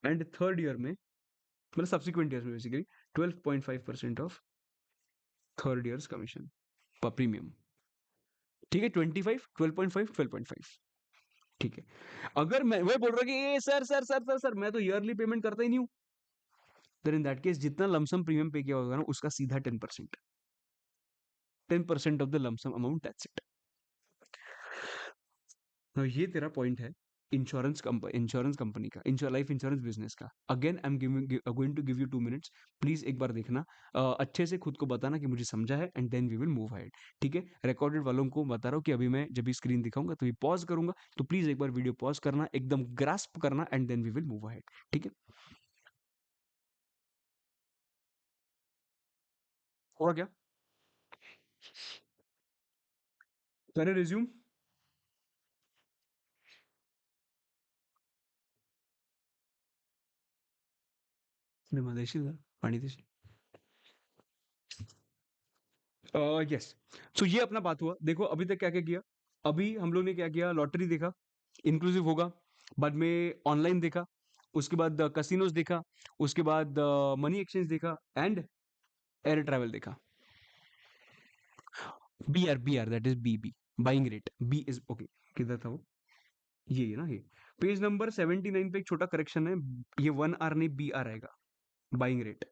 and third year में, मतलब सब्सिक्वेंट ईयर्स में basically 12.5% of third years commission पर premium. ठीक है, 25, 12.5, 12.5। ठीक है, अगर मैं वही बोल रहा हूँ कि ये सर मैं तो ईयरली पेमेंट करता ही नहीं हूँ, देन इन दैट केस जितना लमसम प्रीमियम पे किया होगा ना, उसका सीधा 10%, 10% of the lump sum amount, that's it. ये तेरा पॉइंट है इंश्योरेंस कंपनी का, लाइफ इंश्योरेंस बिजनेस का। Again I am going to give you 2 minutes, please एक बार देखना, अच्छे से खुद को बताना कि मुझे समझा है, and then we will move ahead. ठीक है, रिकॉर्डेड वालों को बता रहा हूँ कि अभी मैं जब भी स्क्रीन दिखाऊंगा तो भी पॉज करूंगा, तो प्लीज एक बार वीडियो पॉज करना, एकदम ग्रास्प करना, and then we will move ahead. ठीक है, हुआ क्या? Can I resume? देशी पानी देशी। यस, सो ये अपना बात हुआ। देखो अभी तक क्या क्या किया, अभी हम लोग ने क्या किया, लॉटरी देखा, इंक्लूसिव होगा, बाद में ऑनलाइन देखा, उसके बाद कसिनोज देखा, उसके बाद मनी एक्सचेंज देखा, एंड एयर ट्रैवल देखा। B R that is B buying rate, B is okay. किधर था वो? ये है ना, ये पेज नंबर 79 पे एक छोटा करेक्शन है, ये 1 आर नहीं बी आर आएगा, buying rate,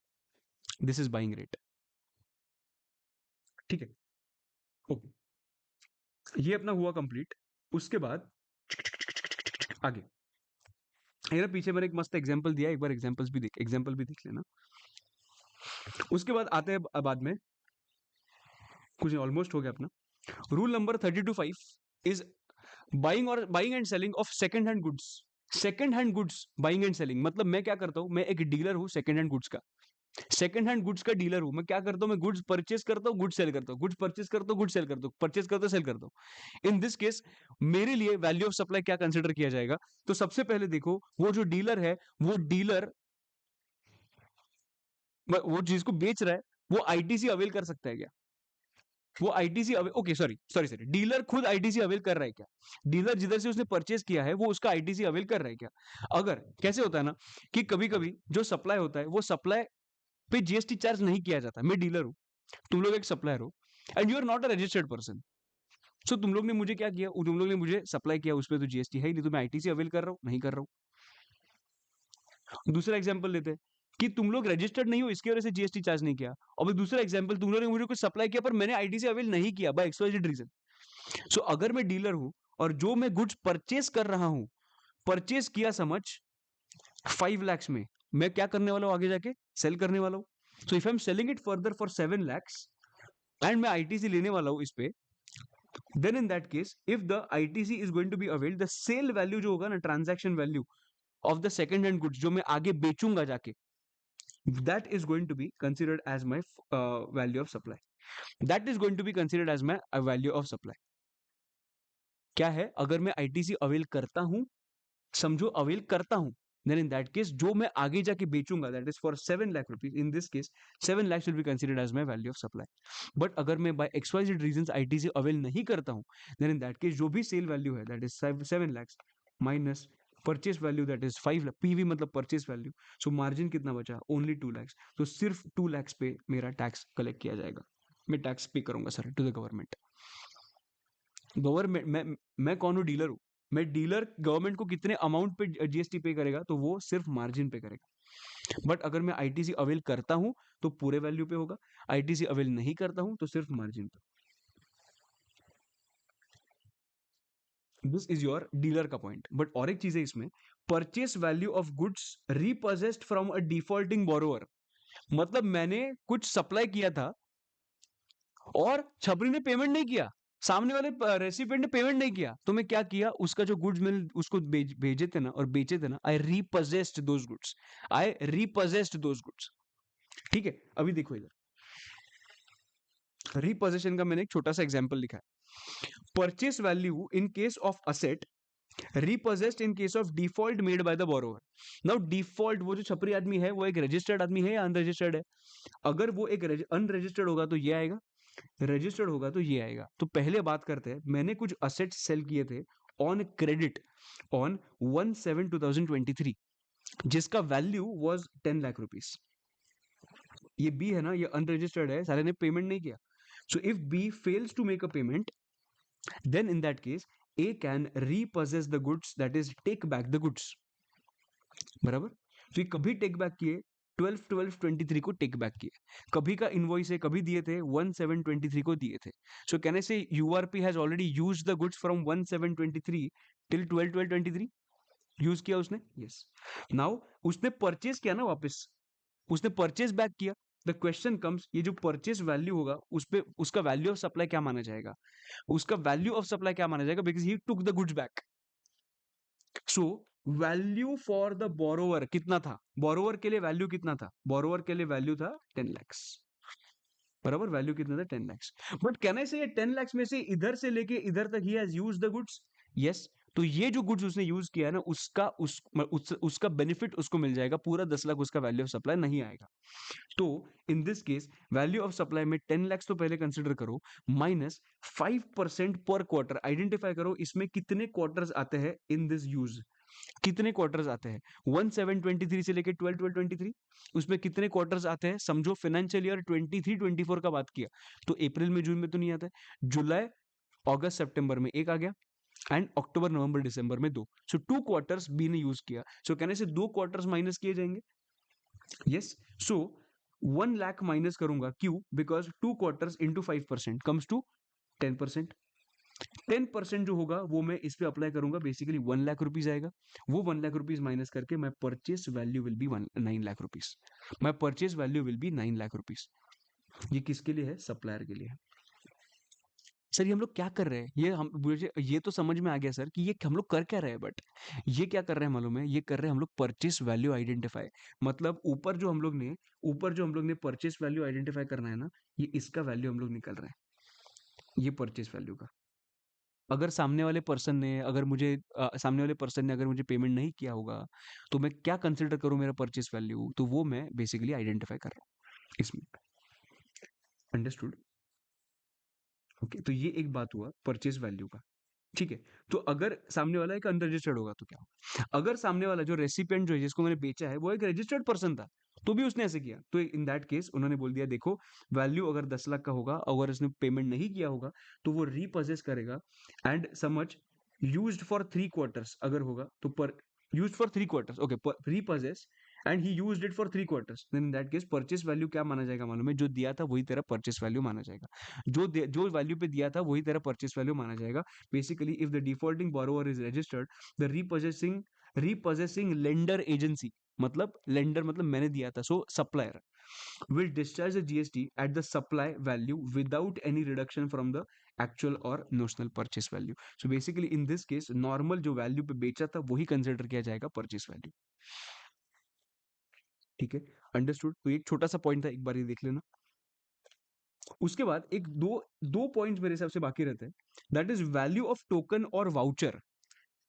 this is buying rate. ठीक है, ओके, ये अपना हुआ कंप्लीट। उसके बाद आगे ये ना पीछे मैंने एक मस्त एग्जांपल दिया, एक बार एग्जांपल भी देख लेना। उसके बाद आते हैं बाद में, कुछ ऑलमोस्ट हो गया अपना। Rule number 32.5 is buying and selling of second hand goods. Second hand goods buying and selling मतलब मैं क्या करता हूं, मैं एक डीलर हूं सेकंड हैंड गुड्स का। सेकंड हैंड गुड्स का डीलर हूं, मैं क्या करता हूं, मैं गुड्स परचेस करता हूं, गुड्स सेल करता हूं, गुड्स परचेस करता हूं, गुड्स सेल करता हूं, परचेस करता हूं, सेल करता हूं। इन दिस केस मेरे लिए वैल्यू ऑफ सप्लाई क्या कंसिडर किया जाएगा? तो सबसे पहले देखो, वो जो डीलर है, वो डीलर वो चीज को बेच रहा है, वो आईटीसी अवेल कर सकता है क्या? वो ITC okay, sorry sorry sorry, dealer खुद आईटीसी अवेल कर रहा है क्या? डीलर जिधर से उसने परचेस किया है वो उसका आईटीसी अवेल कर रहा है क्या? अगर कैसे होता है ना कि कभी कभी जो सप्लाई होता है, वो सप्लाई पे जीएसटी चार्ज नहीं किया जाता। मैं डीलर हूं, तुम लोग एक सप्लायर हो, and you are not a registered person. So तुम लोग ने मुझे क्या किया, तुम लोग ने मुझे सप्लाई किया, उस पर तो जीएसटी है ही नहीं, तो मैं आईटीसी अवेल कर रहा हूं, नहीं कर रहा हूं। दूसरा एग्जाम्पल लेते हैं कि तुम लोग रजिस्टर्ड नहीं हो, इसकी वजह से जीएसटी चार्ज नहीं किया। और फिर दूसरा एग्जाम्पल, तुम लोग ने मुझे कुछ सप्लाई किया पर मैंने आईटीसी अवेल नहीं किया बाय एक्सवाइजेड रीजन। सो अगर मैं डीलर हूं और जो मैं गुड्स परचेस कर रहा हूं, परचेस किया समझ 5 lakhs में, मैं क्या करने वाला हूं आगे जाके? सेल करने वाला हूं। So if I am selling it further for 7 lakhs and मैं आईटीसी लेने वाला हूं इस पे, then in that case if the ITC is going to be availed, the sale value जो होगा ना, transaction value of the second hand goods जो मैं आगे बेचूंगा जाके, that is going to be considered as my value of supply. That is going to be considered as my value of supply. क्या है, अगर मैं आईटीसी अवेल करता हूं, समझो अवेल करता हूं, then in that case जो मैं आगे जाके बेचूंगा, that is for 7 lakh rupees, in this case 7 lakhs will be considered as my value of supply. But अगर मैं by XYZ reasons ITC avail नहीं करता हूं, then in that case जो भी सेल वैल्यू है, that is 7 lakhs minus purchase value, that is 5 lakh, PV मतलब purchase value, सो margin कितना बचा? Only 2 lakhs। तो सिर्फ 2 lakhs पे मेरा टैक्स कलेक्ट किया जाएगा, मैं टैक्स पे करूंगा sir to the government. Government, मैं कौन हूँ? डीलर हूँ। मैं डीलर गवर्नमेंट को कितने अमाउंट पे जीएसटी पे करेगा? तो वो सिर्फ मार्जिन पे करेगा। बट अगर मैं आईटीसी अवेल करता हूं तो पूरे वैल्यू पे होगा, आईटीसी अवेल नहीं करता हूं तो सिर्फ मार्जिन पे। दिस इज योर डीलर का पॉइंट। बट और एक चीज है इसमें, purchase value of goods repossessed from a defaulting borrower. मतलब मैंने कुछ सप्लाई किया था और छबरी ने पेमेंट नहीं किया, सामने वाले रेसिपिएंट ने पेमेंट नहीं किया, तो मैं क्या किया, उसका जो गुड्स मैंने उसको भेजे थे ना और बेचे थे ना, I repossessed those goods, I repossessed those goods. ठीक है, अभी देखो इधर रीपोजेशन का मैंने एक छोटा सा एग्जांपल लिखा है। Purchase value in case of asset, repossessed in case of default made by the borrower. Now default, वो जो छपरी आदमी है वो एक रजिस्टर्ड आदमी है या अनरजिस्टर्ड है? अगर वो एक अनरजिस्टर्ड होगा तो ये आएगा, रजिस्टर्ड होगा तो ये आएगा। तो पहले बात करते हैं, मैंने कुछ असेट्स सेल किए थे ऑन क्रेडिट ऑन 1/7/2023 जिसका वैल्यू वाज 10 लाख रुपीस। ये बी है ना, ये अनरजिस्टर्ड है, सारे ने पेमेंट नहीं किया। So if B fails to make a payment, then in that case A can repossess the goods, that is take back the goods। बराबर? तो ये कभी टेक बैक किए 12/12/23 को टेक बैक किए, कभी का इनवॉइस है, कभी दिए थे 1/7/23 को दिए थे। सो can I say URP has already used the goods from 1/7/23 till 12/12/23? Use किया उसने, यस। नाउ उसने परचेज किया ना वापस, उसने परचेज बैक किया। द क्वेश्चन कम्स, ये जो परचेज वैल्यू होगा उस पे उसका वैल्यू ऑफ सप्लाई क्या माना जाएगा? उसका वैल्यू ऑफ सप्लाई क्या माना जाएगा? Because he took the goods back. So value for the borrower कितना था? बोरोवर के लिए वैल्यू कितना था? बोरोवर के लिए वैल्यू था 10 lakhs। बराबर? वैल्यू कितना था? 10 lakhs। बट कैन आई से ये 10 lakhs में से इधर से लेके इधर तक he has used the goods? Yes. तो ये जो गुड्स उसने यूज किया है ना, उसका बेनिफिट उसको मिल जाएगा, पूरा 10 लाख उसका वैल्यू ऑफ सप्लाई नहीं आएगा। तो इन this case value of supply में 10 lakhs तो पहले कंसिडर करो, माइनस 5% पर क्वार्टर। आइडेंटिफाई करो इसमें कितने क्वार्टर्स आते हैं इन दिस यूज, कितने क्वार्टर्स आते हैं 1/7/23 से लेके 12/12/23, उसमें कितने क्वार्टर्स आते हैं? समझो फाइनेंशियल ईयर 23-24 का बात किया तो अप्रैल में जून में तो नहीं आता है, जुलाई अगस्त सितंबर में एक आ गया, एंड अक्टूबर नवंबर दिसंबर में दो। सो 2 क्वार्टर्स बी ने यूज किया। सो कहने से 2 क्वार्टर्स माइनस किए जाएंगे। यस। सो 1 लाख माइनस करूंगा, क्यों? Because 2 quarters into 5% comes to 10%। 10% जो होगा वो मैं इस पे अप्लाई करूंगा, बेसिकली 1 लाख रुपीज आएगा। वो 1 लाख रुपीज माइनस करके my purchase value will be 9 lakh rupees. My purchase value will be 9 lakh rupees. ये किसके लिए है? सप्लायर के लिए है। सर ये हम लोग क्या कर रहे हैं? ये हम मुझे ये तो समझ में आ गया सर कि ये हम लोग कर क्या रहे हैं, बट ये क्या कर रहे हैं मालूम है? ये कर रहे हैं हम लोग परचेस वैल्यू आइडेंटिफाई। मतलब ऊपर जो हम लोग ने परचेस वैल्यू आइडेंटिफाई करना है ना, ये इसका वैल्यू हम लोग निकल रहे हैं, ये परचेस वैल्यू का। अगर सामने वाले पर्सन ने अगर मुझे पेमेंट नहीं किया होगा, तो मैं क्या कंसिडर करूं मेरा परचेस वैल्यू? तो वो मैं बेसिकली आइडेंटिफाई कर रहा हूँ इसमें। अंडरस्टूड? ओके, तो ये एक बात हुआ परचेस वैल्यू का। ठीक है। तो अगर सामने वाला एक अनरजिस्टर्ड होगा तो क्या होगा? अगर सामने वाला जो रेसिपिएंट जो है, जिसको मैंने बेचा है, वो एक रजिस्टर्ड पर्सन था, तो भी उसने ऐसे किया, तो इन दैट केस उन्होंने बोल दिया देखो, वैल्यू अगर 10 लाख का होगा, अगर उसने पेमेंट नहीं किया होगा, तो वो रीपोजेस करेगा। एंड समझ, यूज्ड फॉर 3 क्वार्टर्स अगर होगा तो पर used for 3 quarters, okay, repossess and he used it for 3 quarters, then in that case purchase value क्या माना जाएगा मालूम है? जो दिया था वही तेरा परचेस वैल्यू माना जाएगा। जो वैल्यू पे दिया था वही तेरा परचेस वैल्यू माना जाएगा। Basically, if the defaulting borrower is registered, the repossessing lender agency, मतलब lender मतलब मैंने दिया था, so supplier will discharge the GST at the supply value without any reduction from the actual or notional purchase value. So basically in this case normal जो value पे बेचा था वही consider किया जाएगा purchase value। ठीक है, अंडरस्टूड? तो एक छोटा सा पॉइंट था, एक बार ये देख लेना। उसके बाद एक दो दो पॉइंट्स मेरे हिसाब से बाकी रहते हैं, that is value of token और वाउचर।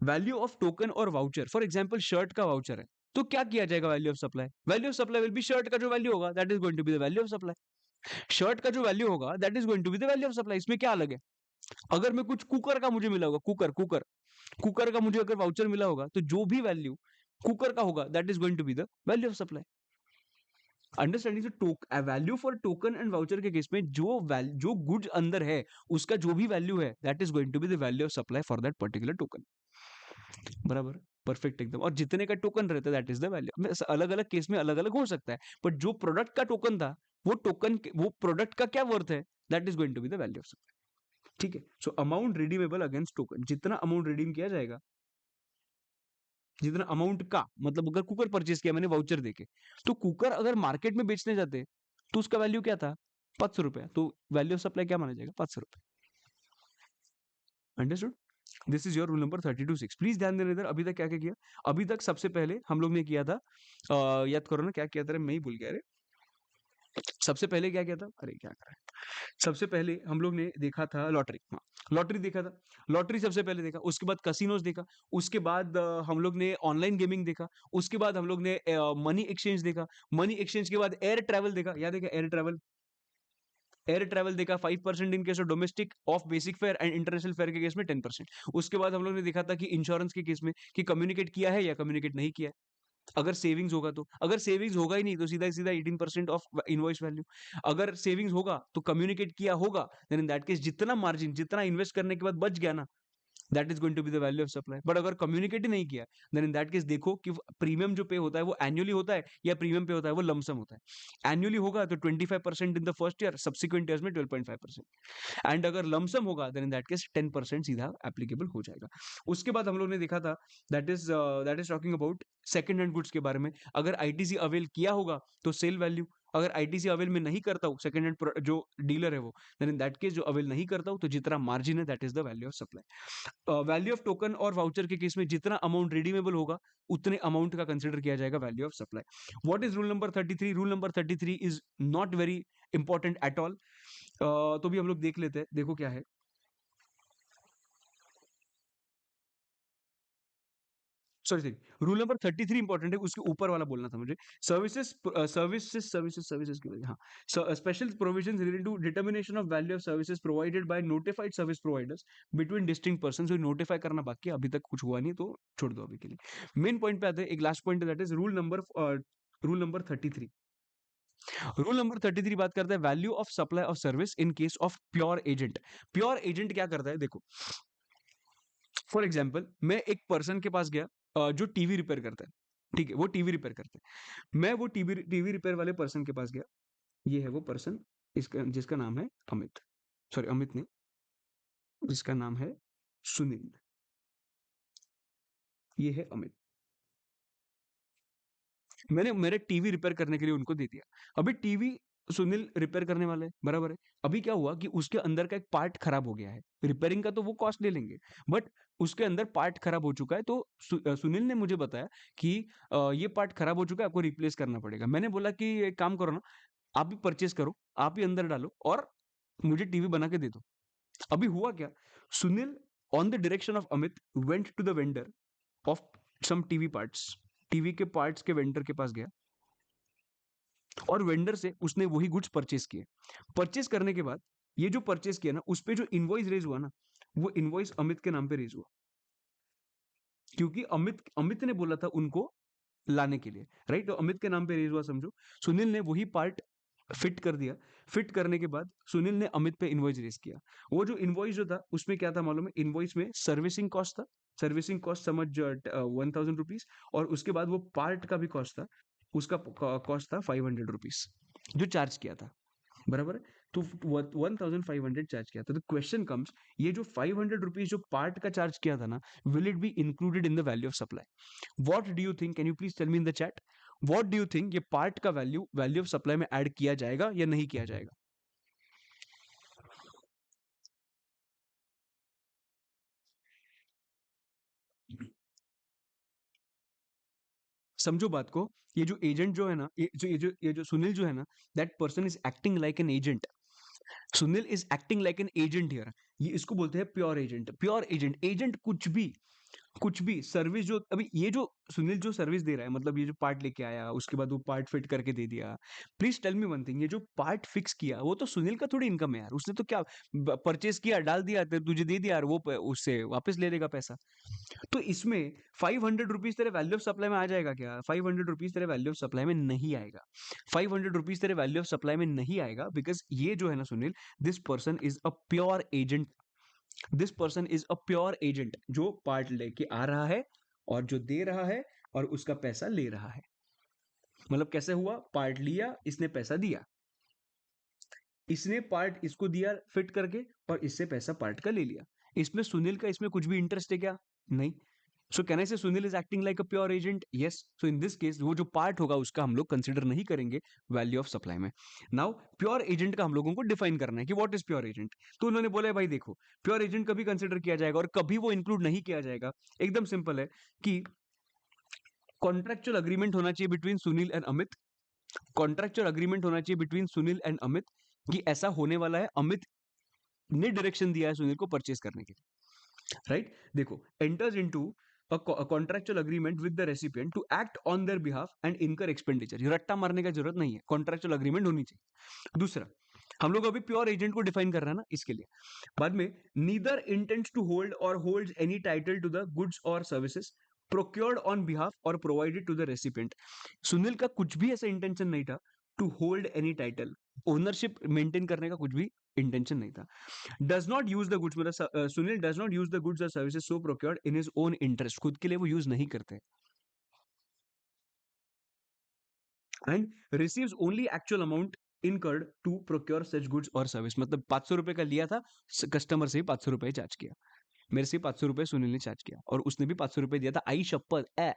वैल्यू ऑफ टोकन और वाउचर, फॉर एग्जांपल शर्ट का वाउचर है, तो क्या किया जाएगा? Value of supply, value of supply will be shirt का जो वैल्यू होगा that is going to be the value of supply. Shirt का जो वैल्यू होगा that is going to be the value of supply. इसमें क्या अलग है? अगर मैं कुछ कुकर का मुझे मिला होगा, कुकर का मुझे अगर वाउचर मिला होगा, तो जो भी वैल्यू कुकर का होगा that is going to be the value of supply. Understanding? Value for token and voucher के केस में जो गुड्स अंदर है, उसका जो भी वैल्यू है that is going to be the value of supply for that particular token. बराबर, परफेक्ट एकदम। और जितने का टोकन रहता है दैट इज द वैल्यू। अलग अलग केस में अलग अलग हो सकता है, बट जो प्रोडक्ट का टोकन था, वो प्रोडक्ट का क्या वर्थ है, that is going to be the value of supply. ठीक है। So amount redeemable against token, जितना अमाउंट रिडीम किया जाएगा, जितना अमाउंट का मतलब, अगर कुकर परचेस किया मैंने वाउचर देके, तो कुकर अगर मार्केट में बेचने जाते तो उसका वैल्यू क्या था? 500 रुपया। तो वैल्यू ऑफ सप्लाई क्या माना जाएगा? 500 रुपये। Understood? This is your rule number 32(6). Please ध्यान देना इधर। अभी तक क्या क्या किया? अभी तक सबसे पहले हम लोग ने किया था, याद करो ना क्या किया था? मैं ही भूल गया। अरे सबसे पहले क्या किया था? अरे क्या कर रहा है? सबसे पहले हम लोग ने देखा था लॉटरी। हाँ, लॉटरी देखा था। लॉटरी सबसे पहले देखा, उसके बाद कसिनोज देखा, उसके बाद हम लोग ने ऑनलाइन गेमिंग देखा, उसके बाद हम लोग ने मनी एक्सचेंज देखा, मनी एक्सचेंज के बाद एयर ट्रैवल देखा। याद है क्या? एयर ट्रैवल देखा 5% इन case of domestic of basic fair, and international fair के केस में 10%। उसके बाद हम लोग ने देखा था कि इंश्योरेंस के केस में कि कम्युनिकेट किया है या कम्युनिकेट नहीं किया है। अगर सेविंग्स होगा तो, अगर सेविंग्स होगा ही नहीं तो सीधा सीधा 18% ऑफ इनवॉइस वैल्यू। अगर सेविंग्स होगा तो कम्युनिकेट किया होगा, देन इन दैट केस जितना मार्जिन, जितना इन्वेस्ट करने के बाद बच गया ना, that is going to be the value of supply. But अगर कम्युनिकेट ही नहीं किया, देन इन दैट केस देखो कि प्रीमियम जो पे होता है वो एनुअली होता है या प्रीमियम पे होता है वो लमसम होता है। एनुअली होगा तो 25% in the first year, subsequent years में 12.5%। एंड अगर लमसम होगा देन इन दैट केस 10% सीधा एप्लीकेबल हो जाएगा। उसके बाद हम लोग ने देखा था, that is talking about second hand goods के बारे में। अगर आईटीसी अवेल किया होगा तो सेल वैल्यू, अगर आईटीसी अवेल में नहीं करता हूँ सेकंड हैंड जो डीलर है वो, देन इन दैट केस जो अवेल नहीं करता हूँ तो जितना मार्जिन है that is the value of supply. Value of token और वाउचर के केस में जितना अमाउंट रिडीमेबल होगा उतने अमाउंट का कंसिडर किया जाएगा value of supply. What is rule number 33? Rule number 33 is not very important at all. तो भी हम लोग देख लेते हैं, देखो क्या है। Sorry sorry, rule number 33 important है, उसके ऊपर वाला बोलना था मुझे। सर्विसेज की वजह, हाँ। Special provisions related to determination of value of services provided by notified service providers between distinct person. जो नोटिफाई करना बाकी है, अभी तक कुछ हुआ नहीं, तो छोड़ दो अभी के लिए। मेन पॉइंट पे आते हैं, एक last point that is rule number 33। Rule number 33 बात करता है value of supply of service in case of pure agent. Pure agent क्या करता है? देखो, फॉर एग्जाम्पल मैं एक पर्सन के पास गया, जो टीवी रिपेयर करता है। ठीक है, वो टीवी रिपेयर करता है। मैं वो टीवी टीवी रिपेयर वाले पर्सन के पास गया। ये है वो पर्सन, इसका जिसका नाम है अमित। सॉरी, अमित नहीं, जिसका नाम है सुनील, ये है अमित। मैंने मेरे टीवी रिपेयर करने के लिए उनको दे दिया। अभी टीवी सुनील रिपेयर करने वाला है, बराबर है। अभी क्या हुआ कि उसके अंदर का एक पार्ट खराब हो गया है। रिपेयरिंग का तो वो कॉस्ट ले लेंगे, बट उसके अंदर पार्ट खराब हो चुका है। तो सुनील ने मुझे बताया कि ये पार्ट खराब हो चुका है, आपको रिप्लेस करना पड़ेगा। मैंने बोला कि एक काम करो ना, आप भी परचेज करो, आप ही अंदर डालो और मुझे टीवी बना के दे दो। अभी हुआ क्या, Sunil on the direction of Amit went to the vendor of some TV parts, TV के पार्ट्स के वेंडर के पास गया और वेंडर से उसने वही गुड्स परचेस किए। परचेस करने के बाद ये जो परचेस किया ना, उस पे जो इनवॉइस रेज हुआ ना, वो इनवॉइस अमित के नाम पे रेज हुआ, क्योंकि अमित अमित ने बोला था उनको लाने के लिए, राइट। तो अमित के नाम पे रेज हुआ समझो। सुनील ने वही पार्ट फिट कर दिया। फिट करने के बाद सुनील ने अमित पे इनवॉइस रेज किया। वो जो इनवॉइस जो था उसमें क्या था मालूम है, इनवॉइस में सर्विसिंग कॉस्ट था। सर्विसिंग कॉस्ट समझ 1000 रुपीज, और उसके बाद वो पार्ट का भी कॉस्ट था, उसका कॉस्ट था 500 रुपीज जो चार्ज किया था, बराबर है। तो 1500 चार्ज किया था। तो क्वेश्चन कम्स, ये जो 500 रुपीज जो पार्ट का चार्ज किया था ना, will it be included in the value of supply? What do you think? Can you please tell me in the chat, what do you think, ये पार्ट का value value of supply में add किया जाएगा या नहीं किया जाएगा? समझो बात को। ये जो एजेंट जो है ना, ये जो सुनील जो है ना, that person is acting like an agent. Sunil is acting like an agent here. ये इसको बोलते हैं pure agent. Pure agent, agent कुछ भी सर्विस जो अभी ये जो सुनील जो सर्विस दे रहा है, मतलब ये जो पार्ट लेके आया उसके बाद वो पार्ट फिट करके दे दिया। Please tell me one thing, ये जो पार्ट फिक्स किया वो तो सुनील का थोड़ी इनकम है यार। उसने तो क्या परचेस किया, डाल दिया, तुझे दे दिया, और वो उससे वापस ले लेगा पैसा। तो इसमें 500 रुपीज तेरे वैल्यू ऑफ सप्लाई में आ जाएगा क्या? 500 रुपीज तेरे वैल्यू ऑफ सप्लाई में नहीं आएगा। 500 रुपीज तेरे वैल्यू ऑफ सप्लाई में नहीं आएगा, बिकॉज ये जो है ना Sunil, this person is a pure agent. This person is a pure agent, जो पार्ट लेके आ रहा है और जो दे रहा है और उसका पैसा ले रहा है। मतलब कैसे हुआ, पार्ट लिया, इसने पैसा दिया, इसने पार्ट इसको दिया फिट करके, और इससे पैसा पार्ट का ले लिया। इसमें सुनील का इसमें कुछ भी इंटरेस्ट है क्या? नहीं। सो कैन आई से Sunil is acting like a pure agent? Yes. So in this case वो जो पार्ट होगा उसका हम लोग कंसिडर नहीं करेंगे वैल्यू ऑफ सप्लाई में। नाउ प्योर एजेंट का हम लोगों को डिफाइन करना है कि व्हाट इज प्योर एजेंट। तो उन्होंने बोला है भाई देखो, प्योर एजेंट कभी कंसिडर किया जाएगा और कभी वो इंक्लूड नहीं किया जाएगा। एकदम सिंपल है कि कॉन्ट्रेक्चुअल अग्रीमेंट होना चाहिए between Sunil and Amit. Contractual agreement होना चाहिए बिटवीन सुनील एंड अमित कि ऐसा होने वाला है। अमित ने डायरेक्शन दिया है सुनील को परचेस करने के लिए, राइट। देखो, enters into a contractual agreement with the recipient to act on their behalf and incur expenditure। ये रट्टा मारने का जरूरत नहीं है, कॉन्ट्रेक्चुअल अग्रीमेंट होनी चाहिए। दूसरा, हम लोग अभी प्योर एजेंट को डिफाइन कर रहे हैं ना, इसके लिए बाद में, neither intents to hold or holds any title to the goods और services procured on behalf or provided to the recipient. Sunil का कुछ भी ऐसा इंटेंशन नहीं था to hold any title, ownership maintain करने का कुछ भी इंटेंशन नहीं था। Does not use the goods, मतलब Sunil does not use the goods और services so procured in his own interest, खुद के लिए वो यूज नहीं करते। And receives only actual amount incurred to procure such goods और सर्विस। मतलब 500 रुपए का लिया था, कस्टमर से ही 500 रुपए चार्ज किया, मेरे से 500 रुपए सुनील ने चार्ज किया, और उसने भी 500 रुपए दिया था, आई शपथ ए।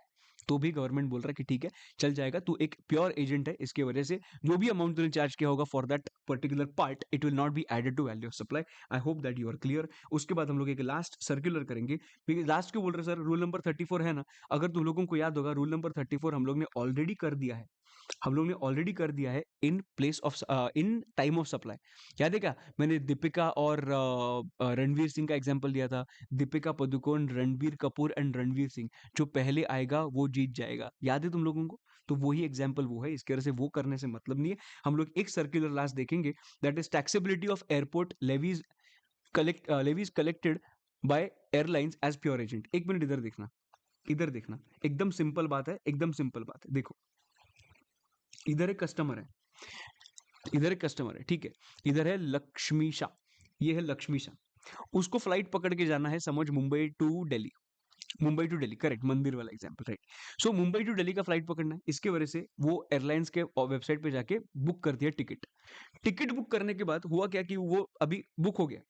तो भी गवर्नमेंट बोल रहा है कि ठीक है, चल जाएगा, तू एक प्योर एजेंट है, इसके वजह से जो भी अमाउंट तूने चार्ज किया होगा for that particular part, it will not be added to value of supply. I hope that you are clear. उसके बाद हम लोग एक लास्ट सर्कुलर करेंगे। लास्ट क्यों बोल रहे सर, रूल नंबर 34 है ना। अगर तुम लोगों को याद होगा, रूल नंबर 34 हम लोग ने ऑलरेडी कर दिया है। हम लोग ने ऑलरेडी कर दिया है in place of, in time of supply. याद है क्या, मैंने दीपिका और रणवीर सिंह का एग्जांपल दिया था। दीपिका पादुकोण, रणबीर कपूर एंड रणवीर सिंह, जो पहले आएगा वो जीत जाएगा। याद है तुम लोगों को? तो वही एग्जाम्पल वो है, इसकी वजह से वो करने से मतलब नहीं है। हम लोग एक सर्कुलर लास्ट देखेंगे, that is taxability of airport levies levies collected by airlines as pure agent. एक मिनट इधर देखना, इधर देखना, एकदम सिंपल बात है, एकदम सिंपल बात है। देखो, इधर एक कस्टमर है, इधर एक कस्टमर है, ठीक है। इधर है लक्ष्मीशा, ये है लक्ष्मीशा। उसको फ्लाइट पकड़ के जाना है समझ, Mumbai to Delhi. Mumbai to Delhi, correct, मंदिर वाला example, right. So Mumbai to Delhi का फ्लाइट पकड़ना है, इसके वजह से वो एयरलाइंस के वेबसाइट पे जाके बुक कर दिया टिकट। टिकट बुक करने के बाद हुआ क्या कि वो अभी बुक हो गया,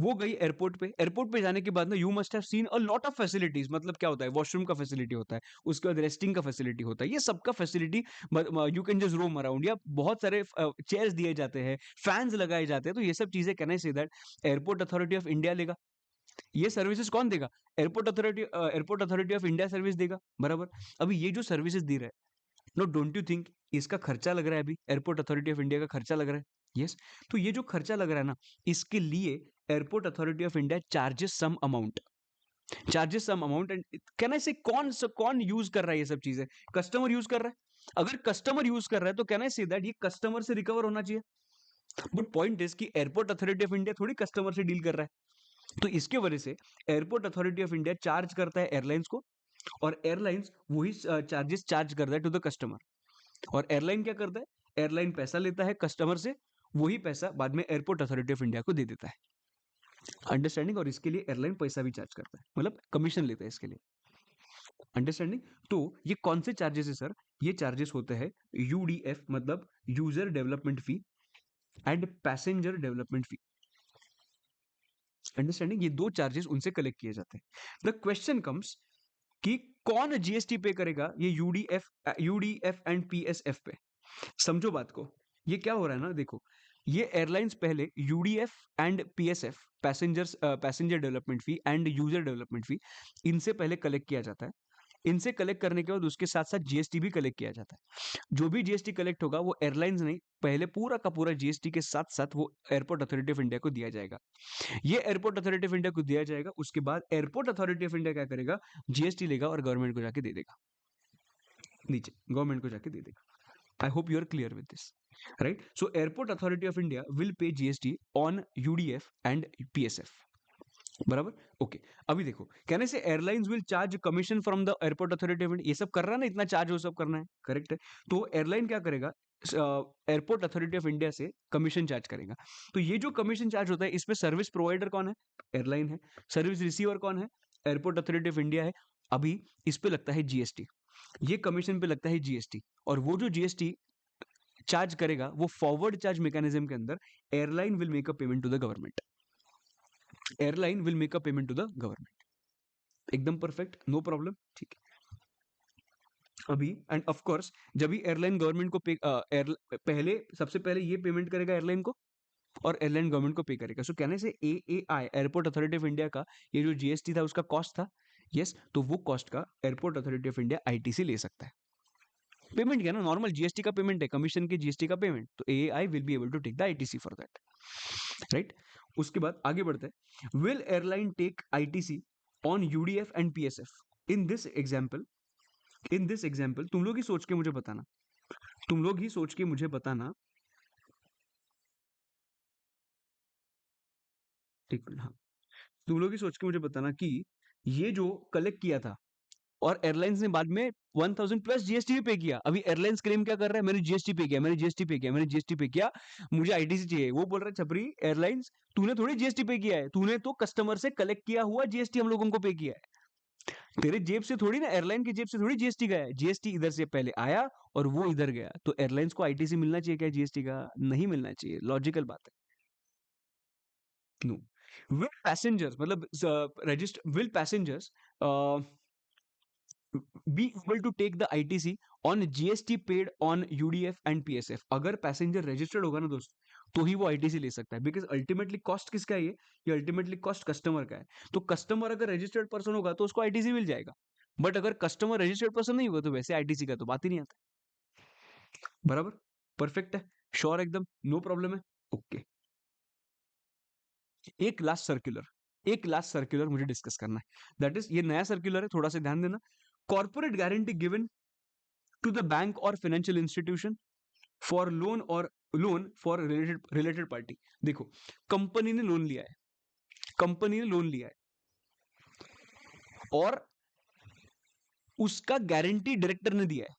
वो गई एयरपोर्ट पे। एयरपोर्ट पे जाने के बाद ना you must have seen a lot of facilities, मतलब क्या होता है, वॉशरूम का फैसिलिटी होता है, उसके बाद रेस्टिंग का फैसिलिटी होता है, ये सबका facility, you can just roam around, या बहुत सारे चेयर्स दिए जाते हैं, फैंस लगाए जाते हैं। तो ये सब चीजें कहने say that airport authority of India लेगा, ये सर्विसेज कौन देगा, airport authority of India service देगा, बराबर। अभी ये जो सर्विसेज दे रहा है, नो डोंट यू थिंक इसका खर्चा लग रहा है, अभी एयरपोर्ट अथॉरिटी ऑफ इंडिया का खर्चा लग रहा है, यस। तो ये जो खर्चा लग रहा है ना, इसके लिए airport authority of India charges some amount and can I say कौन यूज कर रहा है ये सब चीजें, कस्टमर यूज कर रहा है। अगर कस्टमर यूज कर रहा है तो कैन आई से दैट ये कस्टमर से रिकवर होना चाहिए, बट पॉइंट इज कि एयरपोर्ट अथॉरिटी ऑफ इंडिया थोड़ी कस्टमर से डील कर रहा है। तो इसके वजह से airport authority of India charge करता है एयरलाइंस को, और एयरलाइंस वही चार्जेस चार्ज करता है टू द कस्टमर। और एयरलाइन क्या करता है, एयरलाइन पैसा लेता है कस्टमर से, वही पैसा बाद में एयरपोर्ट अथॉरिटी ऑफ इंडिया को दे देता है, अंडरस्टैंडिंग। और इसके लिए एयरलाइन पैसा भी चार्ज करता है, मतलब कमीशन लेता है इसके लिए, अंडरस्टैंडिंग। तो ये कौन से चार्जेस है सर, ये चार्जेस होते हैं यूडीएफ, मतलब user development fee, and passenger development fee, understanding. ये दो चार्जेस उनसे कलेक्ट किए जाते हैं। द क्वेश्चन कम्स कि कौन जीएसटी पे करेगा ये यूडीएफ एंड पीएसएफ पे। समझो बात को, ये क्या हो रहा है ना, देखो, ये एयरलाइंस पहले UDF and PSF, passenger development fee and user development fee, इनसे पहले कलेक्ट किया जाता है। इनसे कलेक्ट करने के बाद उसके साथ साथ जीएसटी भी कलेक्ट किया जाता है। जो भी जीएसटी कलेक्ट होगा वो एयरलाइंस नहीं, पहले पूरा का पूरा जीएसटी के साथ साथ वो एयरपोर्ट अथॉरिटी ऑफ इंडिया को दिया जाएगा। ये एयरपोर्ट अथॉरिटी ऑफ इंडिया को दिया जाएगा, उसके बाद एयरपोर्ट अथॉरिटी ऑफ इंडिया क्या करेगा, जीएसटी लेगा और गवर्नमेंट को जाके दे देगा, नीचे गवर्नमेंट को जाके दे देगा। I hope you are clear with this, right? So Airport Authority of India will pay GST on UDF and PSF. बराबर, ओके। अभी देखो, कहने से airlines will charge commission from the airport authority of India, ये सब कर रहा है ना, इतना चार्ज वो सब करना है, करेक्ट है। तो एयरलाइन क्या करेगा, एयरपोर्ट अथॉरिटी ऑफ इंडिया से कमीशन चार्ज करेगा। तो ये जो कमीशन चार्ज होता है, इसमें सर्विस प्रोवाइडर कौन है, एयरलाइन है। सर्विस रिसीवर कौन है, एयरपोर्ट अथॉरिटी ऑफ इंडिया है। अभी इस पे लगता है जीएसटी, ये कमीशन पे लगता है जीएसटी, और वो जो जीएसटी चार्ज करेगा वो फॉरवर्ड चार्ज मैकेनिज्म के अंदर airline will make a payment to the government, airline will make a payment to the government, एकदम परफेक्ट, नो प्रॉब्लम, ठीक है। अभी एंड ऑफ कोर्स जब भी एयरलाइन गवर्नमेंट को पहले सबसे पहले ये पेमेंट करेगा एयरलाइन को, और एयरलाइन गवर्नमेंट को पे करेगा। सो कहने से AAI, airport authority of India का ये जो जीएसटी था उसका कॉस्ट था, यस, तो वो कॉस्ट का airport authority of India ITC ले सकता है। पेमेंट क्या ना, नॉर्मल जीएसटी का पेमेंट है, कमीशन के जीएसटी का पेमेंट, तो AI will be able to take the ITC for that, right. उसके बाद आगे बढ़ते हैं, will airline take ITC on UDF and PSF in this example तुम लोग ही सोच के मुझे बताना, तुम लोग ही सोच के मुझे बताना, ठीक, हाँ, तुम लोग ही सोच के मुझे बताना कि ये जो कलेक्ट किया था, और एयरलाइंस ने बाद में 1000 प्लस जीएसटी भी पे किया। अभी एयरलाइंस क्लेम क्या कर रहा है, मैंने जीएसटी पे किया, मैंने जीएसटी पे किया, मैंने जीएसटी पे किया, मुझे आईटीसी चाहिए। वो बोल रहा है छपरी एयरलाइंस, तूने थोड़ी जीएसटी पे किया है, तूने तो कस्टमर से कलेक्ट किया हुआ जीएसटी हम लोगों को पे किया है, तेरे जेब से थोड़ी ना, एयरलाइन की जेब से थोड़ी जीएसटी गया है। जीएसटी इधर से पहले आया और वो इधर गया, तो एयरलाइंस को आईटीसी मिलना चाहिए क्या जीएसटी का, नहीं मिलना चाहिए, लॉजिकल बात है। नो, विल पैसेंजर्स, मतलब register, will passengers be able to take the ITC on GST paid on UDF and PSF। अगर पैसेंजर रजिस्टर्ड होगा ना दोस्त, तो ही वो आईटीसी ले सकता है, बिकॉज अल्टीमेटली कॉस्ट किसका है, ये अल्टीमेटली कॉस्ट कस्टमर का है। तो कस्टमर अगर रजिस्टर्ड पर्सन होगा तो उसको आईटीसी मिल जाएगा, बट अगर कस्टमर रजिस्टर्ड पर्सन नहीं होगा तो वैसे आईटीसी का तो बात ही नहीं आता, बराबर, परफेक्ट है, श्योर, एकदम नो प्रॉब्लम है, ओके। एक लास्ट सर्कुलर मुझे डिस्कस करना है, दैट इज, ये नया सर्कुलर है, थोड़ा सा ध्यान देना। Corporate guarantee given to the bank or financial institution for loan for related party. देखो, कंपनी ने लोन लिया है, कंपनी ने लोन लिया है, और उसका गारंटी डायरेक्टर ने दिया है।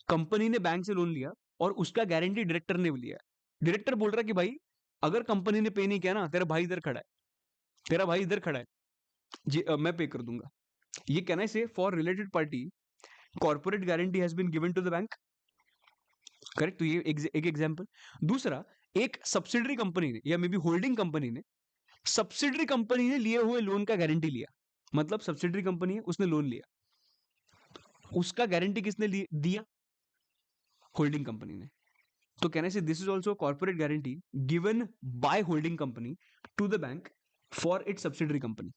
कंपनी ने बैंक से लोन लिया और उसका गारंटी डायरेक्टर ने लिया है। डायरेक्टर बोल रहा है कि भाई अगर कंपनी ने पे नहीं किया ना, तेरा भाई इधर खड़ा है, तेरा भाई इधर खड़ा है जी, मैं पे कर दूंगा। ये can I say for related party corporate guarantee has been given to the bank, correct. तो ये एक एग्जांपल। दूसरा, एक सब्सिडरी कंपनी ने या मे बी होल्डिंग कंपनी ने, सब्सिडरी कंपनी ने लिए हुए लोन का गारंटी लिया, मतलब सब्सिडरी कंपनी है उसने लोन लिया, उसका गारंटी किसने दिया? होल्डिंग कंपनी ने। तो can I say this is also corporate guarantee given by holding company to the bank for its subsidiary company,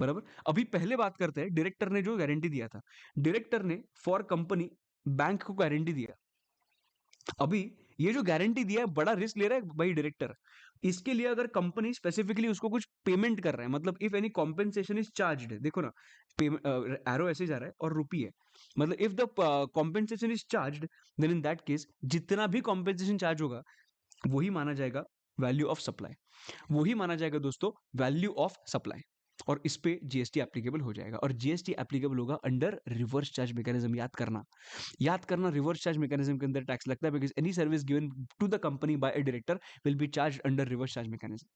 बराबर। अभी पहले बात करते हैं डायरेक्टर ने जो गारंटी दिया था, डायरेक्टर ने फॉर कंपनी बैंक को गारंटी दिया। अभी ये जो गारंटी दिया है, बड़ा रिस्क ले रहा है भाई डायरेक्टर, इसके लिए अगर कंपनी स्पेसिफिकली उसको कुछ पेमेंट कर रहा है, मतलब if any compensation is charged, देखो ना एरो ऐसे जा रहा है और रुपी है, मतलब if the compensation is charged, then in that case जितना भी कॉम्पेंसेशन चार्ज होगा वही माना जाएगा वैल्यू ऑफ सप्लाई, वही माना जाएगा दोस्तों वैल्यू ऑफ सप्लाई, और इस पे जीएसटी एप्लीकेबल हो जाएगा। और जीएसटी एप्लीकेबल होगा अंडर रिवर्स चार्ज मैकेनिज्म। याद करना, याद करना, रिवर्स चार्ज मैकेनिज्म के अंदर टैक्स लगता है, because any service given to the company by a director will be charge under reverse charge mechanism.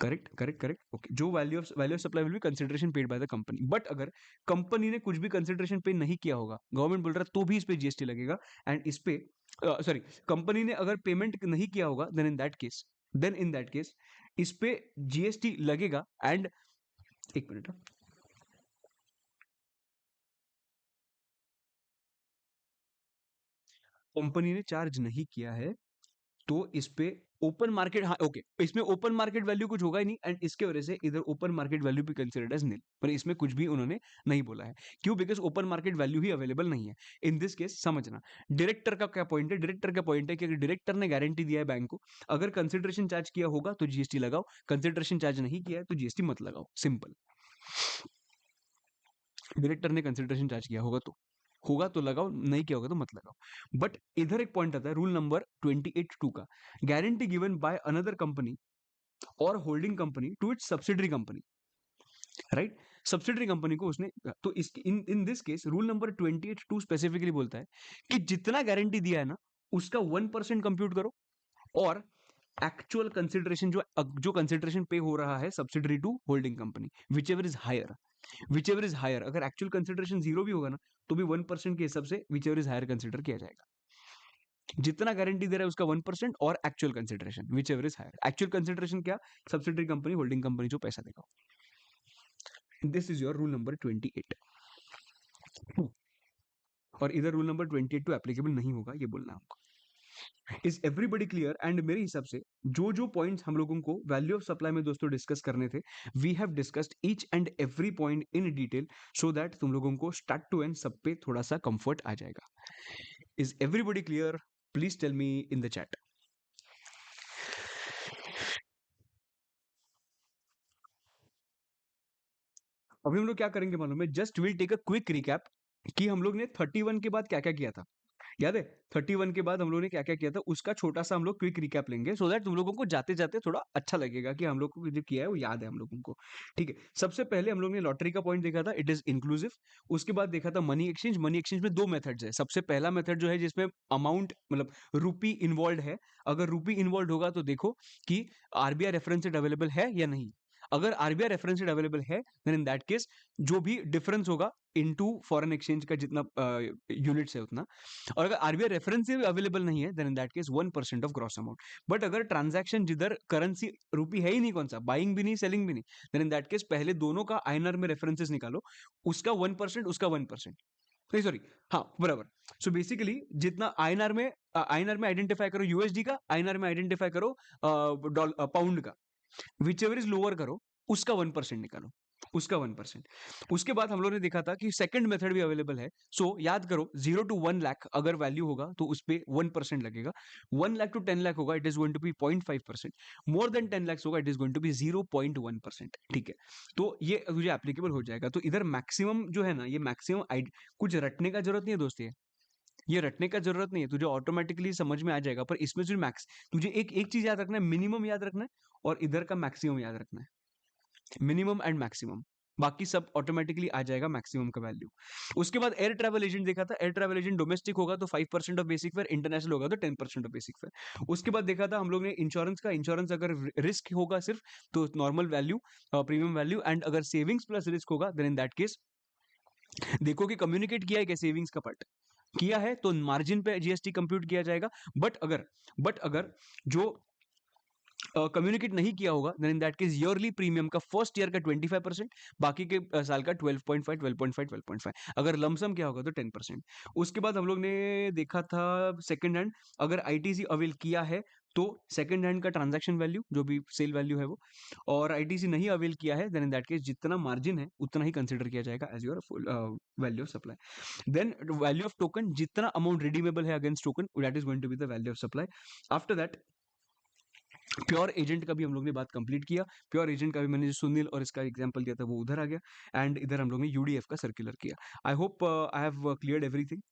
Correct correct correct, okay. जो value of supply will be consideration paid by the company, but अगर company ने कुछ भी consideration पे नहीं किया होगा, government बोल रहा है, तो भी इस पे जीएसटी लगेगा। एंड इस पे सॉरी, कंपनी ने अगर पेमेंट नहीं किया होगा, देन इन दैट केस इस पे जीएसटी लगेगा। एंड एक मिनट, कंपनी ने चार्ज नहीं किया है तो इस पे ओपन मार्केट, हाँ ओके, इसमें ओपन मार्केट वैल्यू कुछ होगा ही नहीं, एंड इसके वजह से इधर ओपन मार्केट वैल्यू भी कंसिडर्ड एज नील, पर इसमें कुछ भी उन्होंने नहीं बोला है। क्यों? Because open market value he available नहीं है इन दिस केस। समझना डायरेक्टर का क्या पॉइंट है, डायरेक्टर का पॉइंट है कि अगर डायरेक्टर ने गारंटी दिया है बैंक को, अगर कंसिडरेशन चार्ज किया होगा तो जीएसटी लगाओ, कंसिडरेशन चार्ज नहीं किया है तो जीएसटी मत लगाओ, सिंपल। डायरेक्टर ने कंसिडरेशन चार्ज किया होगा तो लगाओ, नहीं किया होगा तो मत लगाओ। बट इधर एक पॉइंट आता है, रूल नंबर 28(2) का, guarantee given by another company or holding company to its subsidiary company, right. Subsidiary company को उसने, तो इस in in this case rule number 28(2) specifically बोलता है कि जितना गारंटी दिया है ना उसका 1% कंप्यूट करो, और एक्चुअल कंसिडरेशन जो कंसिडरेशन पे हो रहा है subsidiary to holding company, whichever is higher, अगर एक्चुअल कंसिडरेशन 0 भी होगा ना तो भी 1% के हिसाब से whichever is higher consider किया जाएगा। जितना गारंटी दे रहा है उसका 1% और actual consideration whichever is higher. Actual consideration क्या? सब्सिडरी कंपनी होल्डिंग कंपनी जो पैसा देगा। This is your rule number 28। और इधर रूल नंबर 28 तो एप्लीकेबल नहीं होगा, ये बोलना है हमको। Is everybody clear? एंड मेरे हिसाब से जो जो पॉइंट्स हम लोगों को वैल्यू ऑफ सप्लाई में दोस्तों डिस्कस करने थे, we have discussed each and every point in detail, so that तुम लोगों को स्टार्ट टू एंड सब पे थोड़ा सा कंफर्ट आ जाएगा। Is everybody clear? Please tell me in the chat. अभी हम लोग क्या करेंगे मालूम है? Just will take a quick recap कि हम लोग ने 31 के बाद क्या क्या किया था। याद है 31 के बाद हम लोगों ने क्या क्या किया था, उसका छोटा सा हम लोग क्विक रिकैप लेंगे, सो दैट तुम लोगों को जाते जाते थोड़ा अच्छा लगेगा कि हम लोग को जो किया है वो याद है हम लोगों को। ठीक है, सबसे पहले हम लोग ने लॉटरी का पॉइंट देखा था, इट इज इंक्लूसिव। उसके बाद देखा था मनी एक्सचेंज। मनी एक्सचेंज में दो मेथड्स है। सबसे पहला मेथड जो है जिसमें अमाउंट मतलब रुपी इन्वॉल्व है, अगर रुपी इन्वॉल्व होगा तो देखो कि आरबीआई रेफरेंस अवेलेबल है या नहीं। अगर आरबीआई रेफरेंस अवेलेबल है देन इन दैट केस जो भी डिफरेंस होगा इनटू फॉरेन एक्सचेंज का जितना यूनिट्स है उतना। और अगर आरबीआई रेफरेंस अवेलेबल नहीं है then in that case 1% of gross amount. But अगर ट्रांजैक्शन जिधर करेंसी रुपी है ही नहीं, कौन सा बाइंग भी नहीं सेलिंग भी नहीं, देन इन दैट केस पहले दोनों का आईएनआर में रेफरेंसेस निकालो, उसका 1%, उसका 1%, नहीं सॉरी, हाँ बराबर। सो बेसिकली जितना आईएनआर में आइडेंटिफाई करो यूएसडी का, आईएनआर में आइडेंटिफाई करो पाउंड का, विच एवर इज लोअर करो, उसका 1% निकालो, उसका 1%। उसके बाद हम लोगों ने देखा था कि सेकंड मेथड भी अवेलेबल है। सो याद करो 0 to 1 लाख अगर वैल्यू होगा तो उस पर 1% लगेगा, 1 लाख to 10 लाख होगा it is going to be 0.5%, more than 10 lakhs होगा it is going to be 0.1%। ठीक है, तो ये तुझे एप्लीकेबल हो जाएगा। तो इधर मैक्सिमम जो है ना, ये मैक्सिमम कुछ रटने का जरूरत नहीं है दोस्त, ये रटने का जरूरत नहीं है, तुझे ऑटोमेटिकली समझ में आ जाएगा। पर इसमें जो मैक्स, तुझे एक चीज याद रखना है, मिनिमम याद रखना है और इधर का मैक्सिमम याद रखना है, मिनिमम एंड मैक्सिमम। बाकी सब ऑटोमेटिकली आ जाएगा मैक्सिमम का वैल्यू। उसके बाद एयर ट्रैवल एजेंट देखा था, एयर ट्रैवल एजेंट डोमेस्टिक होगा तो 5% ऑफ बेसिक फेयर, इंटरनेशनल होगा तो 10% ऑफ बेसिक फेयर। उसके बाद देखा था हम लोग ने इंश्योरेंस का, इंश्योरेंस अगर रिस्क होगा सिर्फ तो normal value, premium value, and अगर सेविंग्स प्लस रिस्क होगा देन इन दैट केस देखो कि कम्युनिकेट किया है क्या सेविंग्स का पार्ट, किया है तो मार्जिन पे जीएसटी कंप्यूट किया जाएगा। बट अगर जो कम्युनिकेट नहीं किया होगा then in that case yearly premium का फर्स्ट ईयर का 25%, बाकी के साल का 12.5 12.5 12.5, अगर लमसम क्या होगा तो 10%। उसके बाद हम लोग ने देखा था सेकंड हैंड, अगर आईटीसी अवेल किया है तो सेकंड हैंड का ट्रांजैक्शन वैल्यू जो भी सेल वैल्यू है वो, और आईटीसी नहीं अवेल किया है देन इन दैट केस जितना मार्जिन है उतना ही कंसिडर किया जाएगा as your value of supply. Then value of token, जितना अमाउंट रिडीमेबल है against token that is going to be the value of supply. After that pure agent का भी हम लोग ने बात कंप्लीट किया, प्योर एजेंट का भी मैंने जो सुनील और इसका एग्जांपल दिया था वो उधर आ गया, एंड इधर हम लोग ने यूडीएफ का सर्कुलर किया। I hope I have cleared everything,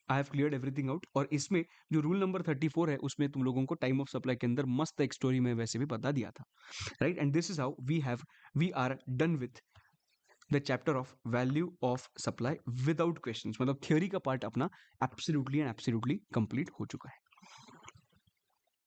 I have cleared everything out. और इसमें जो रूल नंबर 34 है उसमें तुम लोगों को टाइम ऑफ सप्लाई के अंदर मस्त एक स्टोरी में वैसे भी बता दिया था, right. And this is how we are done with the chapter of value of supply without questions, मतलब थ्योरी का पार्ट अपना एब्सोल्युटली एंड एब्सोल्युटली कंप्लीट हो चुका है।